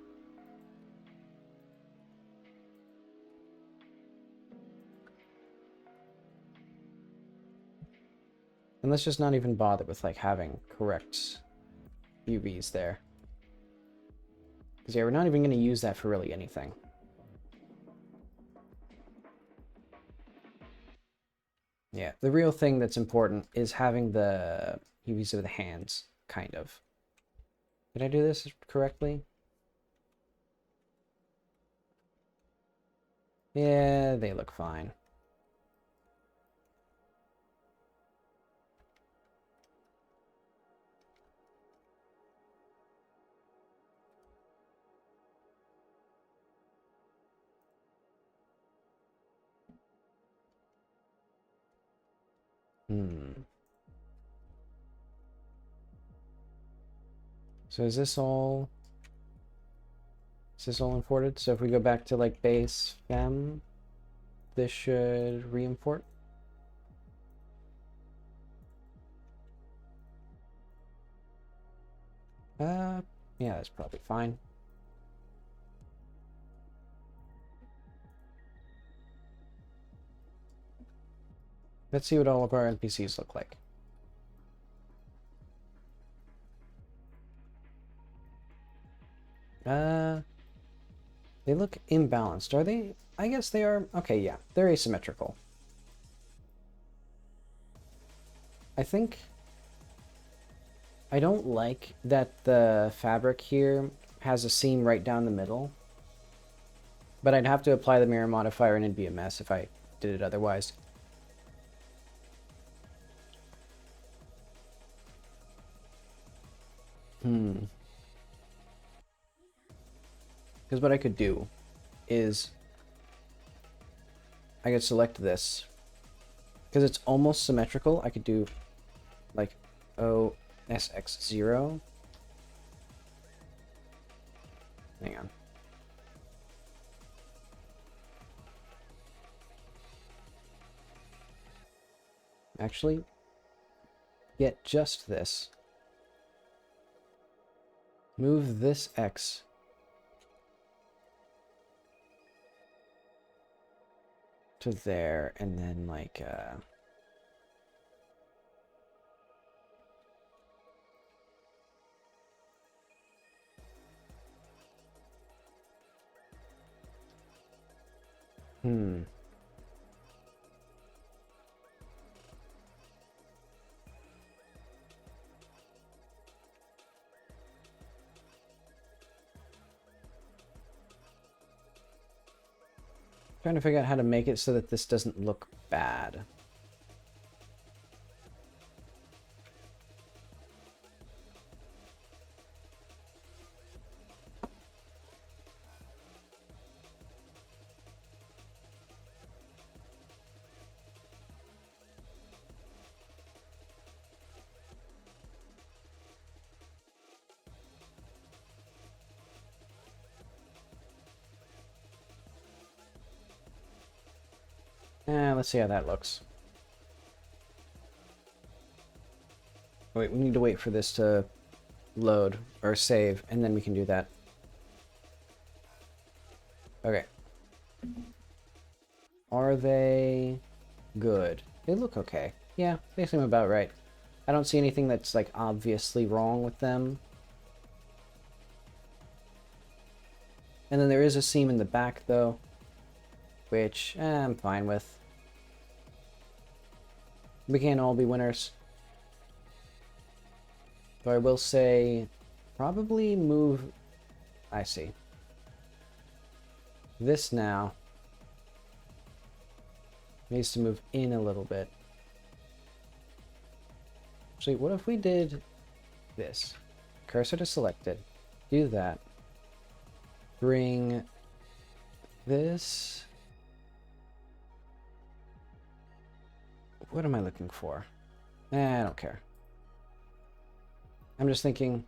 And let's just not even bother with, like, having correct UVs there. Because, yeah, we're not even going to use that for really anything. Yeah, the real thing that's important is having the UVs of the hands, kind of. Did I do this correctly? Yeah, they look fine. So is this all imported? So if we go back to like base fem, this should re-import. Yeah, that's probably fine. Let's see what all of our NPCs look like. They look imbalanced. Are they? I guess they are. Okay, yeah. They're asymmetrical. I think I don't like that the fabric here has a seam right down the middle. But I'd have to apply the mirror modifier and it'd be a mess if I did it otherwise. Because what I could do is I could select this. Because it's almost symmetrical, I could do like OSX0. Hang on. Actually, get just this. Move this X to there, and then like trying to figure out how to make it so that this doesn't look bad. Let's see how that looks. Wait, we need to wait for this to load or save, and then we can do that. Okay. Are they good? They look okay. Yeah, they seem about right. I don't see anything that's like obviously wrong with them. And then there is a seam in the back though, which I'm fine with. We can't all be winners. Though I will say, probably move... I see. This now needs to move in a little bit. Actually, what if we did this? Cursor to selected. Do that. Bring this... What am I looking for? I don't care. I'm just thinking,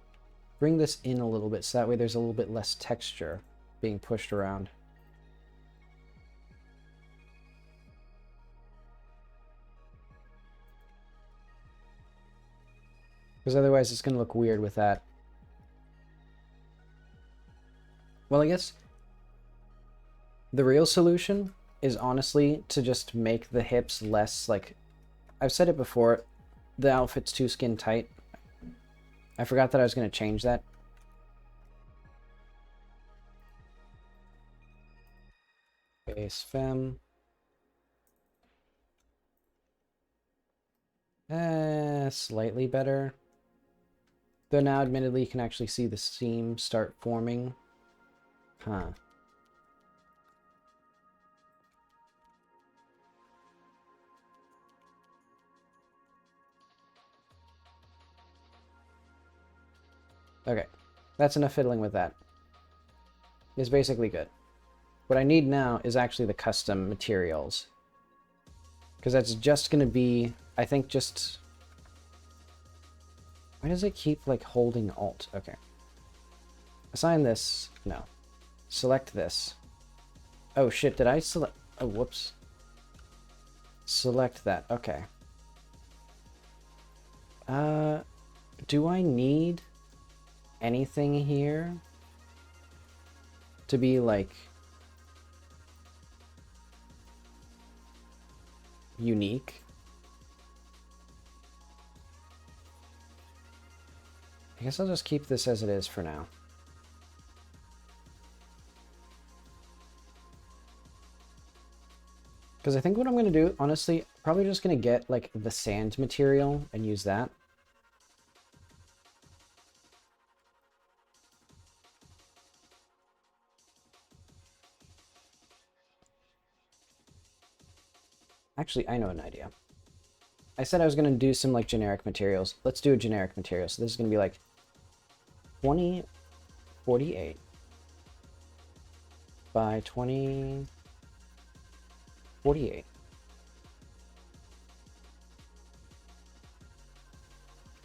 bring this in a little bit so that way there's a little bit less texture being pushed around. Because otherwise it's going to look weird with that. Well, I guess the real solution is honestly to just make the hips less like... I've said it before, the outfit's too skin tight. I forgot that I was going to change that. Base fem. Slightly better. Though now, admittedly, you can actually see the seam start forming. Huh. Okay, that's enough fiddling with that. It's basically good. What I need now is actually the custom materials. Because that's just going to be, I think, just... Why does it keep, like, holding Alt? Okay. Assign this. No. Select this. Oh, shit, did I select... Oh, whoops. select that. Okay. Do I need anything here to be like unique? I guess I'll just keep this as it is for now. Because I think what I'm going to do, honestly, probably just going to get like the sand material and use that. Actually, I know an idea. I said I was going to do some like generic materials. Let's do a generic material. So this is going to be like 2048 by 2048.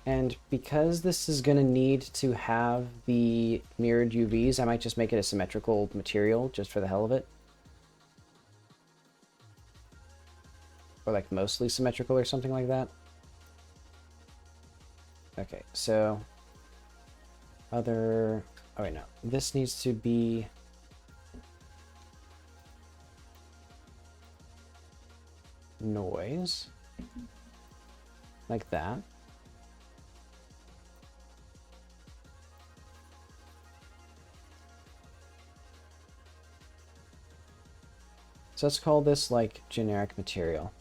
And because this is going to need to have the mirrored UVs, I might just make it a symmetrical material just for the hell of it. Or like mostly symmetrical or something like that. Okay, so other, oh wait, no, this needs to be noise, like that. So let's call this like generic material.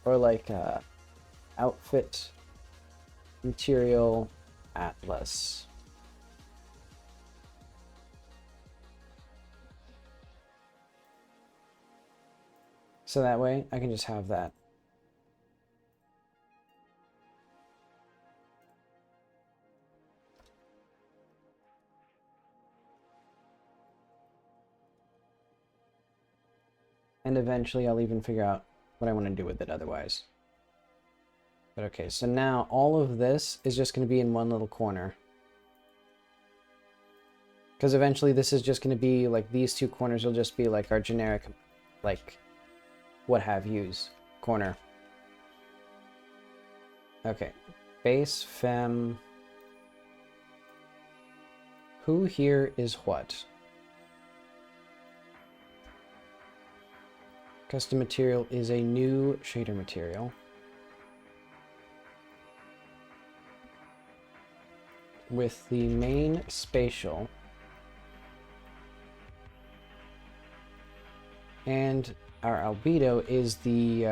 Or like outfit material atlas. So that way I can just have that. And eventually I'll even figure out what I want to do with it otherwise. But okay, so now all of this is just going to be in one little corner. Because eventually this is just going to be like these two corners will just be like our generic, like, what have yous corner. Okay, base fem. Who here is what? Custom material is a new shader material. With the main spatial. And our albedo is the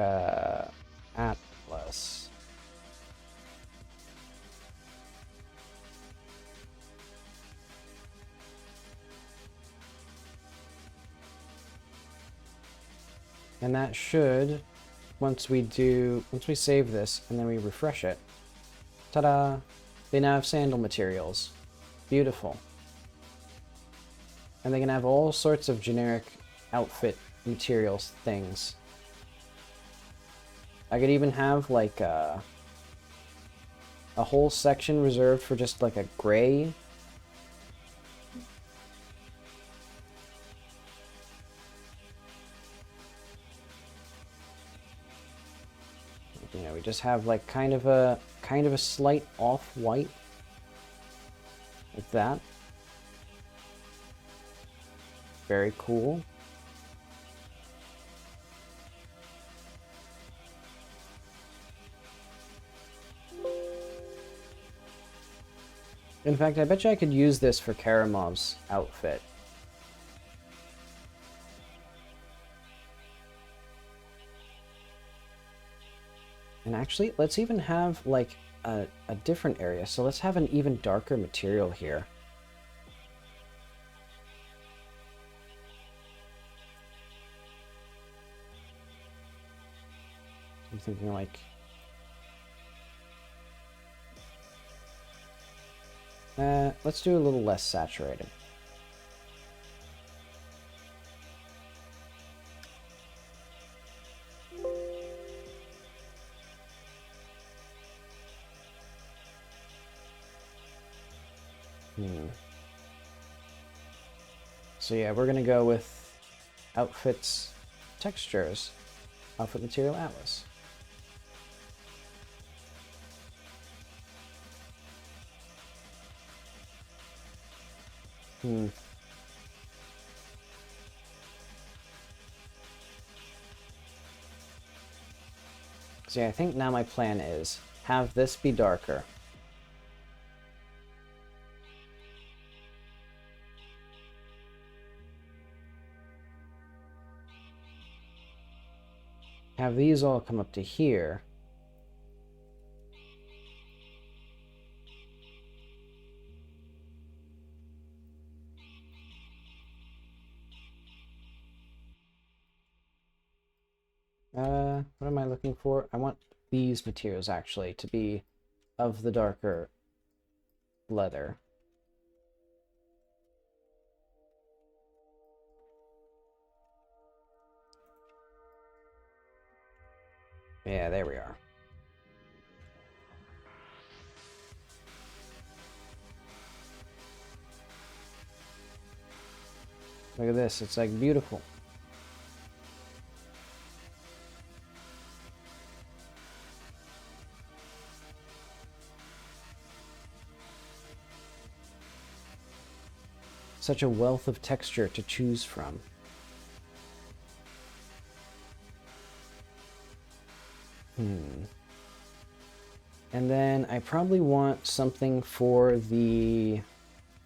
atlas. And that should, once we save this and then we refresh it, ta-da! They now have sandal materials. Beautiful. And they can have all sorts of generic outfit materials things. I could even have like a whole section reserved for just like a gray. You know, we just have like kind of a slight off-white like that. Very cool. In fact, I bet you I could use this for Karamov's outfit. And actually, let's even have like a different area. So let's have an even darker material here. I'm thinking like... let's do a little less saturated. So yeah, we're gonna go with outfits textures outfit material atlas. So yeah, I think now my plan is have this be darker. Have these all come up to here. What am I looking for? I want these materials actually to be of the darker leather. Yeah, there we are. Look at this, it's like beautiful. Such a wealth of texture to choose from. And then I probably want something for the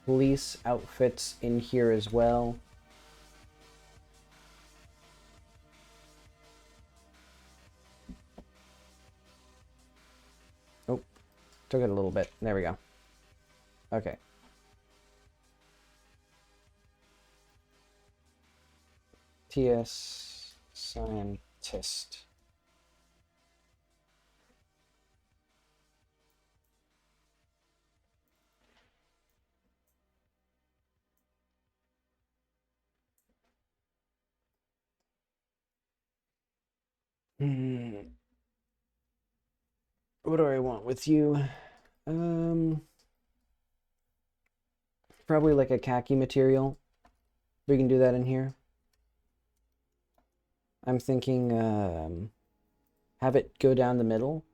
police outfits in here as well. Oh, took it a little bit. There we go. Okay. TS Scientist. What do I want with you? Probably like a khaki material. We can do that in here. I'm thinking have it go down the middle.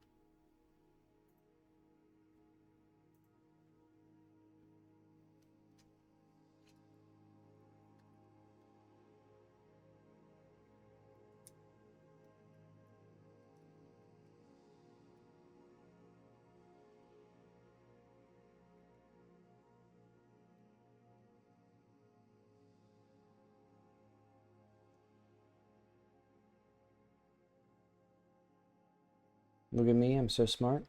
Look at me, I'm so smart.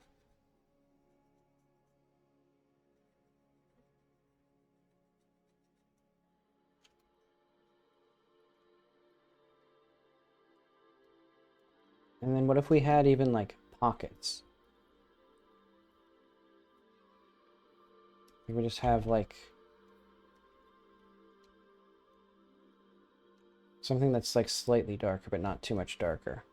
And then what if we had even like pockets? We would just have like something that's like slightly darker, but not too much darker.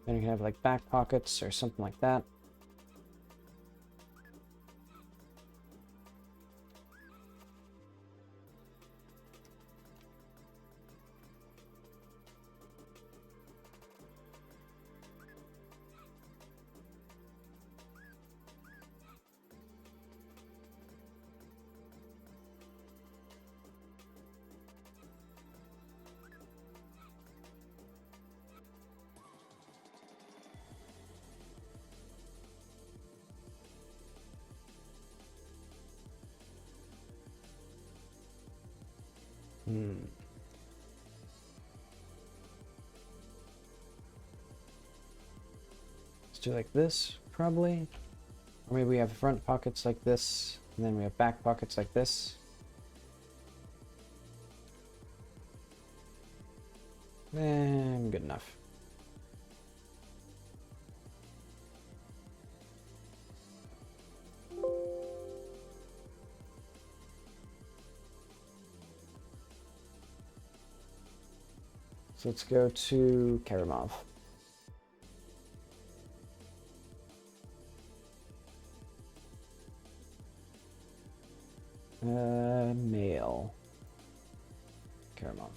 Then you can have like back pockets or something like that. Let's do like this, probably. Or maybe we have front pockets like this, and then we have back pockets like this. And good enough. So let's go to Karamov. Male. Karamov.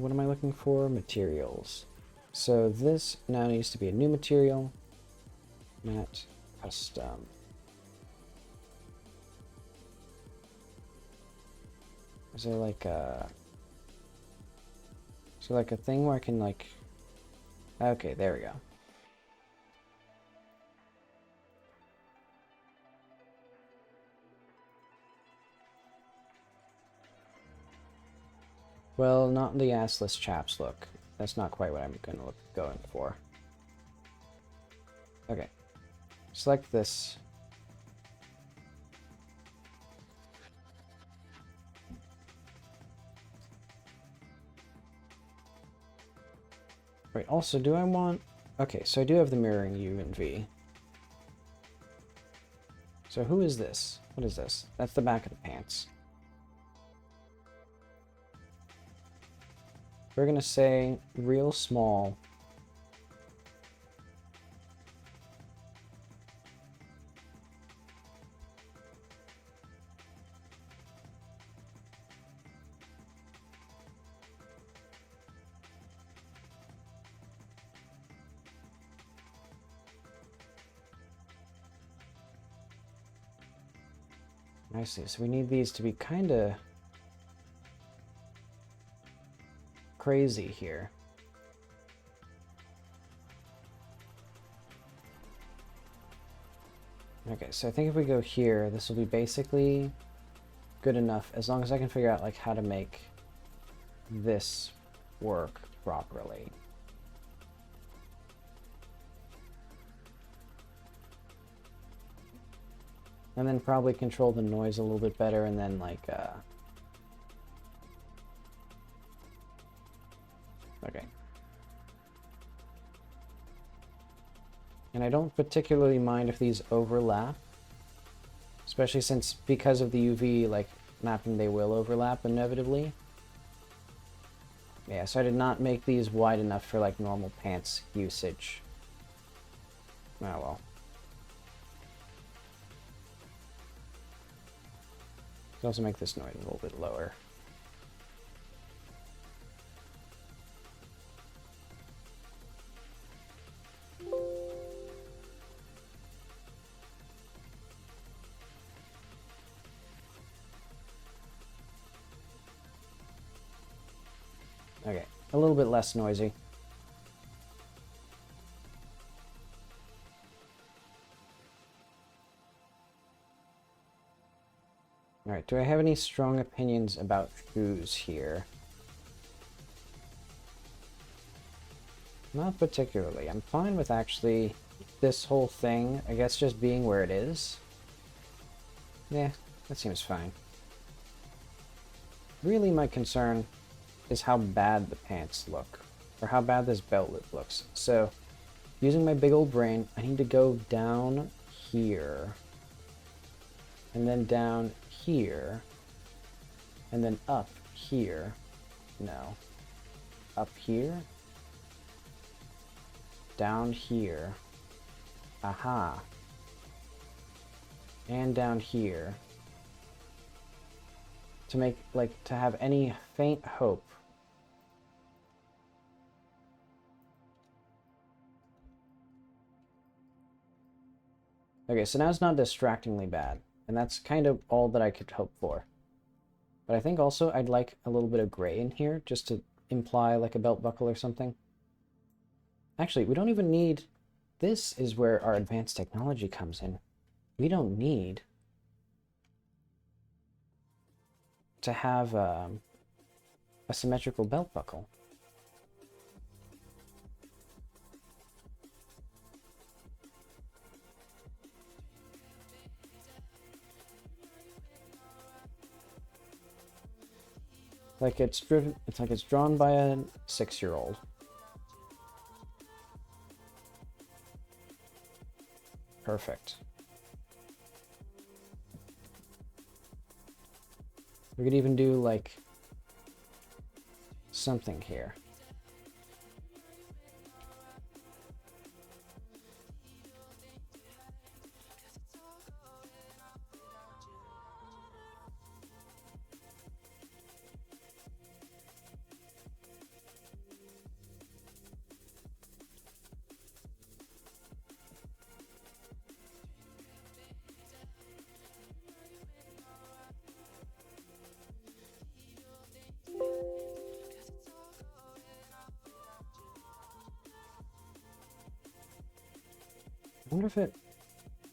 What am I looking for? Materials. So this now needs to be a new material. Mat custom. Is there like a... So like a thing where I can like... Okay, there we go. Well, not the assless chaps look. That's not quite what I'm going for. Okay. Select this. Wait, also, do I want... Okay, so I do have the mirroring U and V. So who is this? What is this? That's the back of the pants. We're gonna say real small. I see, so we need these to be kind of crazy here. Okay, so I think if we go here, this will be basically good enough as long as I can figure out like how to make this work properly. And then probably control the noise a little bit better, and then like okay. And I don't particularly mind if these overlap, especially since because of the UV like mapping they will overlap inevitably. Yeah, so I did not make these wide enough for like normal pants usage. Oh well. Let's also make this noise a little bit lower. Okay, a little bit less noisy. Alright, do I have any strong opinions about shoes here? Not particularly. I'm fine with actually this whole thing, I guess, just being where it is. Yeah, that seems fine. Really, my concern is how bad the pants look, or how bad this belt loop looks. So, using my big old brain, I need to go down here, and then down here, and then up here. No. Up here. Down here. Aha. And down here. To make, like, to have any faint hope. Okay, so now it's not distractingly bad. And that's kind of all that I could hope for. But I think also I'd like a little bit of gray in here, just to imply like a belt buckle or something. Actually, we don't even need... This is where our advanced technology comes in. We don't need to have a symmetrical belt buckle. Like it's driven, it's like it's drawn by a 6-year-old. Perfect. We could even do like something here.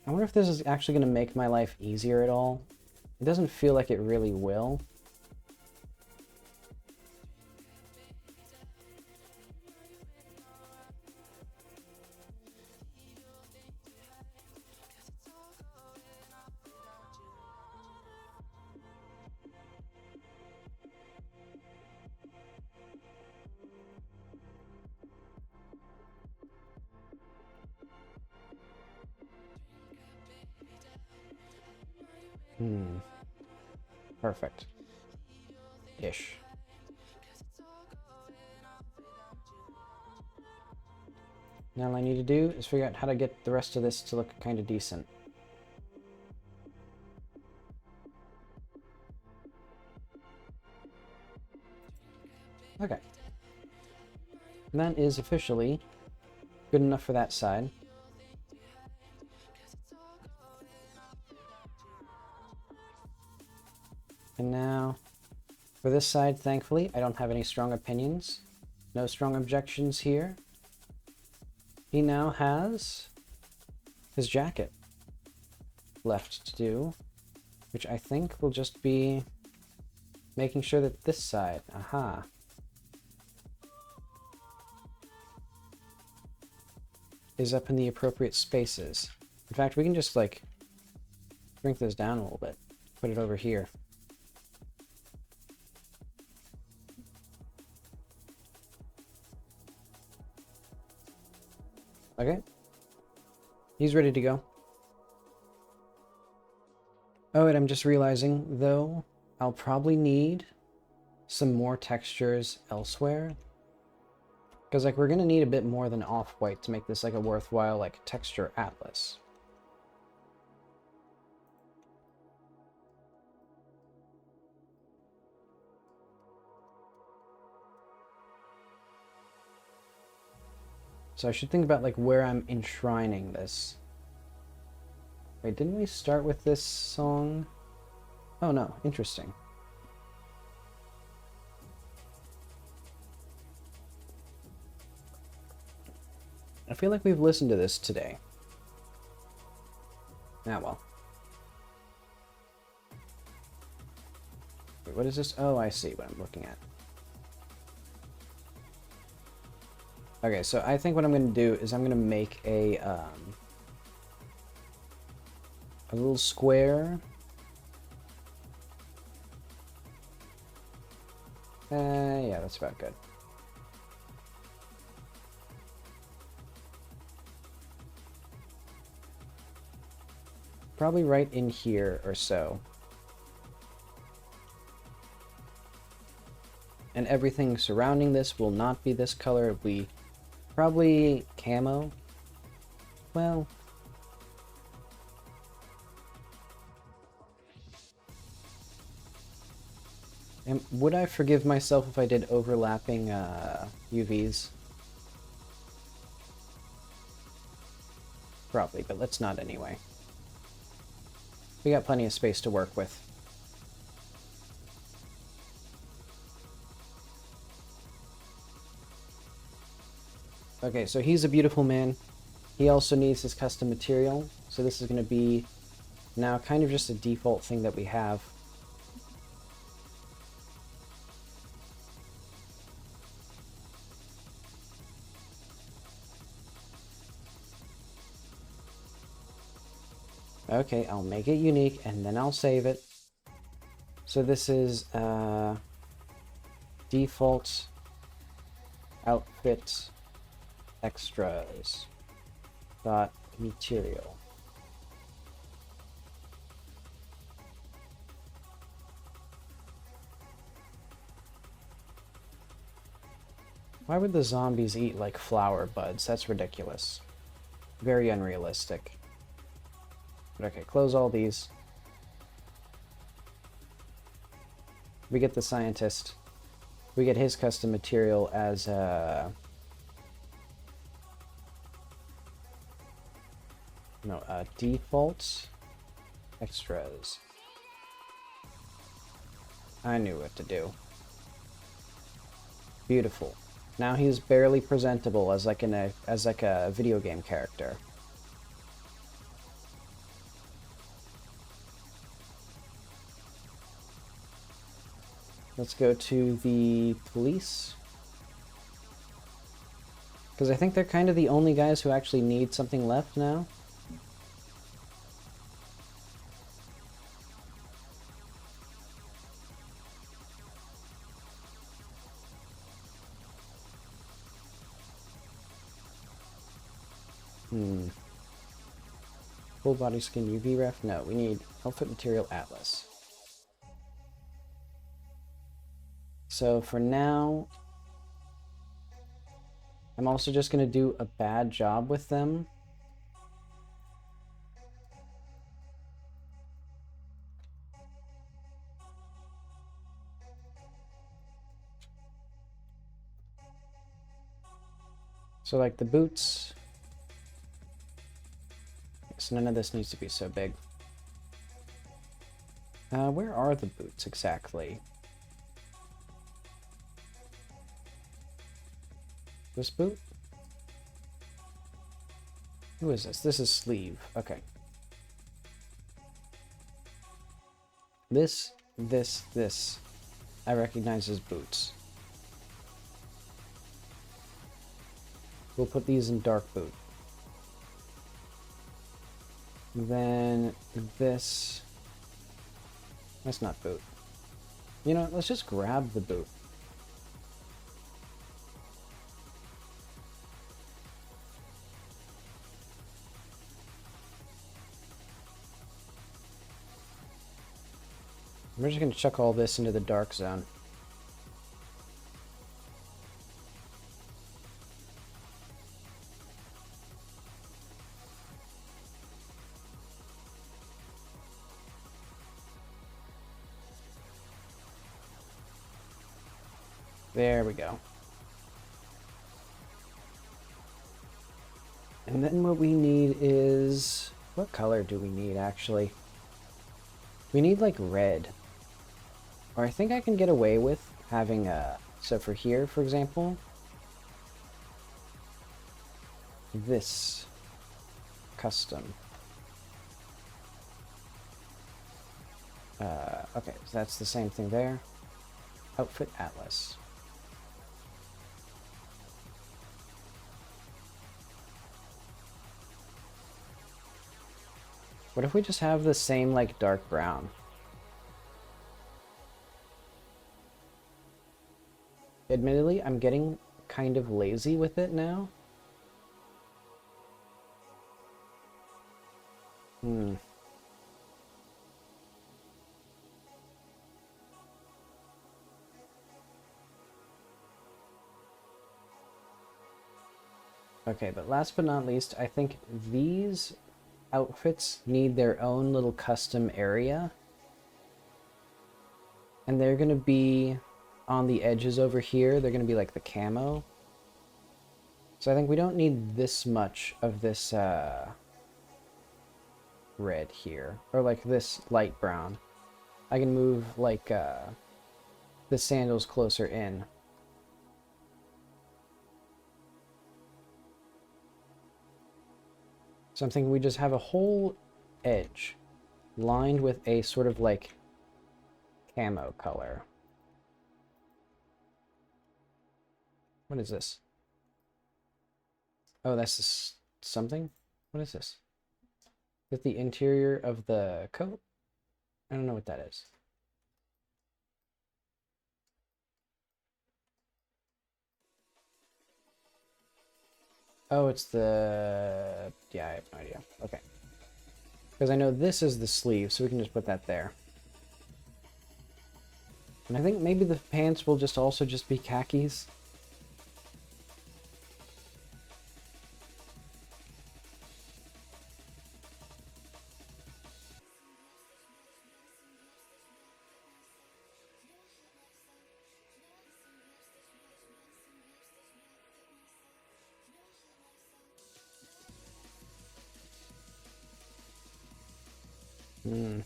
I wonder if this is actually going to make my life easier at all. It doesn't feel like it really will. Perfect. Ish. Now all I need to do is figure out how to get the rest of this to look kind of decent. Okay. And that is officially good enough for that side. And now, for this side, thankfully, I don't have any strong opinions. No strong objections here. He now has his jacket left to do, which I think will just be making sure that this side, is up in the appropriate spaces. In fact, we can just like shrink this down a little bit, put it over here. Okay. He's ready to go. Oh, and I'm just realizing, though, I'll probably need some more textures elsewhere. Because, like, we're going to need a bit more than off-white to make this, like, a worthwhile, like, texture atlas. So I should think about, like, where I'm enshrining this. Wait, didn't we start with this song? Oh, no. Interesting. I feel like we've listened to this today. Ah, well. Wait, what is this? Oh, I see what I'm looking at. Okay, so I think what I'm going to do is I'm going to make a little square. Yeah, that's about good. Probably right in here or so. And everything surrounding this will not be this color. It'll be probably camo. Well, and would I forgive myself if I did overlapping UVs? Probably, but let's not anyway. We got plenty of space to work with. Okay, so he's a beautiful man. He also needs his custom material, so this is going to be now kind of just a default thing that we have. Okay, I'll make it unique and then I'll save it. So this is default outfit extras dot material. Why would the zombies eat like flower buds? That's ridiculous. Very unrealistic. But okay, close all these. We get the scientist. We get his custom material as default extras. I knew what to do. Beautiful. Now he's barely presentable as like a video game character. Let's go to the police. Because I think they're kind of the only guys who actually need something left now. Full body skin UV ref? No, we need outfit material atlas. So for now, I'm also just going to do a bad job with them. So like the boots. So none of this needs to be so big. Where are the boots exactly? This boot? Who is this? This is sleeve. Okay. This. I recognize as boots. We'll put these in dark boot. Then this. That's not boot. You know, let's just grab the boot. We're just going to chuck all this into the dark zone. There we go. And then what we need is... What color do we need, actually? We need, like, red. Or I think I can get away with having a... So for here, for example... This... Custom. Okay, so that's the same thing there. Outfit Atlas. What if we just have the same, like, dark brown? Admittedly, I'm getting kind of lazy with it now. Okay, but last but not least, I think these outfits need their own little custom area. And they're going to be on the edges over here. They're going to be like the camo. So I think we don't need this much of this red here. Or like this light brown. I can move like the sandals closer in. So I'm thinking we just have a whole edge lined with a sort of like camo color. What is this? Oh, that's just something? What is this? Is it the interior of the coat? I don't know what that is. Oh, it's the... Yeah, I have no idea. Okay. Because I know this is the sleeve, so we can just put that there. And I think maybe the pants will just also just be khakis. Hmm.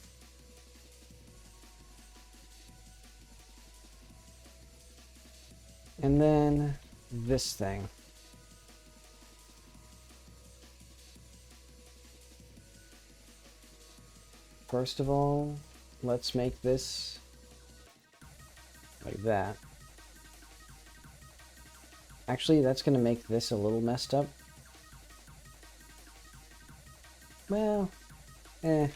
And then this thing. First of all, let's make this like that. Actually, that's going to make this a little messed up. Well, eh.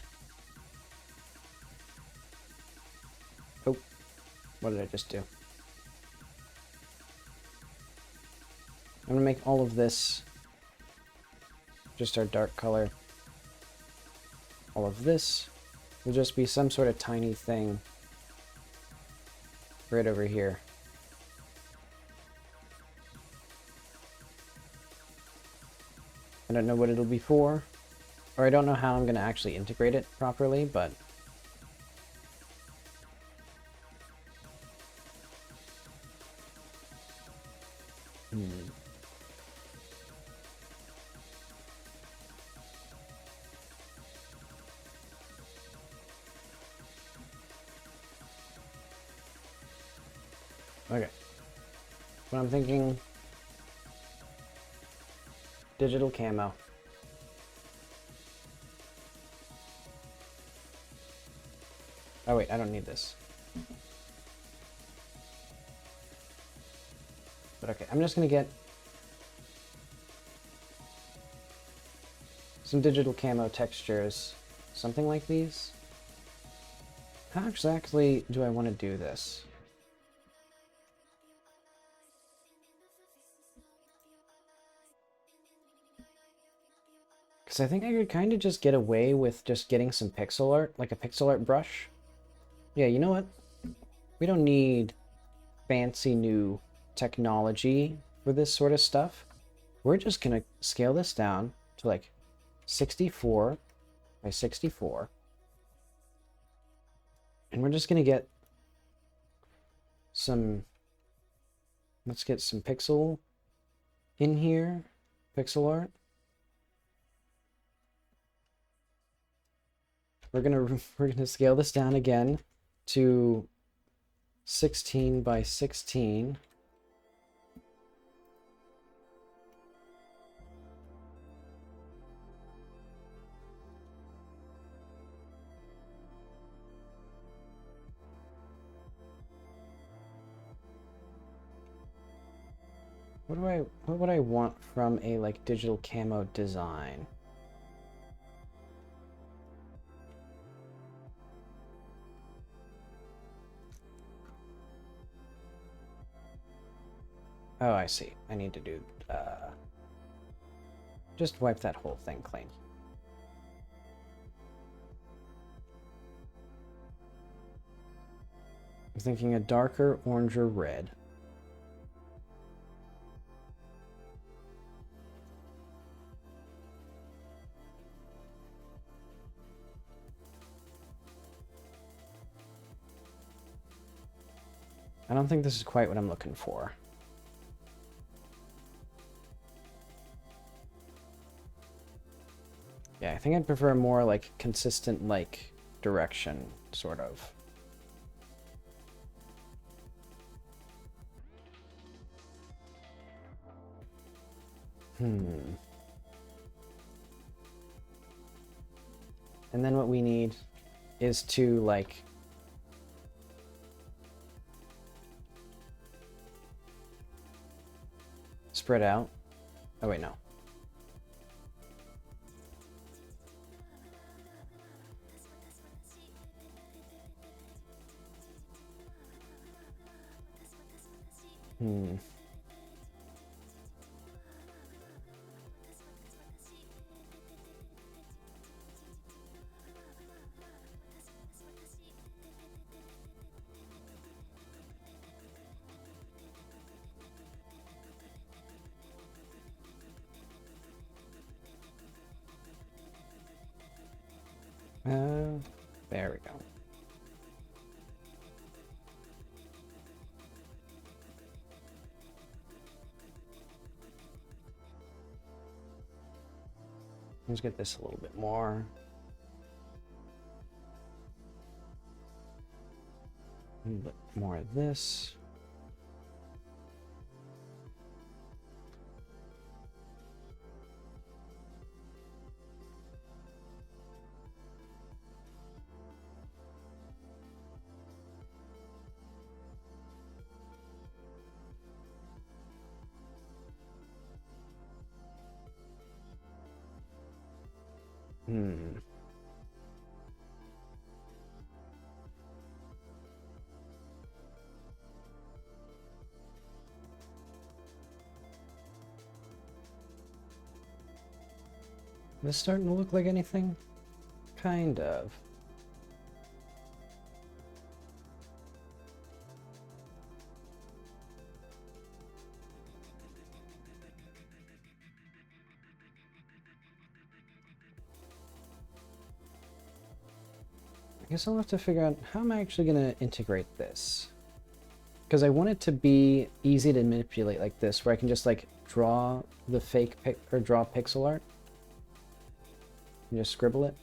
Oh, what did I just do? I'm going to make all of this just our dark color. All of this will just be some sort of tiny thing right over here. I don't know what it'll be for, or I don't know how I'm going to actually integrate it properly, but okay. But I'm thinking digital camo. Oh wait, I don't need this. But okay, I'm just gonna get some digital camo textures, something like these. How exactly do I want to do this? Because I think I could kind of just get away with just getting some pixel art, like a pixel art brush. Yeah, you know what? We don't need fancy new technology for this sort of stuff. We're just going to scale this down to like 64 by 64. And we're just going to get some, let's get some pixel in here, pixel art. We're gonna scale this down again to 16 by 16. What would I want from a like digital camo design? Oh, I see. I need to do just wipe that whole thing clean. I'm thinking a darker orange or red. I don't think this is quite what I'm looking for. Yeah, I think I'd prefer a more like consistent like direction, sort of. And then what we need is to like spread out. Oh wait, no. There we go. Let's get this a little bit more. A little bit more of this. This starting to look like anything? Kind of. I guess I'll have to figure out how am I actually going to integrate this. Because I want it to be easy to manipulate like this, where I can just like draw the fake or draw pixel art. And just scribble it.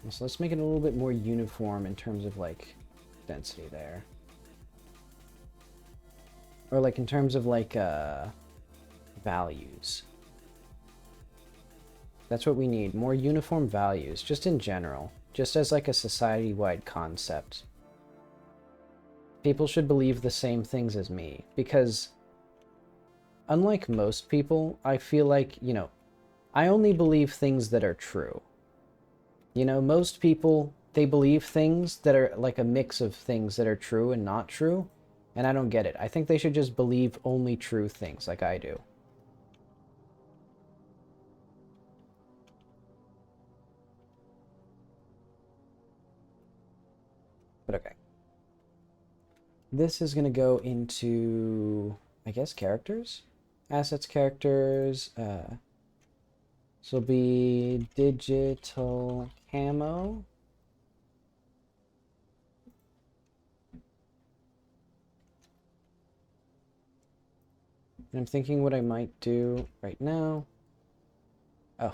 So let's make it a little bit more uniform in terms of like density there. Or like in terms of like values. That's what we need, more uniform values, just in general, just as like a society-wide concept. People should believe the same things as me, because unlike most people, I feel like, you know, I only believe things that are true. You know, most people, they believe things that are like a mix of things that are true and not true, and I don't get it. I think they should just believe only true things like I do. But okay. This is going to go into, I guess, characters? Assets, characters. So it'll be digital camo. And I'm thinking what I might do right now. Oh.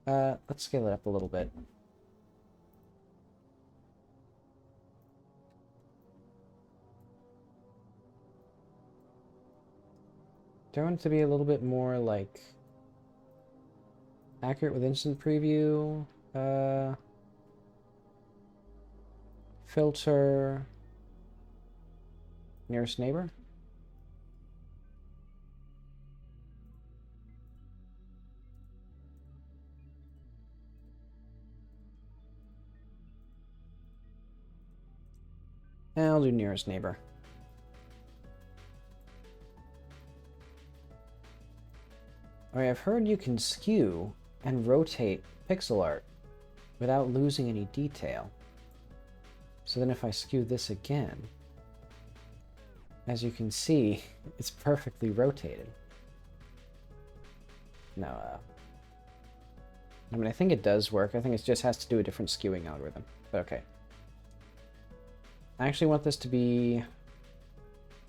Let's scale it up a little bit. Do I want it to be a little bit more like accurate with instant preview? Filter nearest neighbor. I'll do nearest neighbor. Alright, I've heard you can skew and rotate pixel art without losing any detail. So then if I skew this again, as you can see, it's perfectly rotated. Now, I mean, I think it does work. I think it just has to do a different skewing algorithm, but okay. I actually want this to be...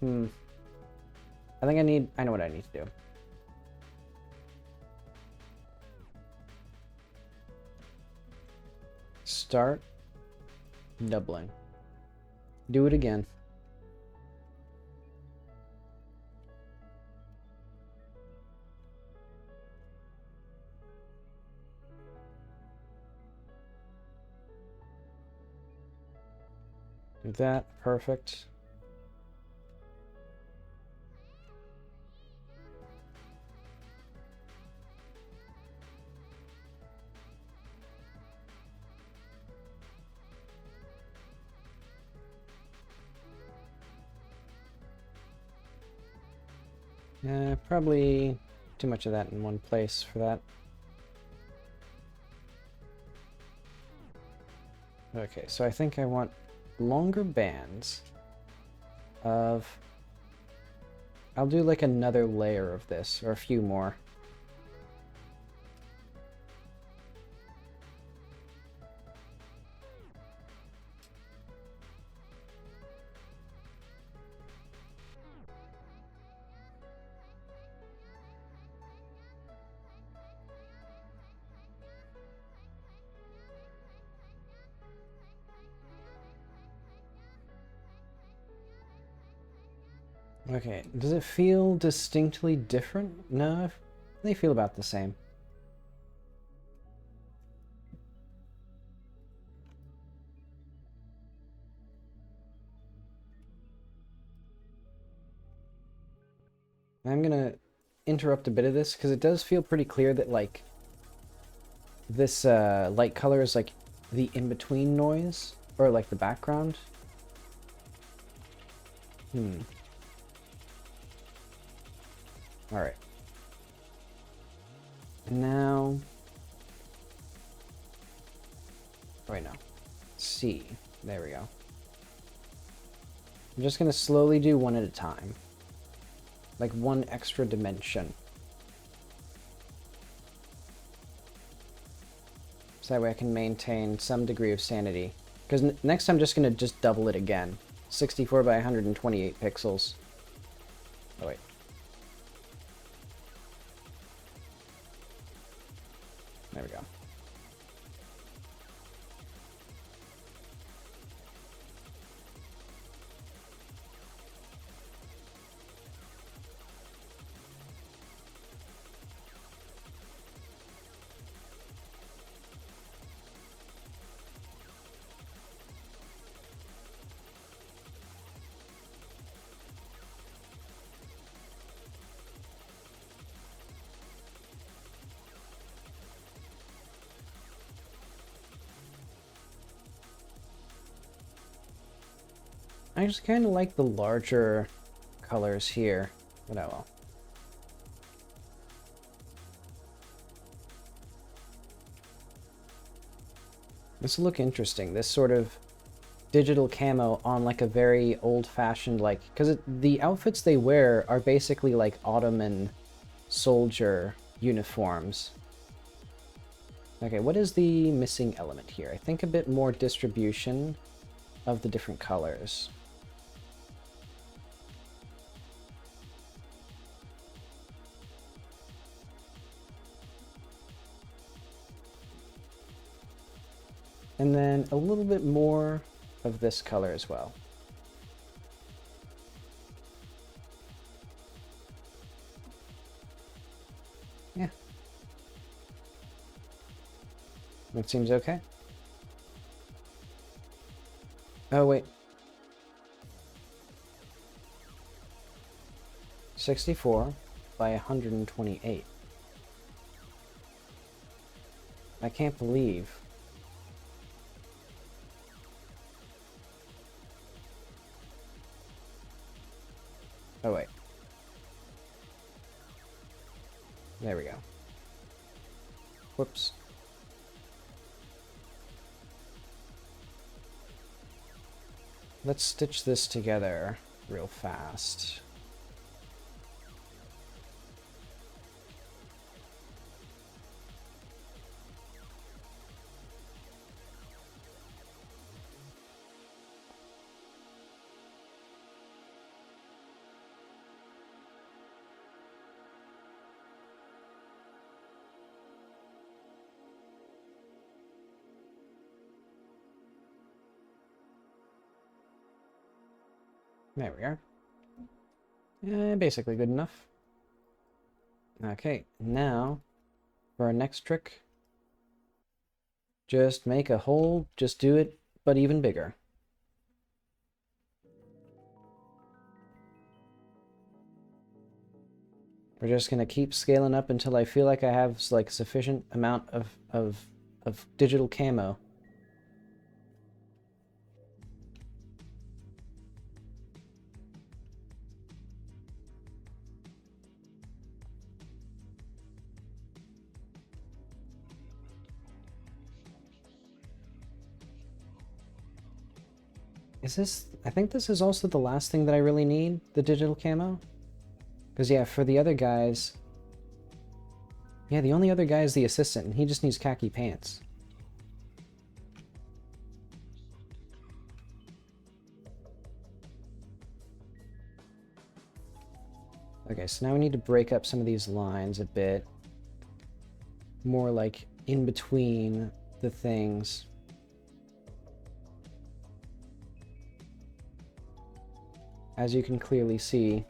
I think I know what I need to do. Start doubling. Do it again. Do that. Perfect. Probably too much of that in one place for that. Okay, so I think I want longer bands of... I'll do like another layer of this, or a few more. Okay, does it feel distinctly different? No, they feel about the same. I'm gonna interrupt a bit of this because it does feel pretty clear that like this light color is like the in-between noise or like the background. Alright. Now... Wait, no. C. There we go. I'm just gonna slowly do one at a time. Like one extra dimension. So that way I can maintain some degree of sanity. Because next I'm just gonna just double it again. 64 by 128 pixels. Oh wait. There we go. I just kind of like the larger colors here, but oh well. This will look interesting. This sort of digital camo on like a very old-fashioned, like, because the outfits they wear are basically like Ottoman soldier uniforms. Okay, what is the missing element here? I think a bit more distribution of the different colors. And then a little bit more of this color as well. Yeah. That seems okay. Oh, wait. 64 by 128. I can't believe. Oh, wait. There we go. Whoops. Let's stitch this together real fast. There we are. Basically good enough. Okay, now for our next trick, just make a hole, just do it, but even bigger. We're just gonna keep scaling up until I feel like I have like sufficient amount of digital camo. Is this... I think this is also the last thing that I really need, the digital camo. Because yeah, for the other guys... Yeah, the only other guy is the assistant, and he just needs khaki pants. Okay, so now we need to break up some of these lines a bit. More like in between the things. As you can clearly see,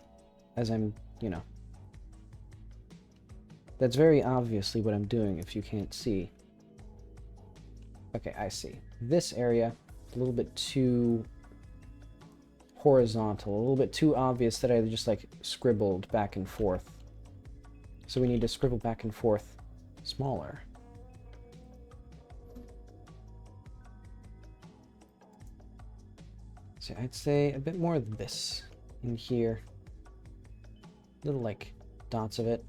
as I'm, you know. That's very obviously what I'm doing if you can't see. Okay, I see. This area is a little bit too horizontal, a little bit too obvious that I just like scribbled back and forth. So we need to scribble back and forth smaller. So I'd say a bit more of this in here. Little like dots of it.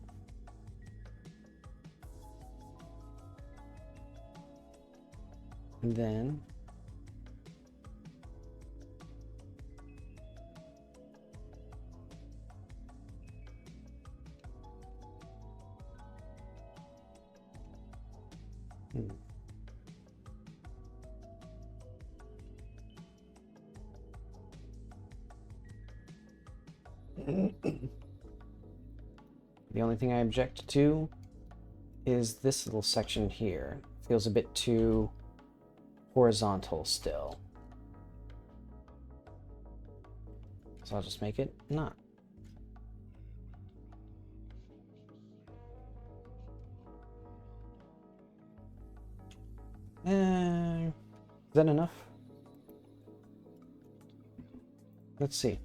And then the only thing I object to is this little section here. Feels a bit too horizontal still. So I'll just make it not. Is that enough? Let's see.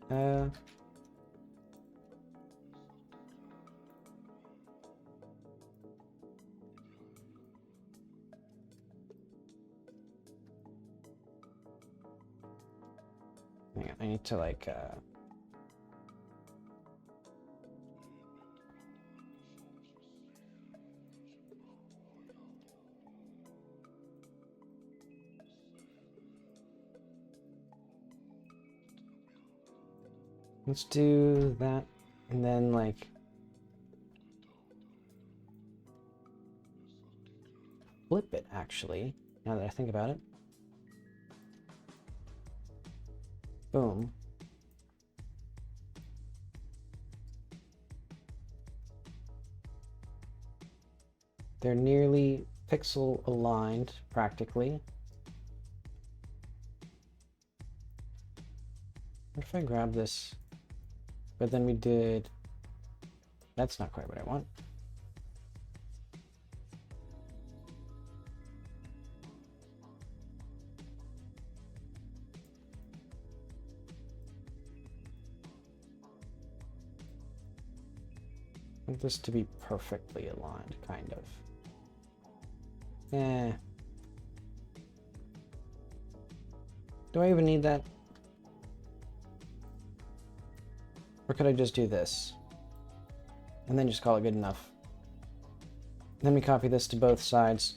Hang on, I need to like let's do that, and then like flip it actually, now that I think about it. Boom. They're nearly pixel aligned, practically. What if I grab this? But then we did... That's not quite what I want. I want this to be perfectly aligned, kind of. Do I even need that? Or could I just do this? And then just call it good enough. Then we copy this to both sides.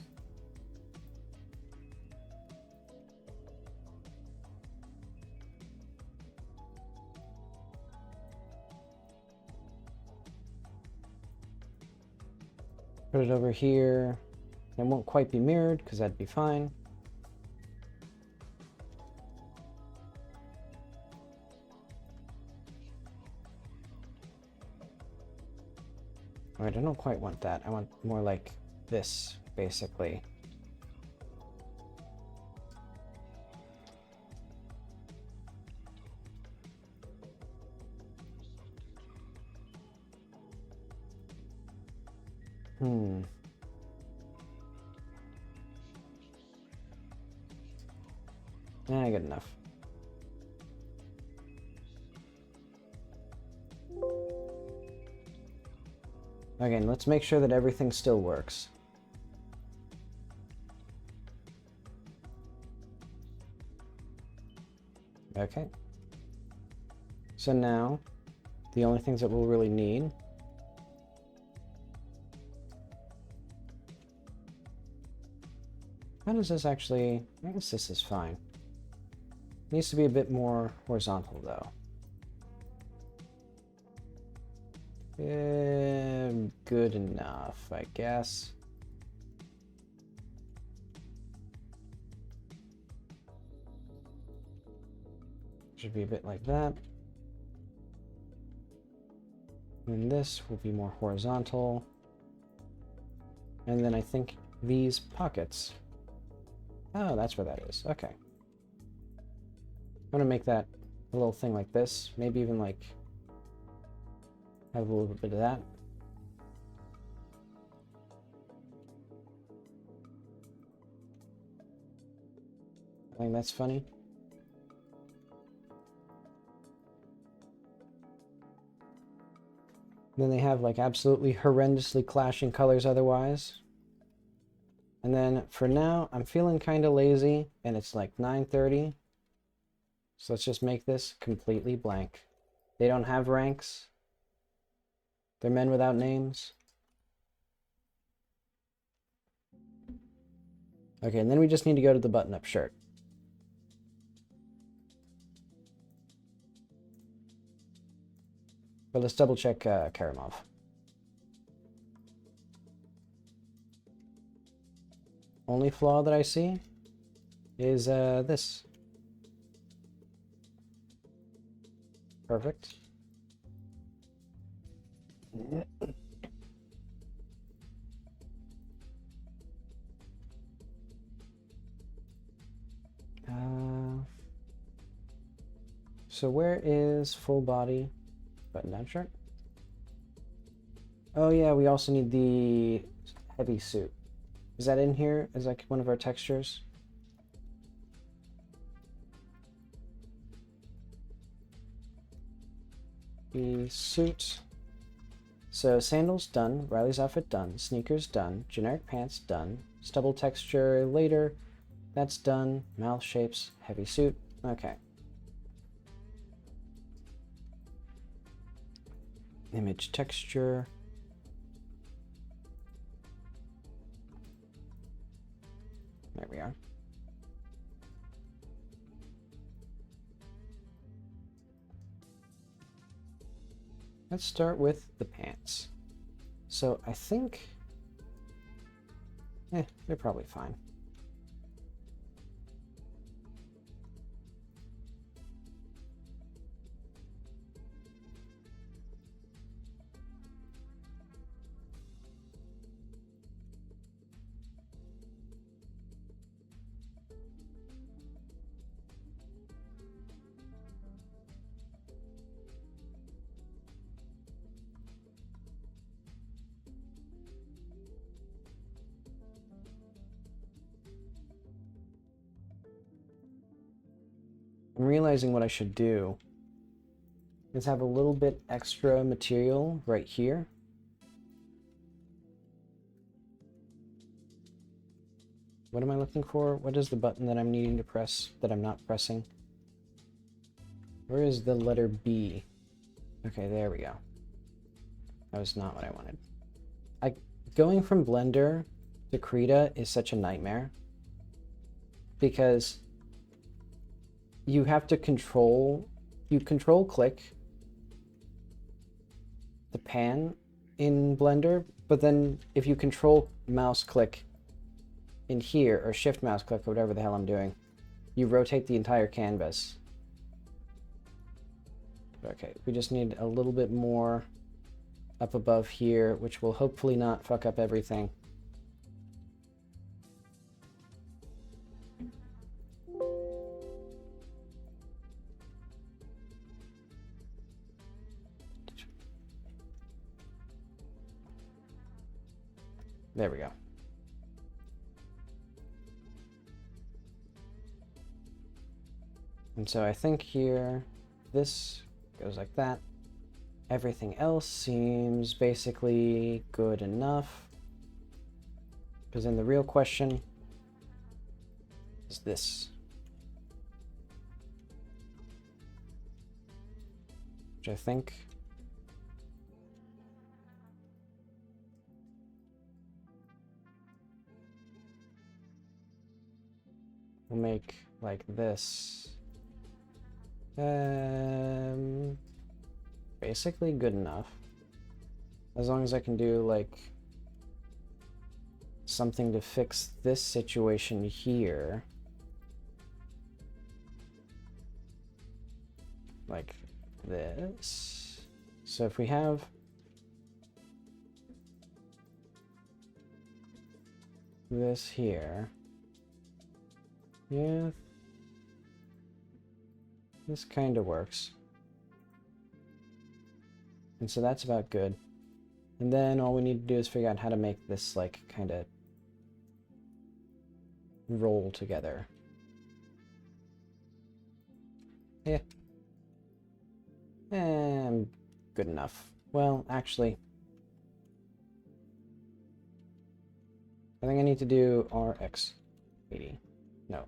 Put it over here. It won't quite be mirrored because that'd be fine. Alright, I don't quite want that. I want more like this, basically. Good enough. Again, let's make sure that everything still works. Okay. So now, the only things that we'll really need how does this actually... I guess this is fine. Needs to be a bit more horizontal, though. Good enough, I guess. Should be a bit like that. And this will be more horizontal. And then I think these pockets. Oh, that's where that is. Okay. I'm gonna make that a little thing like this. Maybe even like have a little bit of that. I think that's funny. Then they have like absolutely horrendously clashing colors otherwise. And then for now, I'm feeling kind of lazy and it's like 9:30. So let's just make this completely blank. They don't have ranks. They're men without names. Okay, and then we just need to go to the button-up shirt. But let's double check Karamov. Only flaw that I see is this. Perfect. So where is full body button-down shirt? Oh yeah, we also need the heavy suit. Is that in here as like one of our textures? The suit. So sandals done, Riley's outfit done, sneakers done, generic pants done, stubble texture later, that's done, mouth shapes, heavy suit, okay. Image texture. There we are. Let's start with the pants. So I think, they're probably fine. I'm realizing what I should do is have a little bit extra material right here. What am I looking for? What is the button that I'm needing to press that I'm not pressing? Where is the letter B? Okay, there we go. That was not what I wanted. Going from Blender to Krita is such a nightmare because you have to control click the pan in Blender, but then if you control mouse click in here, or shift mouse click, or whatever the hell I'm doing, you rotate the entire canvas. Okay, we just need a little bit more up above here, which will hopefully not fuck up everything. There we go. And so I think here, this goes like that. Everything else seems basically good enough. Because then the real question is this. Which I think we'll make like this. Basically good enough. As long as I can do like something to fix this situation here. Like this. So if we have this here, yeah, This kind of works. And so that's about good. And then all we need to do is figure out how to make this, like, kind of roll together. Yeah. And good enough. Well, actually, I think I need to do RX80. No.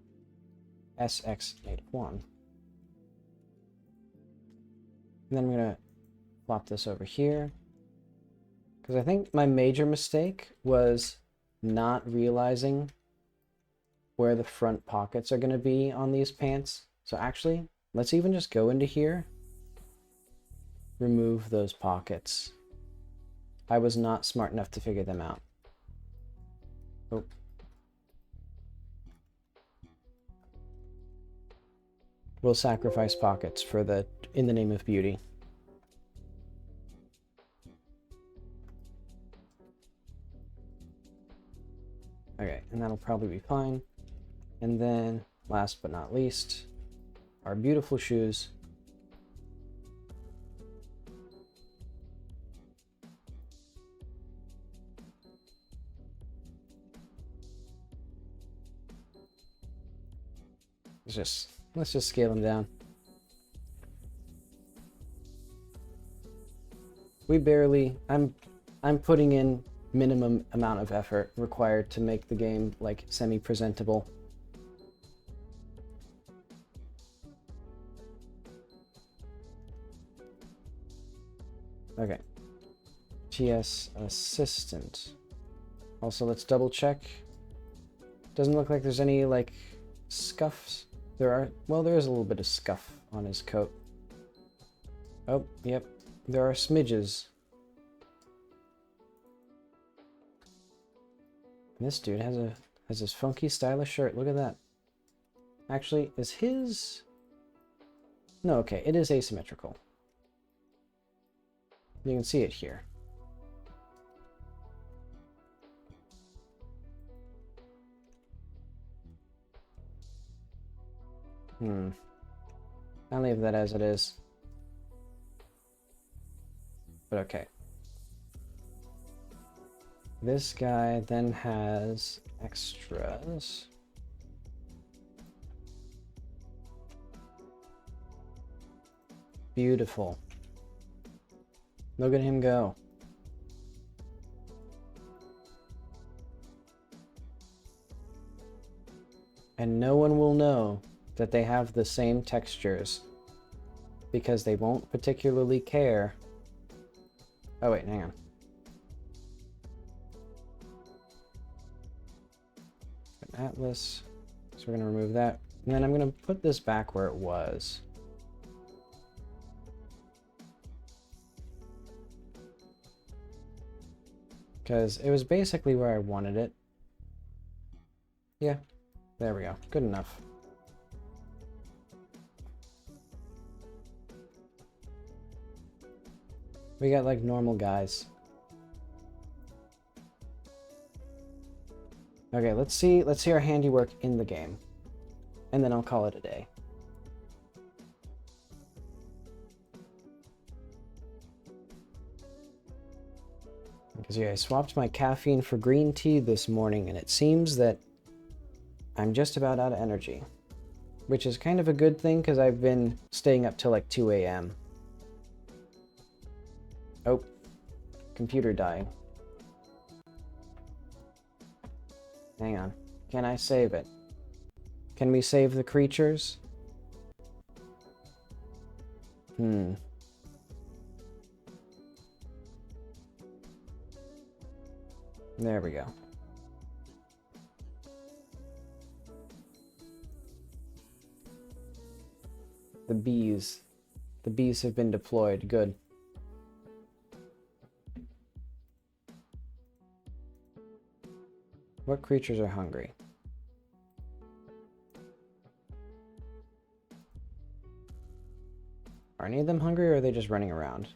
SX81. And then I'm going to plop this over here. Because I think my major mistake was not realizing where the front pockets are going to be on these pants. So actually, let's even just go into here. Remove those pockets. I was not smart enough to figure them out. Oh. We'll sacrifice pockets for in the name of beauty. Okay, and that'll probably be fine. And then, last but not least, our beautiful shoes. Let's just scale them down. We barely, I'm putting in minimum amount of effort required to make the game like semi-presentable. Okay. TS assistant. Also, let's double check. Doesn't look like there's any like scuffs. There is a little bit of scuff on his coat. Oh, yep. There are smidges. This dude has this funky stylish shirt. Look at that. Actually, is his... No, okay, it is asymmetrical. You can see it here. I'll leave that as it is. But okay. This guy then has extras. Beautiful. Look at him go. And no one will know that they have the same textures because they won't particularly care. Oh wait, hang on. An atlas. So we're going to remove that. And then I'm going to put this back where it was. Because it was basically where I wanted it. Yeah, there we go. Good enough. We got like normal guys. Okay, let's see our handiwork in the game. And then I'll call it a day. Because yeah, I swapped my caffeine for green tea this morning, and it seems that I'm just about out of energy. Which is kind of a good thing, because I've been staying up till like 2 a.m. Oh, computer dying. Hang on. Can I save it? Can we save the creatures? There we go. The bees. The bees have been deployed. Good. What creatures are hungry? Are any of them hungry, or are they just running around?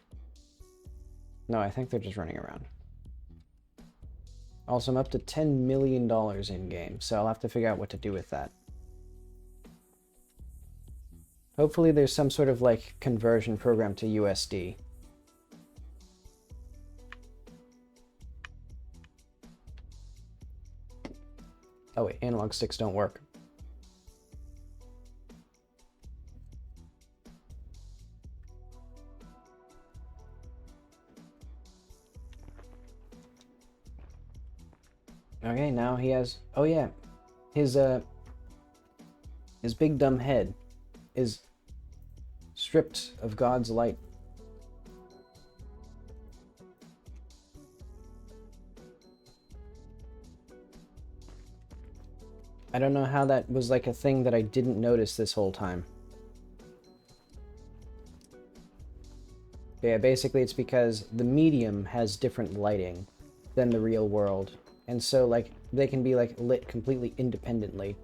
No, I think they're just running around. Also, I'm up to $10 million in game, so I'll have to figure out what to do with that. Hopefully there's some sort of like conversion program to USD. Oh wait, analog sticks don't work. Okay, now he has, oh yeah, his big dumb head is stripped of God's light. I don't know how that was like a thing that I didn't notice this whole time. Yeah, basically it's because the medium has different lighting than the real world. And so, like, they can be, like, lit completely independently.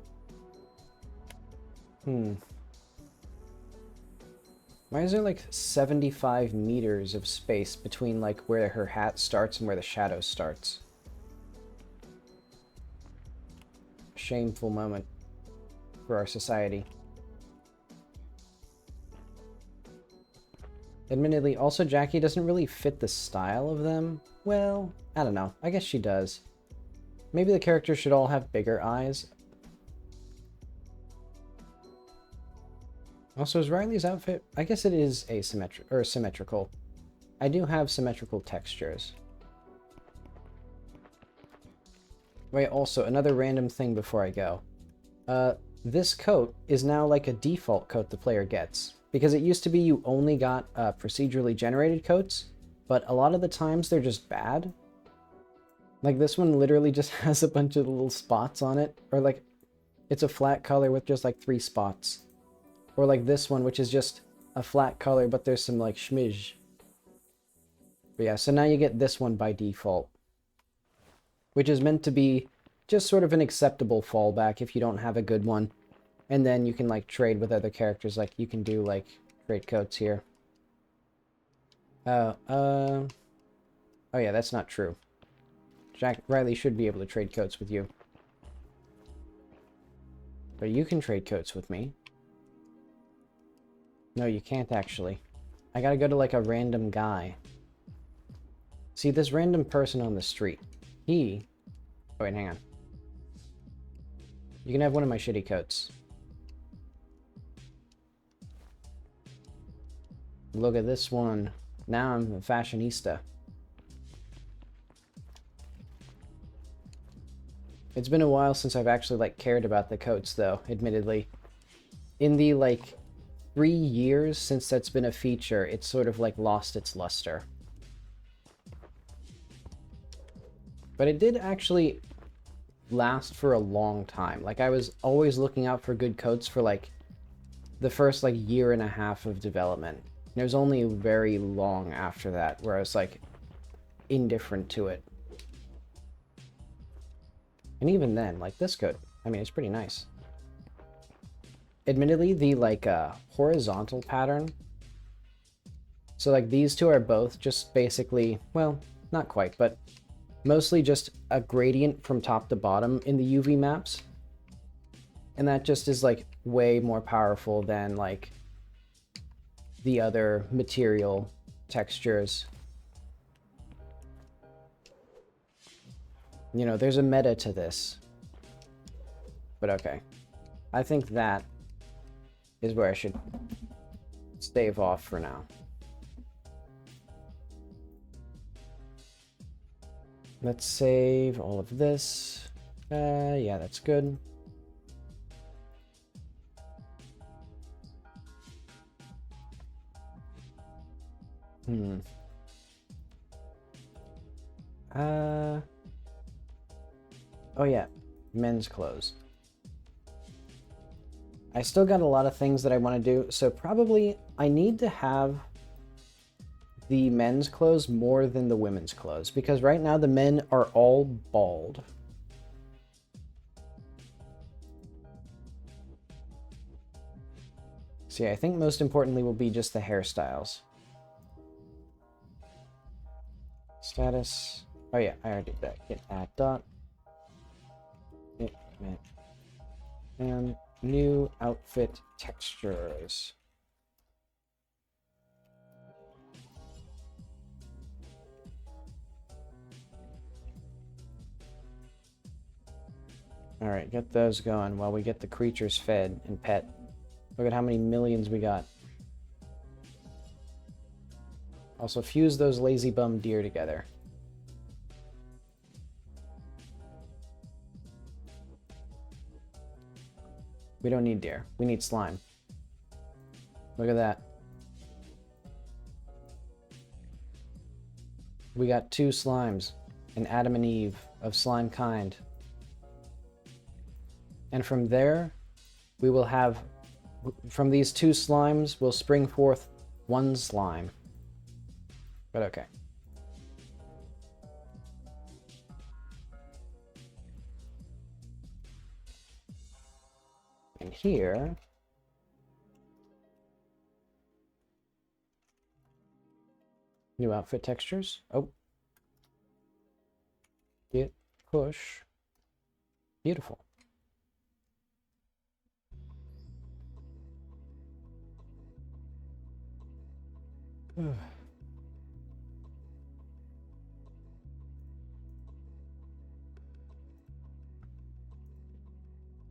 Why is there, like, 75 meters of space between, like, where her hat starts and where the shadow starts? Shameful moment for our society. Admittedly, also Jackie doesn't really fit the style of them. Well, I don't know. I guess she does. Maybe the characters should all have bigger eyes. Also, is Riley's outfit... I guess it is asymmetric or symmetrical. I do have symmetrical textures. Wait, also, another random thing before I go. This coat is now like a default coat the player gets. Because it used to be you only got procedurally generated coats, but a lot of the times they're just bad. Like, this one literally just has a bunch of little spots on it. Or, like, it's a flat color with just, like, 3 spots. Or, like, this one, which is just a flat color, but there's some, like, schmidge. But yeah, so now you get this one by default. Which is meant to be just sort of an acceptable fallback if you don't have a good one. And then you can, like, trade with other characters. Like, you can do, like, trade coats here. Oh, yeah, that's not true. Riley should be able to trade coats with you. But you can trade coats with me. No, you can't actually. I gotta go to like a random guy. See, this random person on the street. He... Oh, wait, hang on. You can have one of my shitty coats. Look at this one. Now I'm a fashionista. It's been a while since I've actually, like, cared about the coats, though, admittedly. In the, like, 3 years since that's been a feature, it's sort of, like, lost its luster. But it did actually last for a long time. Like, I was always looking out for good coats for, like, the first, like, year and a half of development. And it was only very long after that where I was, like, indifferent to it. And even then, like, this coat, I mean, it's pretty nice. Admittedly, the, like, horizontal pattern. So, like, these two are both just basically, well, not quite, but mostly just a gradient from top to bottom in the UV maps. And that just is, like, way more powerful than, like, the other material textures. You know, there's a meta to this. But okay. I think that is where I should stave off for now. Let's save all of this. Yeah, that's good. Oh yeah, men's clothes. I still got a lot of things that I want to do, so probably I need to have the men's clothes more than the women's clothes, because right now the men are all bald. So yeah, I think most importantly will be just the hairstyles. Status. Oh yeah, I already did that. Get add dot. And new outfit textures. Alright, get those going while we get the creatures fed and pet. Look at how many millions we got. Also, fuse those lazy bum deer together. We don't need deer. We need slime. Look at that. We got 2 slimes. An Adam and Eve of slime kind. And from there, we will have... From these 2 slimes will spring forth 1 slime. But okay. And here... New outfit textures. Oh. Get, push. Beautiful.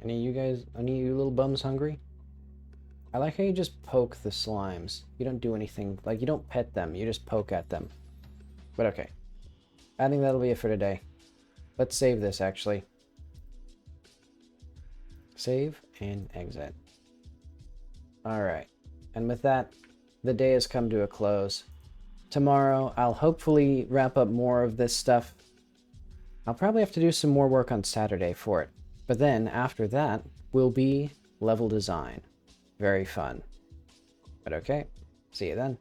Any of you little bums hungry? I like how you just poke the slimes. You don't do anything, like you don't pet them, you just poke at them. But okay. I think that'll be it for today. Let's save this actually. Save and exit. Alright. And with that, the day has come to a close. Tomorrow, I'll hopefully wrap up more of this stuff. I'll probably have to do some more work on Saturday for it. But then, after that, will be level design. Very fun. But okay, see you then.